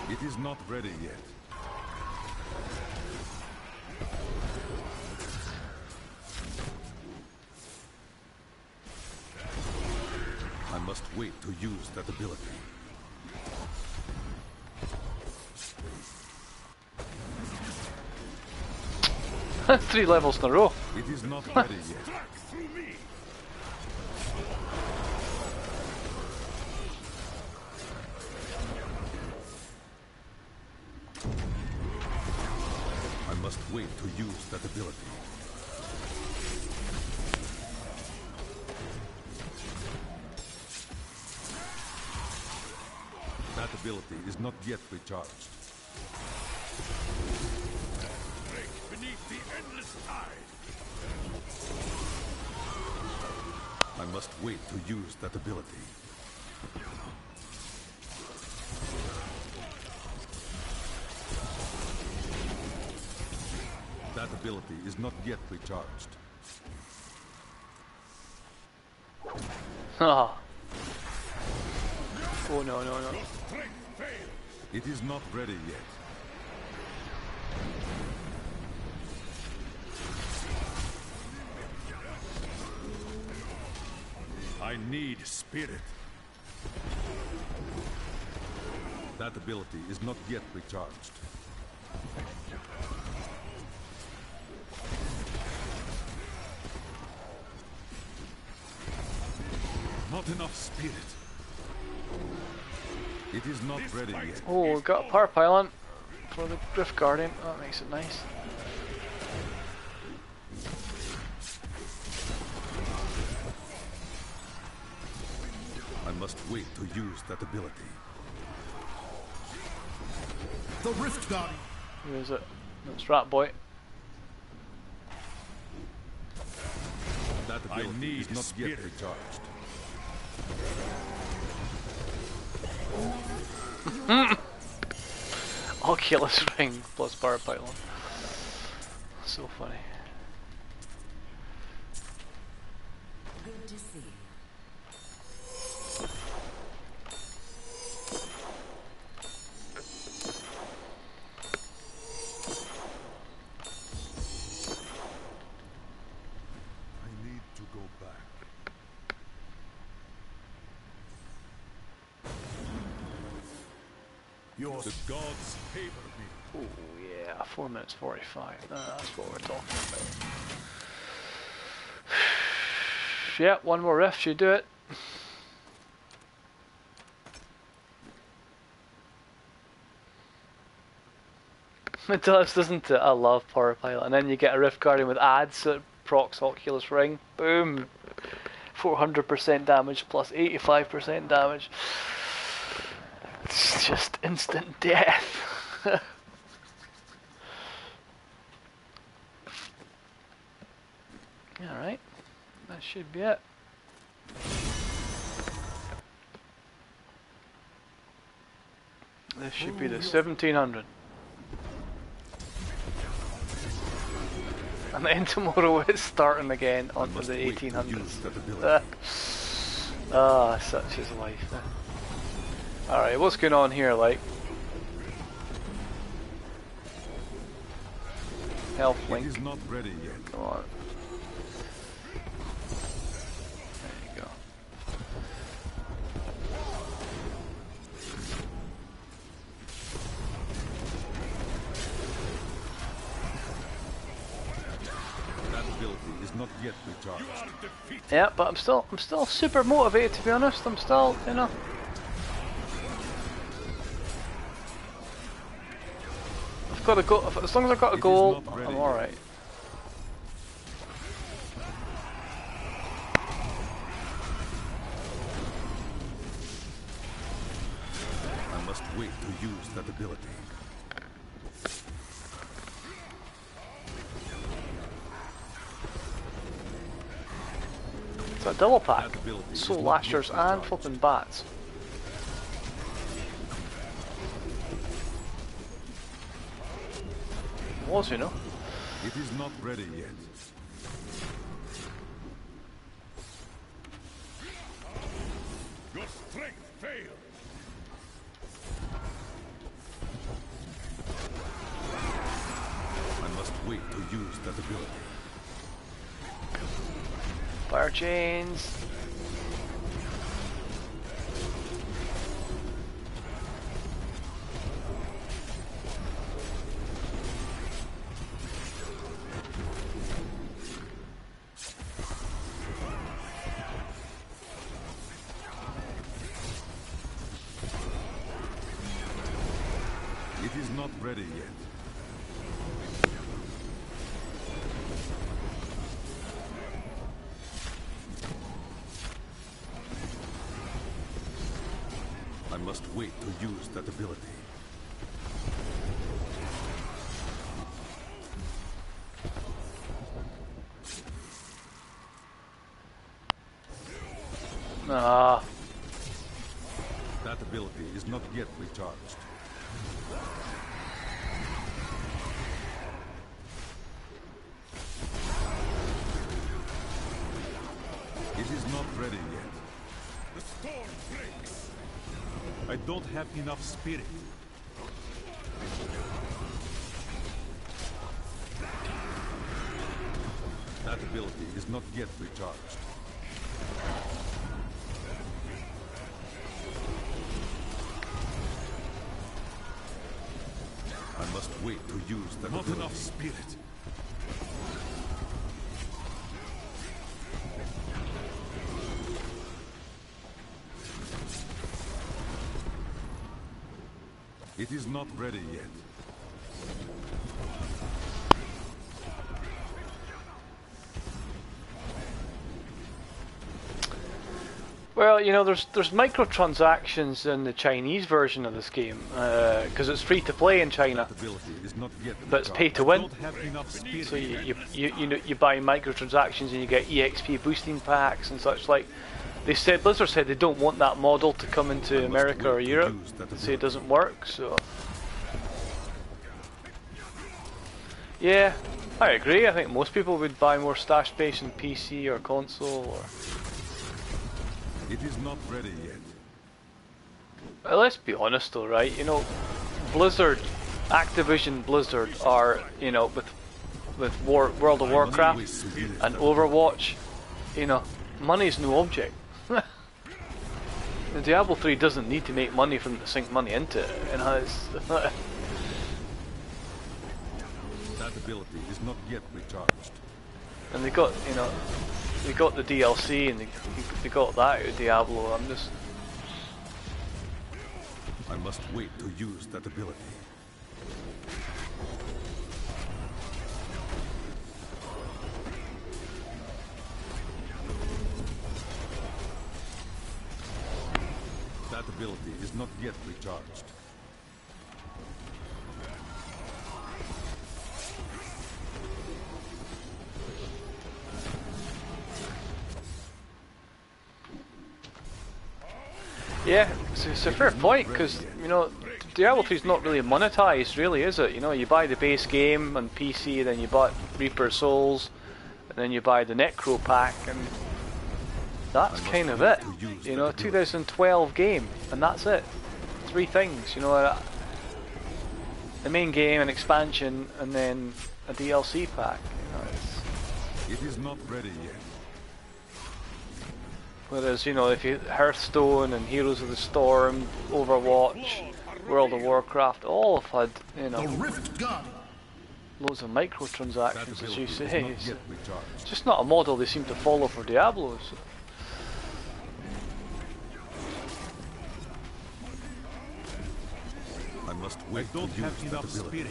It is not ready yet. I must wait to use that ability. Three levels in a row. It is not ready yet. I must wait to use that ability. That ability is not yet recharged. Break beneath the endless tide. I must wait to use that ability. That ability is not yet recharged. Ah. Oh no, no, no. It is not ready yet. I need spirit. That ability is not yet recharged. Not enough spirit. It is not ready yet. Oh, we've got a power pylon for the Rift Guardian. That makes it nice. I must wait to use that ability. The Rift Guardian. Who is it? It's Rat Boy. That ability is not yet recharged. Oculus Ring plus power pylon. So funny. Good to see. I need to go back. The gods favor me. Oh yeah, 4 minutes 45. That's what we're talking about. Yeah, one more rift, you do it. It does, doesn't it? I love Power Pilot. And then you get a Rift Guardian with ads that procs Oculus Ring. Boom! 400% damage plus 85% damage. It's just instant death. Alright. That should be it. This should be the 1700. And then tomorrow it's starting again onto the 1800s. Ah, such is life. Alright, what's going on here, like? Health link. It is not ready yet. Come on. There you go. That ability is not yet recharged. Yeah, but I'm still super motivated, to be honest. I'm still, you know. I've got a goal. As long as I've got a goal, I'm alright. I must wait to use that ability. It's a double pack. Soul Lashers and flipping bats. Was, you know. It is not ready yet. Your strength failed. I must wait to use that ability. Fire chains. It is not ready yet. I must wait to use that ability. Ah. That ability is not yet recharged. It is not ready yet. The storm breaks. I don't have enough spirit. That ability is not yet recharged. I must wait to use that ability. Not enough spirit. It is not ready yet. Well, you know, there's microtransactions in the Chinese version of this game because it's free to play in China, That ability is not yet but it's pay to I win. don't have enough spirit. So you buy microtransactions and you get EXP boosting packs and such. Like they said, Blizzard said they don't want that model to come into America or Europe. They say it doesn't work. So yeah, I agree. I think most people would buy more stash space in PC or console. Or It is not ready yet. well, let's be honest though, right? You know, Blizzard, Activision Blizzard are, you know, with World of Warcraft and Overwatch, you know, money's no object. The Diablo 3 doesn't need to make money from to sink money into it, you know. That ability is not yet recharged. And they got, you know, they got the DLC and they got that out of Diablo. I'm just. I must wait to use that ability. That ability is not yet recharged. Yeah, it's a fair point, because, you know, Diablo 3 is not really monetized, really, is it? You know, you buy the base game on PC, then you buy Reaper Souls, and then you buy the Necro pack, and that's kind of it. You know, 2012 game, and that's it. 3 things, you know, the main game, an expansion, and then a DLC pack. You know, It is not ready yet. whereas, you know, if you Hearthstone and Heroes of the Storm, Overwatch, World of Warcraft, all have had, you know, loads of microtransactions, as you say. It's just not a model they seem to follow for Diablo. So. I must wait. I don't have enough spirit.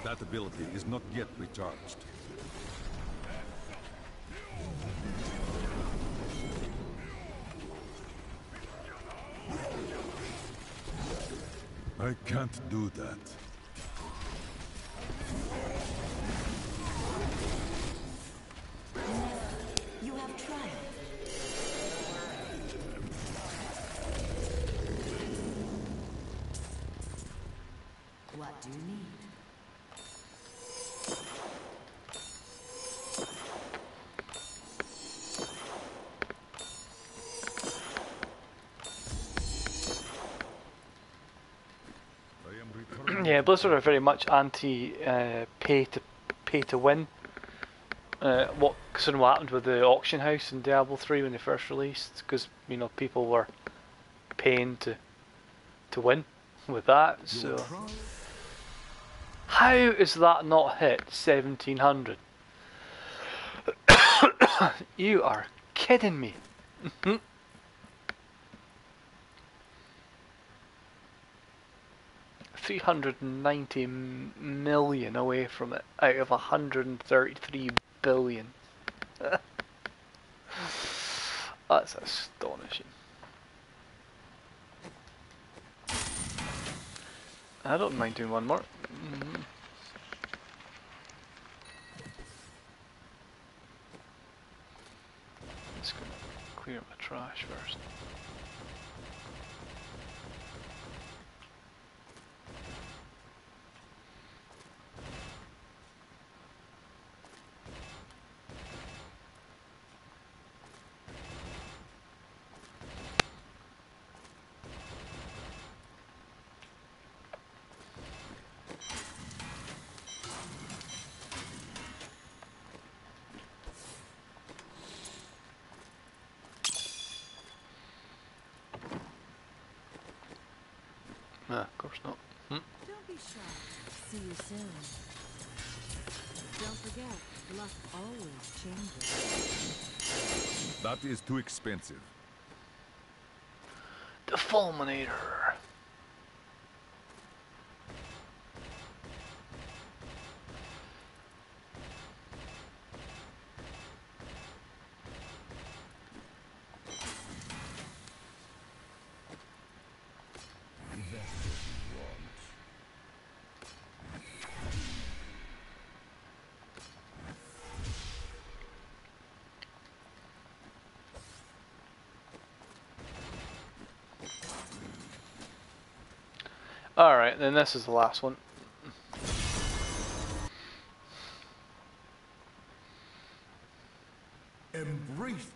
That ability is not yet recharged. I can't do that. You have triumphed. What do you need? Yeah, Blizzard are very much anti pay to win. Considering what happened with the auction house in Diablo 3 when they first released, because you know people were paying to win with that. So how is that not hit 1700? You are kidding me. 390 million away from it out of 133 billion. That's astonishing. I don't mind doing one more. Just gonna clear up the trash first. Nah, of course not. Don't be shy. See you soon. Don't forget, luck always changes. That is too expensive. The Fulminator. Alright, then this is the last one. Embrace.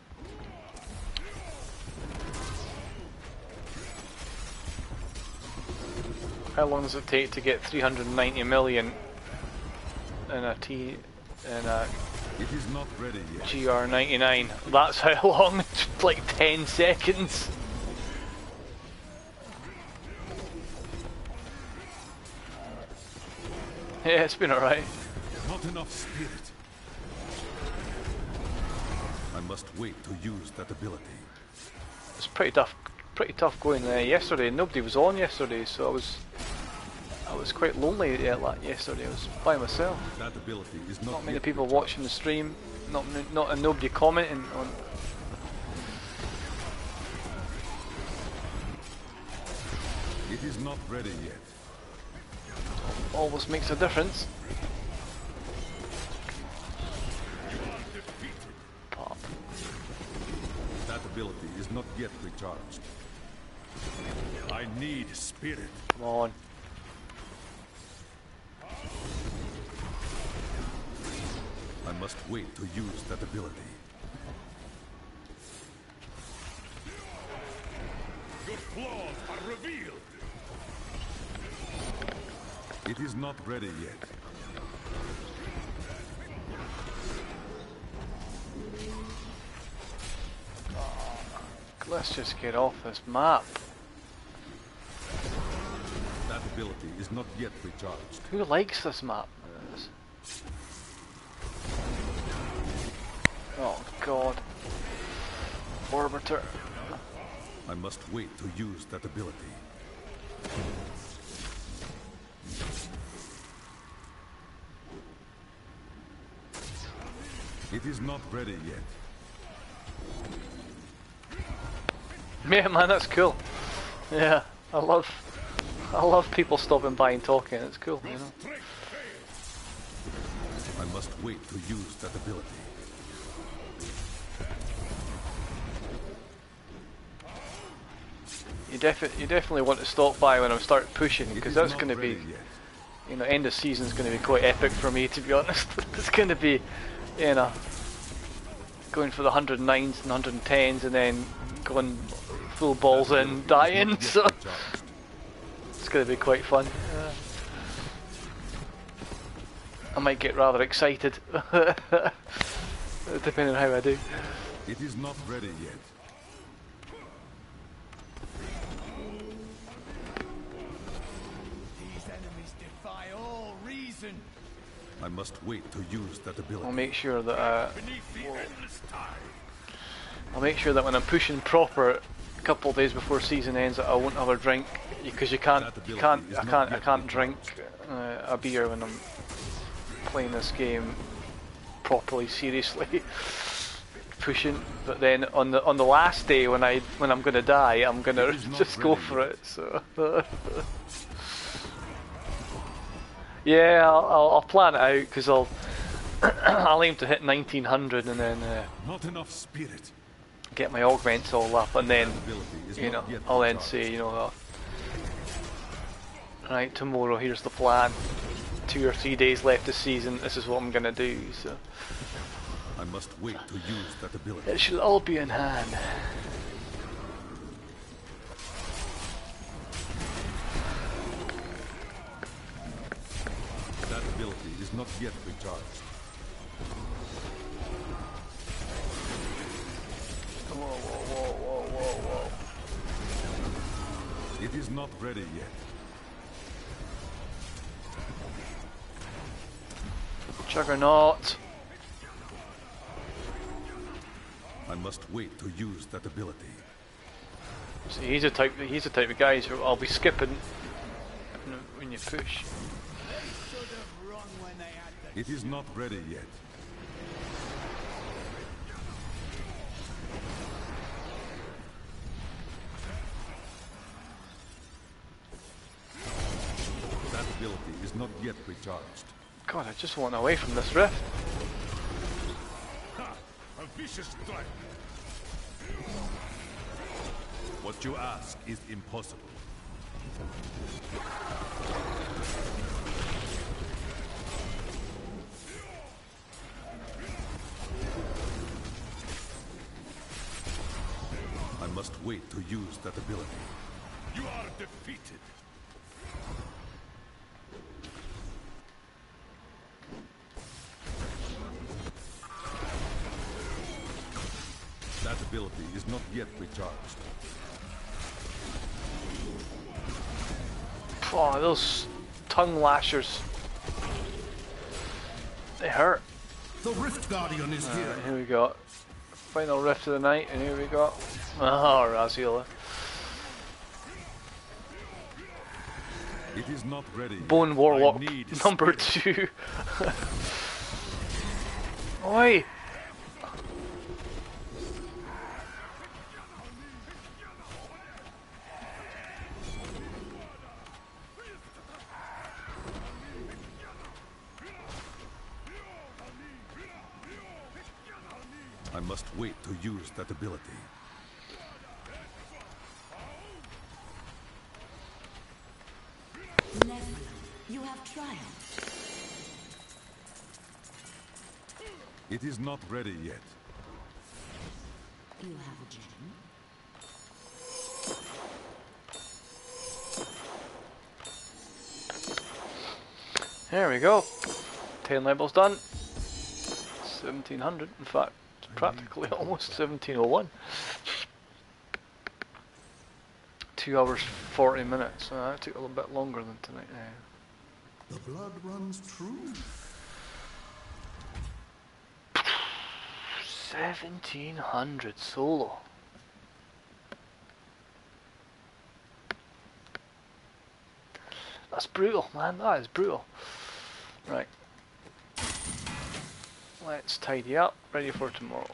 How long does it take to get 390 million in a It is not ready yet. GR99? That's how long? It's like 10 seconds. Yeah, it's been alright. Not enough spirit. I must wait to use that ability. It's pretty tough going yesterday. Nobody was on yesterday, so I was quite lonely yesterday. I was by myself. That ability is Not many people watching the stream. Nobody commenting on. It is not ready yet. Always makes a difference. ability is not yet recharged. I need spirit. Come on. I must wait to use that ability. Your flaws are revealed. It is not ready yet. Let's just get off this map. That ability is not yet recharged. Who likes this map? Oh god. Orbiter. I must wait to use that ability. It is not ready yet. Yeah, man, that's cool. Yeah, I love people stopping by and talking. It's cool, you know. I must wait to use that ability. You definitely want to stop by when I start pushing, because that's going to be, you know, end of season's going to be quite epic for me, to be honest. It's going to be, you know, going for the 109s and 110s and then going full balls in, dying, so it's going to be quite fun. I might get rather excited, depending on how I do. It is not ready yet. These enemies defy all reason. I must wait to use that ability. I'll make sure that Beneath the endless tide. I'll make sure that when I'm pushing proper, a couple of days before season ends, that I won't have a drink, because I can't drink a beer when I'm playing this game properly, seriously, pushing. But then on the last day when I'm gonna die, I'm gonna just go for it. So yeah, I'll plan it out, because I'll aim to hit 1900 and then Not enough spirit. get my augments all up, and then, you know, I'll then say, you know, right, tomorrow, here's the plan. 2 or 3 days left this season, this is what I'm gonna do, so I must wait to use that ability. it should all be in hand. That ability is not yet recharged. Whoa. It is not ready yet. Juggernaut. I must wait to use that ability. See, he's the type of guys who I'll be skipping when you push. They should have run when they had the It is not ready yet. That ability is not yet recharged. God, I just want away from this rift. Ha! A vicious strike. What you ask is impossible. I must wait to use that ability. You are defeated. That ability is not yet recharged. Oh, those tongue lashers. They hurt. The Rift Guardian is here. Here we go. Final rift of the night, and here we go. Oh, Raziola. It is not ready. Bone Warlock I need number spirit. 2. Oi! I must wait to use that ability. Nephew, you have triumphed. It is not ready yet. You have a gem. There we go. 10 levels done. 1700, in fact, practically almost 1701. 2 hours 40 minutes. That took a little bit longer than tonight. The blood runs true. 1700 solo. That's brutal, man. That is brutal. Right. Let's tidy up. Ready for tomorrow.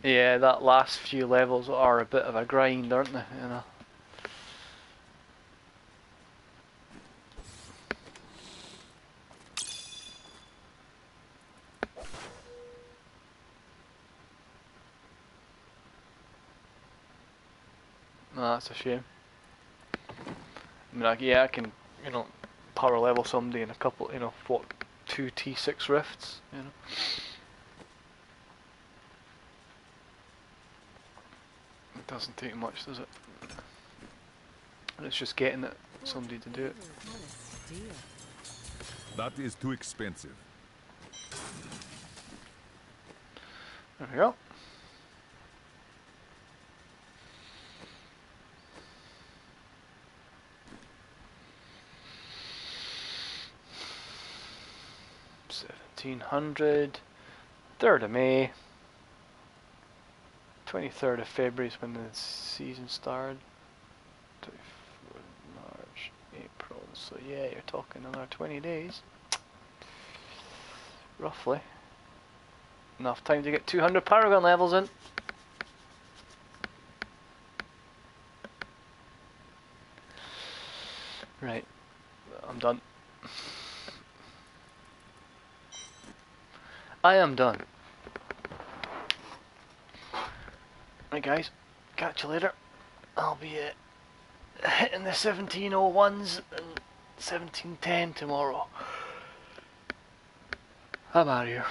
Yeah, that last few levels are a bit of a grind, aren't they? You know. No, that's a shame. I mean, yeah, I can, you know, power level somebody in a couple, you know, what, 2 T6 rifts, you know. It doesn't take much, does it? And it's just getting it, somebody to do it. What a steal. That is too expensive. There we go. $1,700. 3rd of May. 23rd of February is when the season started. 24th of March, April. So yeah, you're talking another 20 days. Roughly. Enough time to get 200 Paragon levels in. Right. I'm done. I am done. Right guys, catch you later. I'll be hitting the 1701s and 1710 tomorrow. I'm out of here.